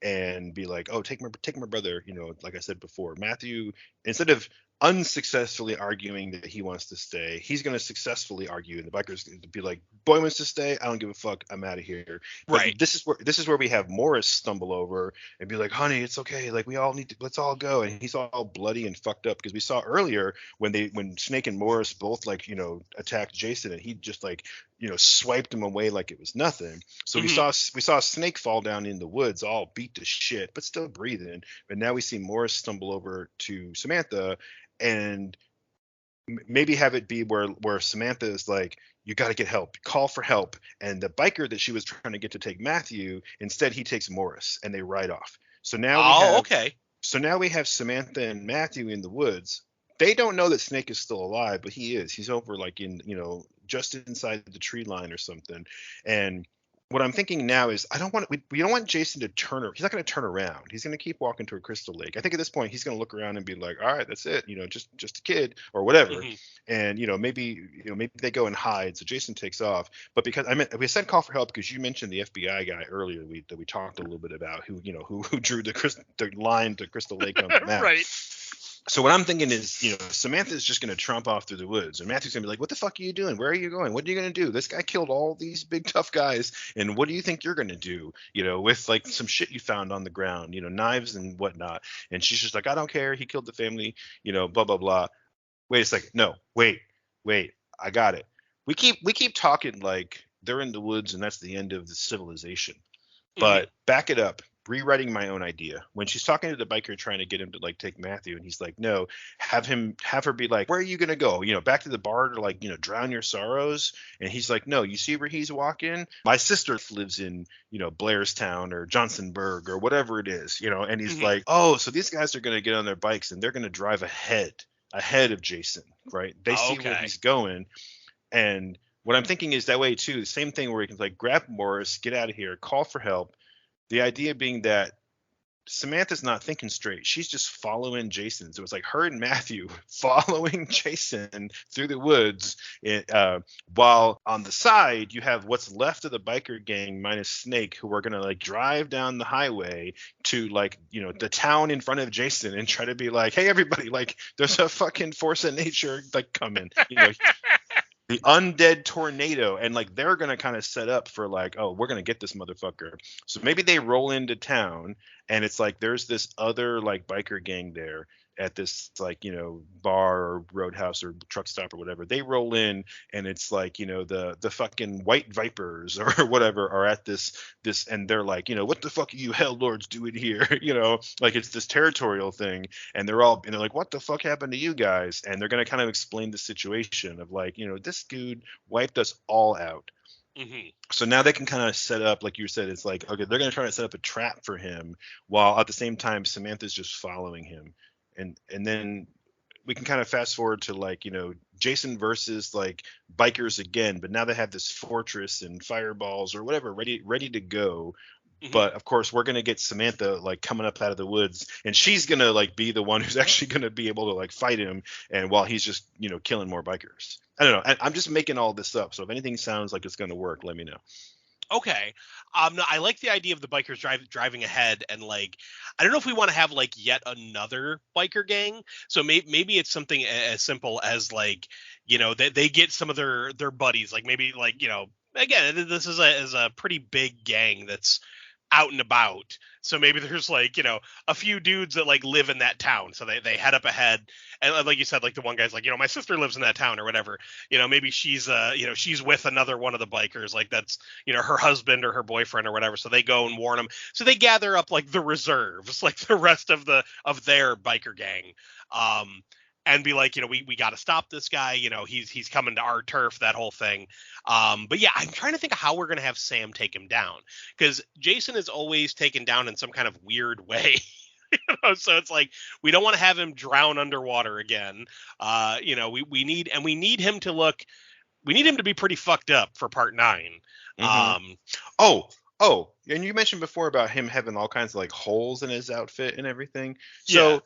and be like, "Oh, take my brother." Like I said before, Matthew, instead of unsuccessfully arguing that he wants to stay, he's going to successfully argue, and the biker's going to be like, "Boy wants to stay. I don't give a fuck. I'm out of here." But Right. this is where we have Morris stumble over and be like, "Honey, it's okay. Like we all need to. Let's all go." And he's all bloody and fucked up because we saw earlier when Snake and Morris both like attacked Jason, and he just like swiped him away like it was nothing. So Mm-hmm. we saw Snake fall down in the woods, all beat to shit, but still breathing. But now we see Morris stumble over to Samantha, and maybe have it be where Samantha is like, "You got to get help, call for help," and the biker that she was trying to get to take Matthew, instead he takes Morris, and they ride off. Oh, okay. So now we have Samantha and Matthew in the woods. They don't know that Snake is still alive, but he is. He's over like in, just inside the tree line or something. And what I'm thinking now is we don't want Jason to he's not going to turn around. He's going to keep walking toward Crystal Lake. I think at this point he's going to look around and be like, "All right, that's it, just a kid or whatever." Mm-hmm. And maybe they go and hide. So Jason takes off. But because we said call for help because you mentioned the FBI guy earlier that we talked a little bit about, who drew the line to Crystal Lake on the map. Right. So what I'm thinking is, Samantha's just going to tromp off through the woods, and Matthew's going to be like, "What the fuck are you doing? Where are you going? What are you going to do? This guy killed all these big tough guys, and what do you think you're going to do? With like some shit you found on the ground, knives and whatnot." And she's just like, "I don't care. He killed the family, blah blah blah." Wait a second. No, wait. I got it. We keep talking like they're in the woods and that's the end of the civilization. Hmm. But back it up. Rewriting my own idea. When she's talking to the biker trying to get him to like take Matthew and he's like, "No, have her be like, "Where are you going to go? Back to the bar to like, drown your sorrows?" And he's like, "No, you see where he's walking? My sister lives in, Blairstown or Johnsonburg or whatever it is, And he's Hmm. like, "Oh, so these guys are going to get on their bikes and they're going to drive ahead of Jason, right? They see where Okay. he's going and what I'm thinking is that way too. The same thing where he can like grab Morris, get out of here, call for help. The idea being that Samantha's not thinking straight. She's just following Jason. So it's like her and Matthew following Jason through the woods. While on the side, you have what's left of the biker gang minus Snake, who are going to like drive down the highway to like, the town in front of Jason and try to be like, hey, everybody, like there's a fucking force of nature like coming. The undead tornado and like they're gonna kind of set up for like, oh, we're gonna get this motherfucker. So maybe they roll into town and it's like there's this other like biker gang there at this like bar or roadhouse or truck stop or whatever. They roll in and it's like the fucking white vipers or whatever are at this and they're like, what the fuck are you hell lords doing here? Like it's this territorial thing and they're like, what the fuck happened to you guys? And they're going to kind of explain the situation of like, this dude wiped us all out. Hmm. So now they can kind of set up, like you said, it's like, okay, they're going to try to set up a trap for him while at the same time Samantha's just following him. And then we can kind of fast forward to like, Jason versus like bikers again, but now they have this fortress and fireballs or whatever ready to go. Hmm. But of course we're gonna get Samantha like coming up out of the woods and she's gonna like be the one who's actually gonna be able to like fight him and while he's just killing more bikers. I don't know. I'm just making all this up, so if anything sounds like it's gonna work, let me know. Okay. No, I like the idea of the bikers driving ahead, and like, I don't know if we want to have like yet another biker gang. So maybe it's something as simple as like, they get some of their buddies, like maybe like, again, this is a pretty big gang that's out and about. So maybe there's like, a few dudes that like live in that town. So they head up ahead. And like you said, like the one guy's like, my sister lives in that town or whatever. Maybe she's with another one of the bikers. Like that's, her husband or her boyfriend or whatever. So they go and warn them. So they gather up like the reserves, like the rest of their biker gang. Um, and be like, we got to stop this guy. He's coming to our turf, that whole thing. But yeah, I'm trying to think of how we're going to have Sam take him down, because Jason is always taken down in some kind of weird way. So it's like we don't want to have him drown underwater again. We need him to look. We need him to be pretty fucked up for part 9. Hmm. Um, Oh, and you mentioned before about him having all kinds of like holes in his outfit and everything. yeah. So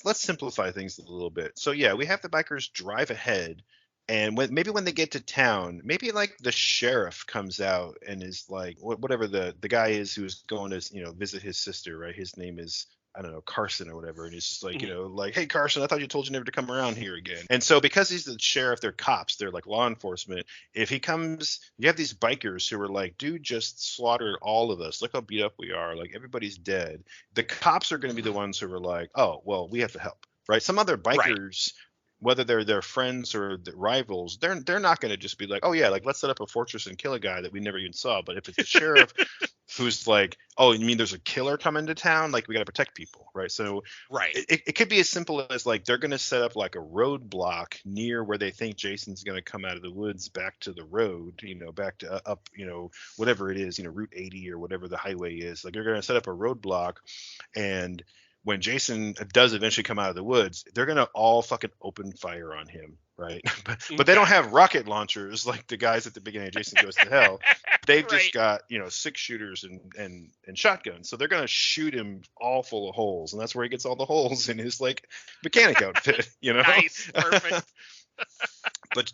let's simplify things a little bit. So yeah, we have the bikers drive ahead, and when they get to town, maybe like the sheriff comes out and is like whatever the guy is who's going to visit his sister, right? His name is, I don't know, Carson or whatever, and he's just like, Mhm. like, hey Carson, I thought you told you never to come around here again. And so because he's the sheriff, they're cops, they're like law enforcement. If he comes, you have these bikers who are like, dude just slaughtered all of us. Look how beat up we are. Like everybody's dead. The cops are going to be the ones who are like, oh well, we have to help, right? Some other Right. bikers, whether they're their friends or the rivals, they're not going to just be like, oh yeah, like let's set up a fortress and kill a guy that we never even saw. But if it's the sheriff who's like, oh, you mean there's a killer coming to town? Like we got to protect people, right? So Right. it could be as simple as like they're going to set up like a roadblock near where they think Jason's going to come out of the woods back to the road, back to up, whatever it is, Route 80 or whatever the highway is. Like they're going to set up a roadblock, and when Jason does eventually come out of the woods, they're gonna all fucking open fire on him, right? But they don't Okay. have rocket launchers like the guys at the beginning of Jason Goes to Hell. They've Right. just got 6 shooters and shotguns, so they're gonna shoot him all full of holes, and that's where he gets all the holes in his like mechanic outfit, Nice. Perfect. but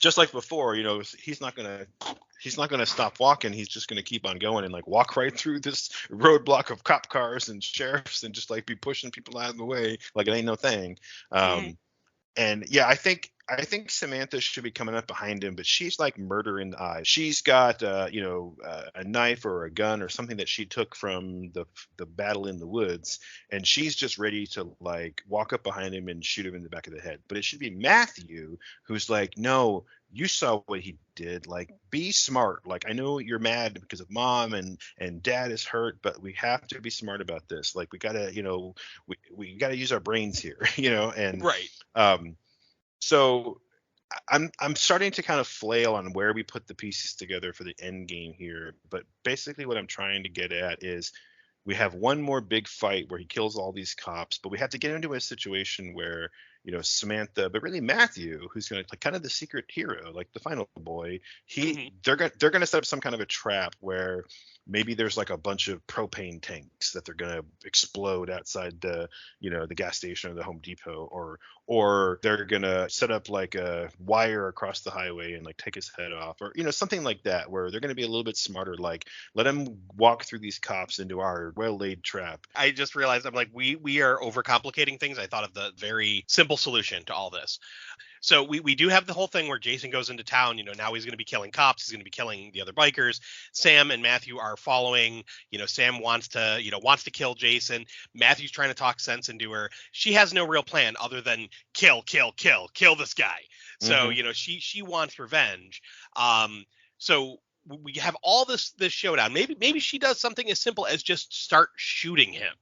just like before, he's not gonna stop walking. He's just gonna keep on going and like walk right through this roadblock of cop cars and sheriffs and just like be pushing people out of the way like it ain't no thing. Mhm. Um, And yeah, I think Samantha should be coming up behind him, but she's like murder in the eyes. She's got a knife or a gun or something that she took from the battle in the woods, and she's just ready to like walk up behind him and shoot him in the back of the head. But it should be Matthew who's like, no, you saw what he did. Like, be smart. Like, I know you're mad because of mom and dad is hurt, but we have to be smart about this. Like, we gotta, we gotta use our brains here, and Right. um so I'm starting to kind of flail on where we put the pieces together for the end game here, but basically what I'm trying to get at is we have one more big fight where he kills all these cops, but we have to get into a situation where Samantha, but really Matthew, who's going to like kind of the secret hero, like the final boy, they're gonna set up some kind of a trap where maybe there's like a bunch of propane tanks that they're gonna explode outside the gas station or the Home Depot, or they're gonna set up like a wire across the highway and like take his head off, or something like that, where they're gonna be a little bit smarter, like let him walk through these cops into our well-laid trap. I just realized I'm like, we are overcomplicating things. I thought of the very simple solution to all this. So we do have the whole thing where Jason goes into town. Now he's going to be killing cops. He's going to be killing the other bikers. Sam and Matthew are following. Sam wants to kill Jason. Matthew's trying to talk sense into her. She has no real plan other than kill this guy. So she wants revenge. So we have all this showdown. Maybe she does something as simple as just start shooting him.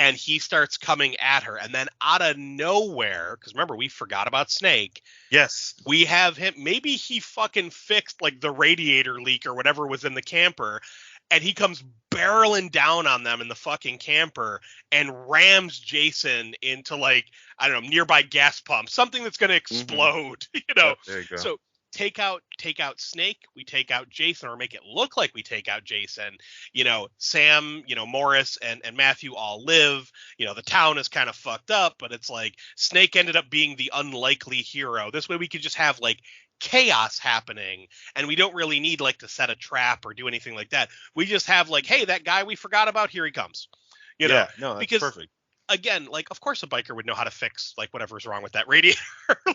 And he starts coming at her. And then out of nowhere, because remember, we forgot about Snake. Yes. We have him. Maybe he fucking fixed like the radiator leak or whatever was in the camper. And he comes barreling down on them in the fucking camper and rams Jason into like, I don't know, nearby gas pump, something that's going to explode, Yep, there you go. So take out Snake, we take out Jason, or make it look like we take out Jason. Sam, Morris and Matthew all live. The town is kind of fucked up, but it's like Snake ended up being the unlikely hero. This way we could just have like chaos happening, and we don't really need like to set a trap or do anything like that. We just have like, hey, that guy we forgot about, here he comes. Yeah, no, that's because perfect. Again, like, of course a biker would know how to fix like whatever's wrong with that radiator.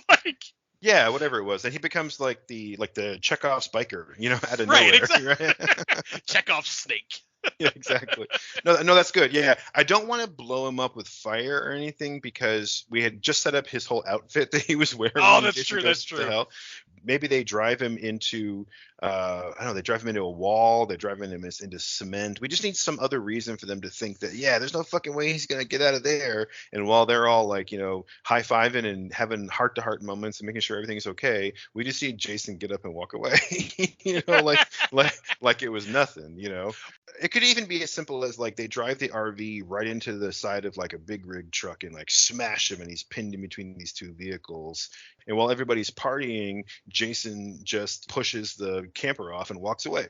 Like, yeah, whatever it was, and he becomes like the Chekhov's biker, out of right, nowhere. Exactly. Right? Chekhov Snake. Yeah, exactly. No, that's good. Yeah, I don't want to blow him up with fire or anything, because we had just set up his whole outfit that he was wearing. Oh, that's true. That's true. Maybe they drive him into, I don't know, they drive him into a wall. They drive him into cement. We just need some other reason for them to think that, yeah, there's no fucking way he's gonna get out of there. And while they're all like, high-fiving and having heart-to-heart moments and making sure everything's okay, we just see Jason get up and walk away. like it was nothing. It could even be as simple as like they drive the RV right into the side of like a big rig truck and like smash him, and he's pinned in between these two vehicles. And while everybody's partying, Jason just pushes the camper off and walks away.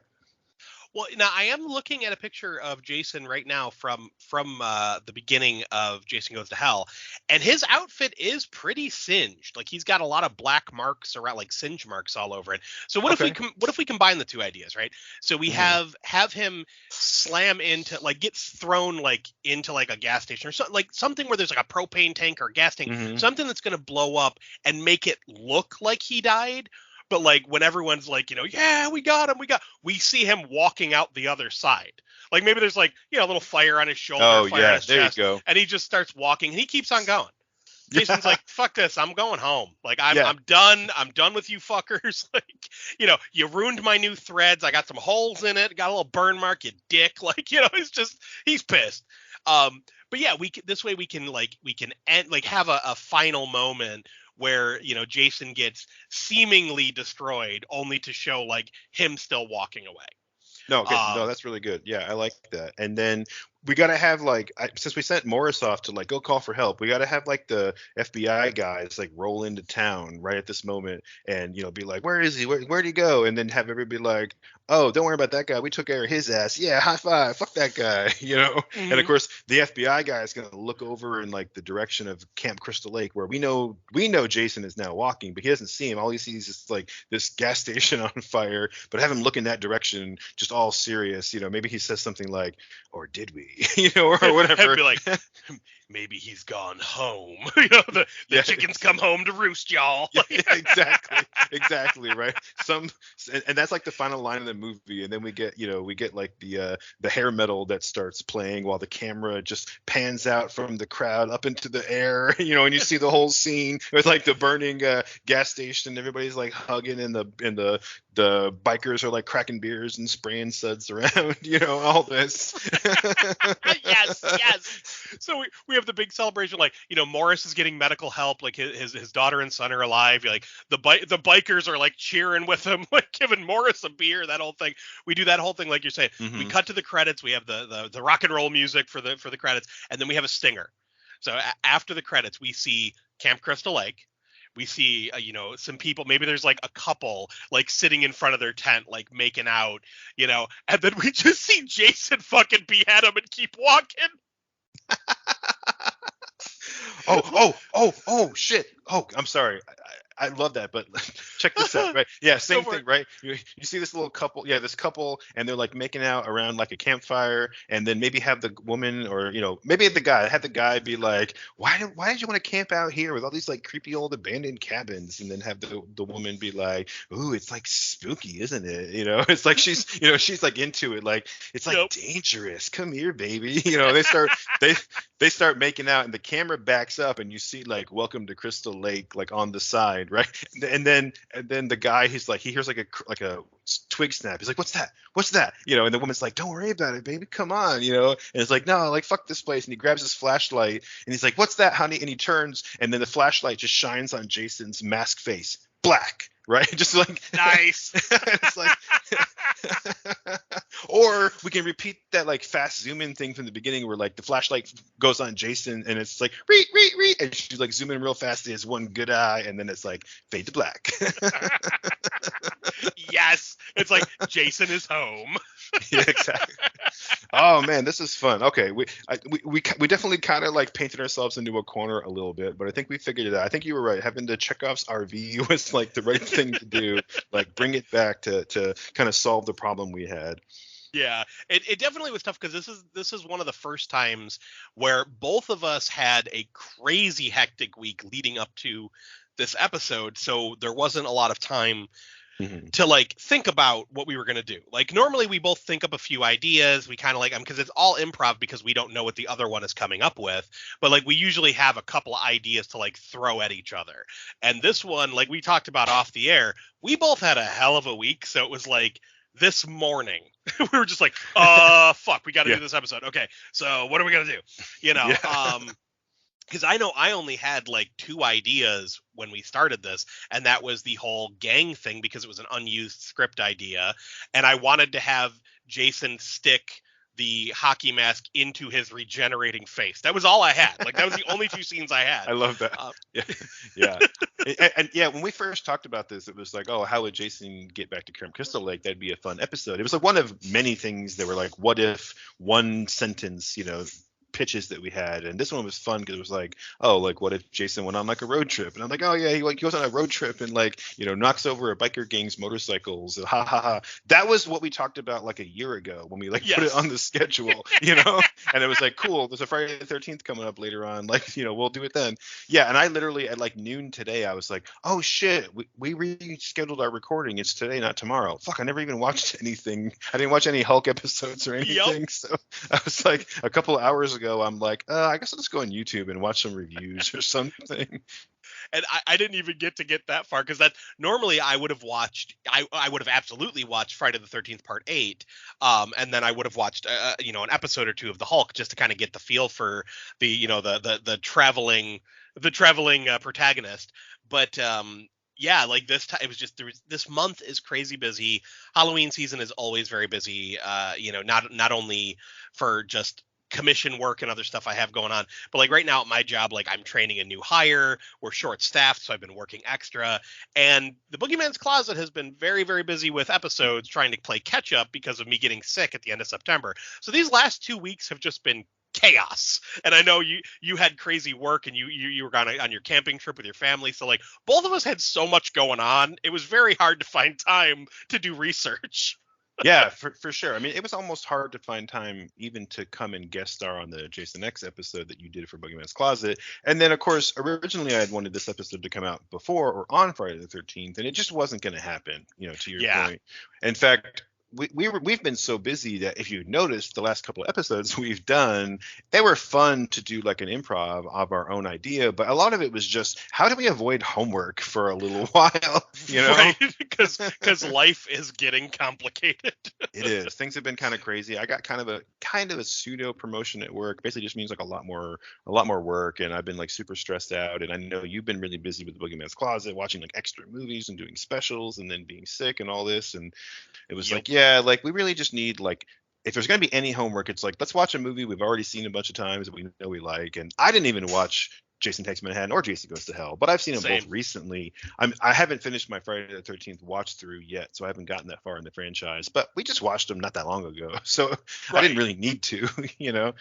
Well, now I am looking at a picture of Jason right now from the beginning of Jason Goes to Hell, and his outfit is pretty singed. Like, he's got a lot of black marks around, like singe marks all over it. So what if we combine the two ideas, right? So we have him slam into, like, gets thrown like into like a gas station or something, like something where there's like a propane tank or a gas tank, something that's going to blow up and make it look like he died. But like when everyone's like, yeah, we got him, we see him walking out the other side. Like maybe there's like, a little fire on his shoulder, fire on his chest, you go. And he just starts walking and he keeps on going. Jason's like, fuck this, I'm going home. Like, I'm done. I'm done with you fuckers. Like, you ruined my new threads. I got some holes in it. Got a little burn mark, you dick. Like, he's pissed. But yeah, this way we can end, like, have a final moment where Jason gets seemingly destroyed, only to show like him still walking away. No, that's really good. Yeah, I like that. And then we got to have like, since we sent Morris off to like go call for help, we got to have like the FBI guys like roll into town right at this moment and be like, where is he? Where'd he go? And then have everybody like, oh, don't worry about that guy. We took care of his ass. Yeah, high five. Fuck that guy. And of course the FBI guy is gonna look over in like the direction of Camp Crystal Lake, where we know Jason is now walking, but he doesn't see him. All he sees is like this gas station on fire. But have him look in that direction, just all serious. Maybe he says something like, or did we? or whatever. I'd be like, maybe he's gone home. The Yeah. chickens come home to roost, y'all. Yeah, exactly, right. And that's like the final line of the movie, and then we get like the hair metal that starts playing while the camera just pans out from the crowd up into the air, and you see the whole scene with like the burning gas station. Everybody's like hugging, and the bikers are like cracking beers and spraying suds around, all this. Yes. So we have the big celebration, like, Morris is getting medical help, like his daughter and son are alive. Like the bikers are like cheering with him, like giving Morris a beer, that whole thing. We do that whole thing like you're saying. Mm-hmm. We cut to the credits. We have the rock and roll music for the credits, and then we have a stinger. So after the credits, we see Camp Crystal Lake. We see, some people, maybe there's like a couple like sitting in front of their tent, like making out, and then we just see Jason fucking behead him and keep walking. Oh, shit. Oh, I'm sorry. I love that, but check this out, right? Yeah, same thing, right? You see this little couple, this couple, and they're like making out around like a campfire, and then maybe have the woman or maybe have the guy be like, why did you want to camp out here with all these like creepy old abandoned cabins? And then have the woman be like, ooh, it's like spooky, isn't it? It's like she's like into it, like it's like dangerous. Come here, baby. They start making out, and the camera backs up, and you see like Welcome to Crystal Lake like on the side, right? And then the guy, he's like, he hears like a twig snap. He's like, what's that? And the woman's like, don't worry about it, baby, come on, and it's like, no, like fuck this place. And he grabs his flashlight, and he's like, what's that, honey? And he turns, and then the flashlight just shines on Jason's masked face, black, right? Just like nice. It's like or we can repeat that like fast zoom in thing from the beginning where like the flashlight goes on Jason, and it's like reet, and she's like zooming real fast. He has one good eye, and then it's like fade to black. Yes, it's like Jason is home. Yeah, exactly. Oh man, this is fun. Okay, we definitely kind of like painted ourselves into a corner a little bit, but I think we figured it out. I think you were right. Having the Chekhov's RV was like the right thing to do. Like bring it back to kind of solve the problem we had. Yeah, it definitely was tough because this is one of the first times where both of us had a crazy hectic week leading up to this episode, so there wasn't a lot of time to like think about what we were going to do. Like normally we both think up a few ideas. We kind of like them because it's all improv because we don't know what the other one is coming up with. But like we usually have a couple of ideas to like throw at each other. And this one, like we talked about off the air, we both had a hell of a week. So it was like this morning we were just like, fuck, we got to do this episode. Okay, so what are we going to do? Because I know I only had like 2 ideas when we started this, and that was the whole gang thing because it was an unused script idea, and I wanted to have Jason stick the hockey mask into his regenerating face. That was all I had. Like that was the only 2 scenes I had. I love that. Yeah. And when we first talked about this, it was like, oh, how would Jason get back to Camp Crystal Lake? That'd be a fun episode. It was like one of many things that were like, what if one sentence, pitches that we had, and this one was fun because it was like, oh, like what if Jason went on like a road trip, and I'm like, oh yeah, he goes on a road trip and like knocks over a biker gang's motorcycles, and ha ha ha. That was what we talked about like a year ago when we like put it on the schedule, and it was like, cool, there's a Friday the 13th coming up later on, like we'll do it then. Yeah, and I literally at like noon today I was like, oh shit, we rescheduled our recording, it's today not tomorrow. Fuck, I never even watched anything. I didn't watch any Hulk episodes or anything. So I was like, a couple of hours ago I'm like, I guess I'll just go on YouTube and watch some reviews or something. And I didn't even get that far because that normally I would have watched. I would have absolutely watched Friday the 13th Part 8, and then I would have watched an episode or 2 of the Hulk just to kind of get the feel for the the traveling protagonist. But yeah, like this time it was just this month is crazy busy. Halloween season is always very busy. Not only for just commission work and other stuff I have going on, but like right now at my job, like I'm training a new hire, we're short staffed, so I've been working extra, and the Boogeyman's Closet has been very, very busy with episodes trying to play catch up because of me getting sick at the end of September. So these last 2 weeks have just been chaos, and I know you had crazy work and you were gone on your camping trip with your family, so like both of us had so much going on, it was very hard to find time to do research. Yeah, for sure. I mean, it was almost hard to find time even to come and guest star on the Jason X episode that you did for Boogeyman's Closet. And then, of course, originally I had wanted this episode to come out before or on Friday the 13th, and it just wasn't going to happen, to your Yeah. point. In fact, we've been so busy that if you noticed the last couple of episodes we've done, they were fun to do like an improv of our own idea, but a lot of it was just how do we avoid homework for a little while, Right, because life is getting complicated. It is. Things have been kind of crazy. I got kind of a pseudo promotion at work. Basically just means like a lot more work, and I've been like super stressed out, and I know you've been really busy with the Boogeyman's Closet, watching like extra movies and doing specials and then being sick and all this, and it was Yep. like, yeah, like we really just need like if there's going to be any homework, it's like let's watch a movie we've already seen a bunch of times that we know we like. And I didn't even watch Jason Takes Manhattan or Jason Goes to Hell, but I've seen them both Same. recently. I haven't finished my Friday the 13th watch through yet, so I haven't gotten that far in the franchise. But we just watched them not that long ago, so I didn't Right. really need to, you know.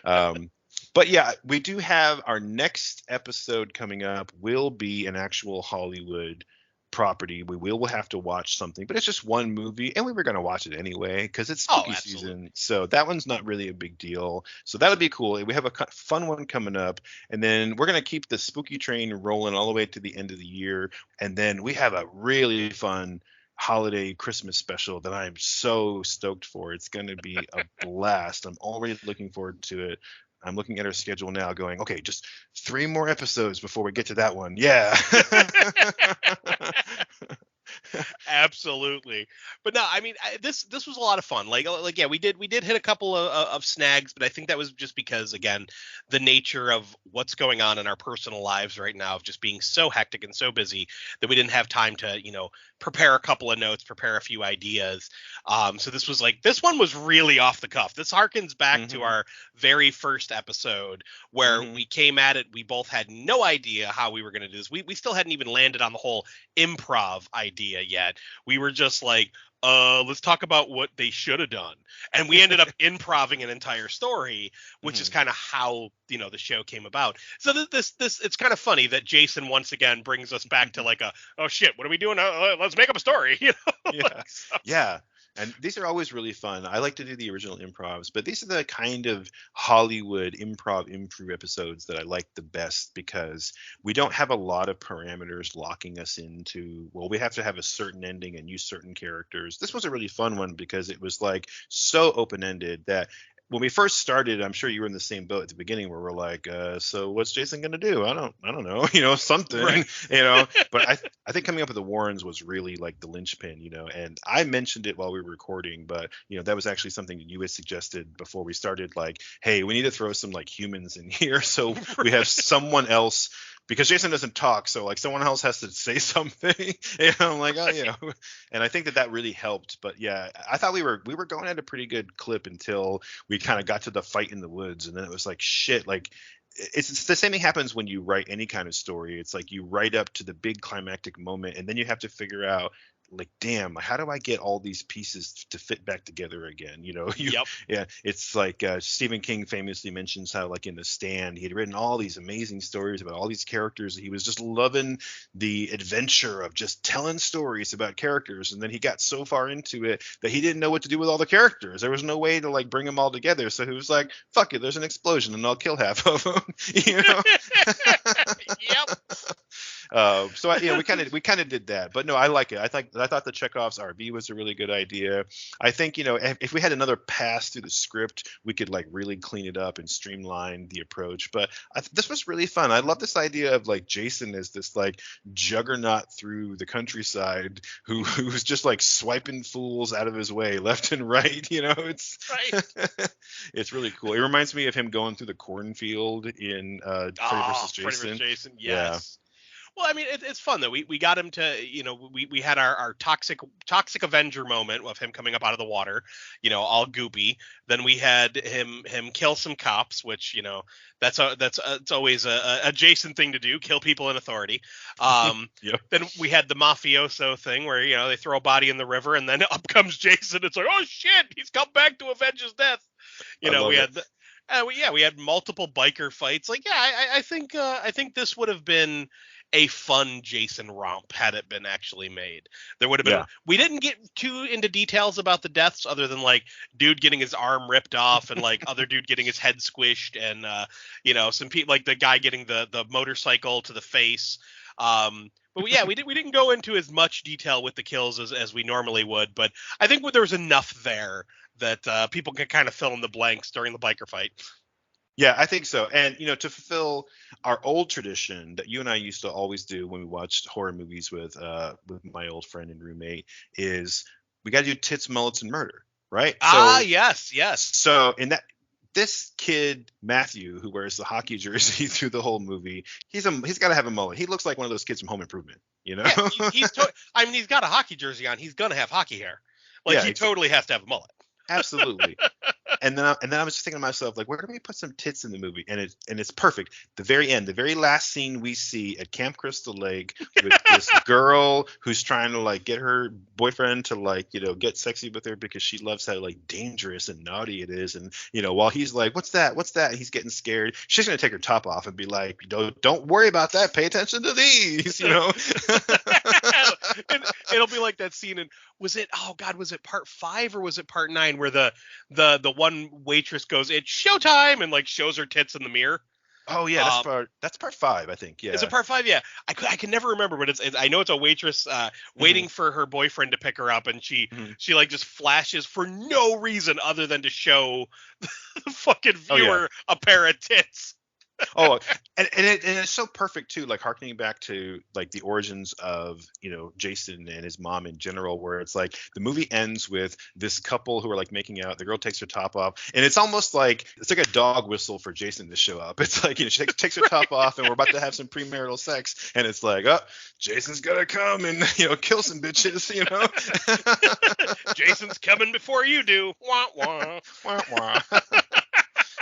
Um, but yeah, we do have our next episode coming up. Will be an actual Hollywood property. We will have to watch something, but it's just one movie, and we were going to watch it anyway because it's Oh, spooky season. absolutely. So that one's not really a big deal. So that'll be cool. We have a fun one coming up, and then we're going to keep the spooky train rolling all the way to the end of the year. And then we have a really fun holiday Christmas special that I'm so stoked for. It's going to be a blast. I'm already looking forward to it. I'm looking at our schedule now going, okay, just 3 more episodes before we get to that one. Yeah. Absolutely. But no, I mean, this was a lot of fun. Like yeah, we did hit a couple of snags, but I think that was just because, again, the nature of what's going on in our personal lives right now, of just being so hectic and so busy, that we didn't have time to prepare a couple of notes, prepare a few ideas. So this one was really off the cuff. This harkens back to Hmm. our very first episode, where Hmm. we came at it. We both had no idea how we were going to do this. We still hadn't even landed on the whole improv idea yet. We were just like, let's talk about what they should have done. And we ended up improving an entire story, which is Hmm. kind of how, the show came about. So this it's kind of funny that Jason once again brings us back to like oh shit, what are we doing? Let's make up a story, Yeah. like, so. Yeah. And these are always really fun. I like to do the original improvs, but these are the kind of Hollywood improv episodes that I like the best because we don't have a lot of parameters locking us into, well, we have to have a certain ending and use certain characters. This was a really fun one because it was like so open-ended that when we first started, I'm sure you were in the same boat at the beginning where we're like, so what's Jason gonna do? I don't know, something, Right. you know. But I think coming up with the Warrens was really like the linchpin, and I mentioned it while we were recording, but that was actually something that you had suggested before we started, like, hey, we need to throw some like humans in here so we have someone else because Jason doesn't talk, so like someone else has to say something. And I'm like, oh yeah. And I think that really helped. But yeah, I thought we were going at a pretty good clip until we kind of got to the fight in the woods, and then it was like shit, like it's the same thing happens when you write any kind of story. It's like you write up to the big climactic moment, and then you have to figure out, like, damn, how do I get all these pieces to fit back together again? You Yep. yeah, it's like Stephen King famously mentions how, like, in The Stand, he had written all these amazing stories about all these characters. He was just loving the adventure of just telling stories about characters, and then he got so far into it that he didn't know what to do with all the characters. There was no way to like bring them all together, so he was like, fuck it, there's an explosion and I'll kill half of them. you know Yep. we kind of did that, but no, I like it. I thought the Chekhov's RV was a really good idea. I think if we had another pass through the script, we could like really clean it up and streamline the approach. But this was really fun. I love this idea of like Jason as this like juggernaut through the countryside who's just like swiping fools out of his way left and right. It's Right. it's really cool. It reminds me of him going through the cornfield in Freddy Oh, versus Freddy vs. Jason. Jason. Yeah. Yes. Well, I mean, it's fun though. We got him to, we had our toxic Avenger moment of him coming up out of the water, all goopy. Then we had him kill some cops, which that's it's always a Jason thing to do, kill people in authority. Yep. Then we had the mafioso thing where they throw a body in the river and then up comes Jason. It's like, oh shit, he's come back to avenge his death. I love We it. had we had multiple biker fights. Like, yeah, I think this would have been a fun Jason romp had it been actually made. There would have been. Yeah. We didn't get too into details about the deaths, other than like dude getting his arm ripped off and like other dude getting his head squished, and some people like the guy getting the motorcycle to the face. But yeah, we didn't go into as much detail with the kills as we normally would, but I think there was enough there that people can kind of fill in the blanks during the biker fight. Yeah, I think so. And, to fulfill our old tradition that you and I used to always do when we watched horror movies with my old friend and roommate is we got to do tits, mullets, and murder, right? Yes. So in that, this kid Matthew, who wears the hockey jersey through the whole movie, he's got to have a mullet. He looks like one of those kids from Home Improvement, Yeah, he's got a hockey jersey on. He's gonna have hockey hair. Like, yeah, totally has to have a mullet. Absolutely. And then I was just thinking to myself, like, where do we put some tits in the movie? And it's perfect. The very end, the very last scene we see at Camp Crystal Lake with this girl who's trying to like get her boyfriend to like, get sexy with her because she loves how like dangerous and naughty it is. And while he's like, what's that? He's getting scared. She's gonna take her top off and be like, don't worry about that. Pay attention to these. And it'll be like that scene in was it part 5 or was it part 9 where the one waitress goes, it's showtime, and like shows her tits in the mirror. Oh yeah, that's part 5, I think. Yeah. Is it part 5? Yeah. I can never remember, but I know it's a waitress waiting for her boyfriend to pick her up, and she like just flashes for no reason other than to show the fucking viewer a pair of tits. Oh, and it's so perfect too, like harkening back to like the origins of Jason and his mom in general, where it's like the movie ends with this couple who are like making out, the girl takes her top off, and it's almost like it's like a dog whistle for Jason to show up. It's like she takes her top off and we're about to have some premarital sex, and it's like, oh, Jason's gonna come and kill some bitches. Jason's coming before you do. Wah wah wah wah.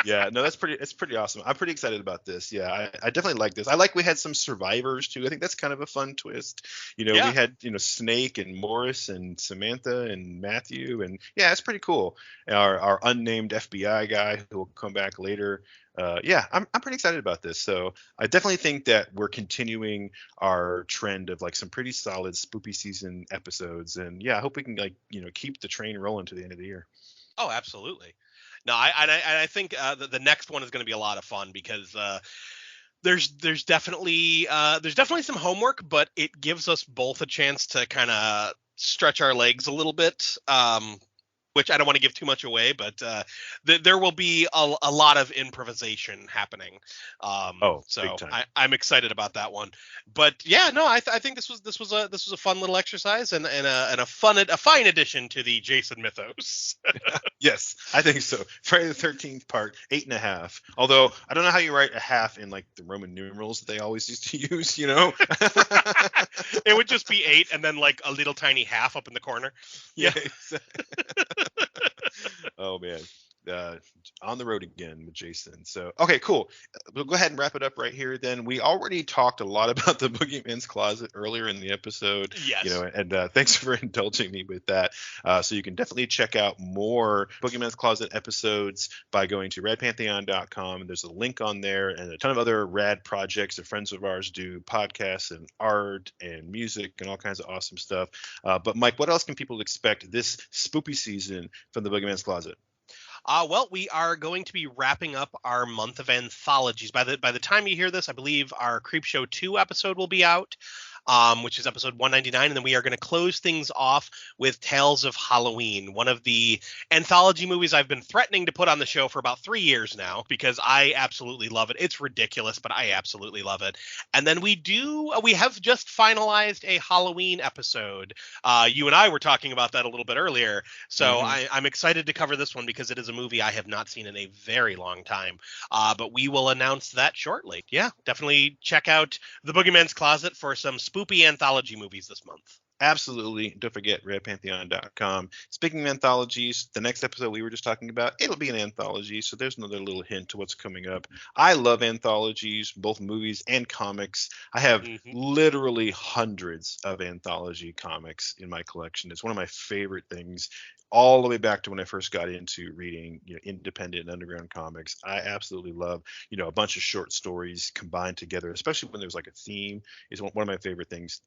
Yeah, no, it's pretty awesome. I'm pretty excited about this. Yeah, I definitely like this. I like we had some survivors too. I think that's kind of a fun twist. We had Snake and Morris and Samantha and Matthew, and yeah, it's pretty cool. Our unnamed FBI guy who will come back later. Yeah, I'm pretty excited about this. So I definitely think that we're continuing our trend of like some pretty solid spoopy season episodes, and yeah, I hope we can like keep the train rolling to the end of the year. Oh, absolutely. No, I think the next one is going to be a lot of fun because there's definitely some homework, but it gives us both a chance to kind of stretch our legs a little bit. Which I don't want to give too much away, but there will be a lot of improvisation happening. So big time. I'm excited about that one. But yeah, no, I think this was a fun little exercise and a fine addition to the Jason mythos. Yes, I think so. Friday the 13th part 8.5. Although I don't know how you write a half in like the Roman numerals that they always used to use. It would just be 8 and then like a little tiny half up in the corner. Yeah. Exactly. Oh man, on the road again with Jason. So okay, cool. We'll go ahead and wrap it up right here. Then we already talked a lot about the Boogeyman's Closet earlier in the episode. Yes. And thanks for indulging me with that. So you can definitely check out more Boogeyman's Closet episodes by going to radpantheon.com. There's a link on there and a ton of other rad projects that friends of ours do, podcasts and art and music and all kinds of awesome stuff. But Mike, what else can people expect this spoopy season from the Boogeyman's Closet? Well, we are going to be wrapping up our month of anthologies. By the time you hear this, I believe our Creepshow 2 episode will be out, which is episode 199. And then we are going to close things off with Tales of Halloween, one of the anthology movies I've been threatening to put on the show for about 3 years now because I absolutely love it. It's ridiculous, but I absolutely love it. And then we have just finalized a Halloween episode. You and I were talking about that a little bit earlier. So I'm excited to cover this one because it is a movie I have not seen in a very long time. But we will announce that shortly. Yeah, definitely check out The Boogeyman's Closet for some spoopy anthology movies this month. Absolutely. Don't forget redpantheon.com. Speaking of anthologies, the next episode we were just talking about, it'll be an anthology. So there's another little hint to what's coming up. I love anthologies, both movies and comics. I have literally hundreds of anthology comics in my collection. It's one of my favorite things. all the way back to when I first got into reading, independent and underground comics. I absolutely love, a bunch of short stories combined together, especially when there's like a theme, is one of my favorite things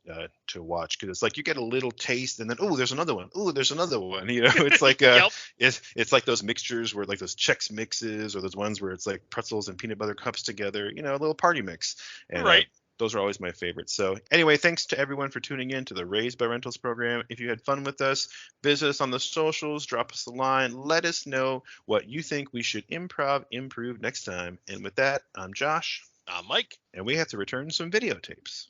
to watch, because it's like you get a little taste and then, oh, there's another one. Oh, there's another one. It's like Yep. it's like those mixtures where like those Chex mixes, or those ones where it's like pretzels and peanut butter cups together, a little party mix. And Right. those are always my favorites. So anyway, thanks to everyone for tuning in to the Raised by Rentals program. If you had fun with us, visit us on the socials, drop us a line, let us know what you think we should improve next time. And with that, I'm Josh. I'm Mike. And we have to return some videotapes.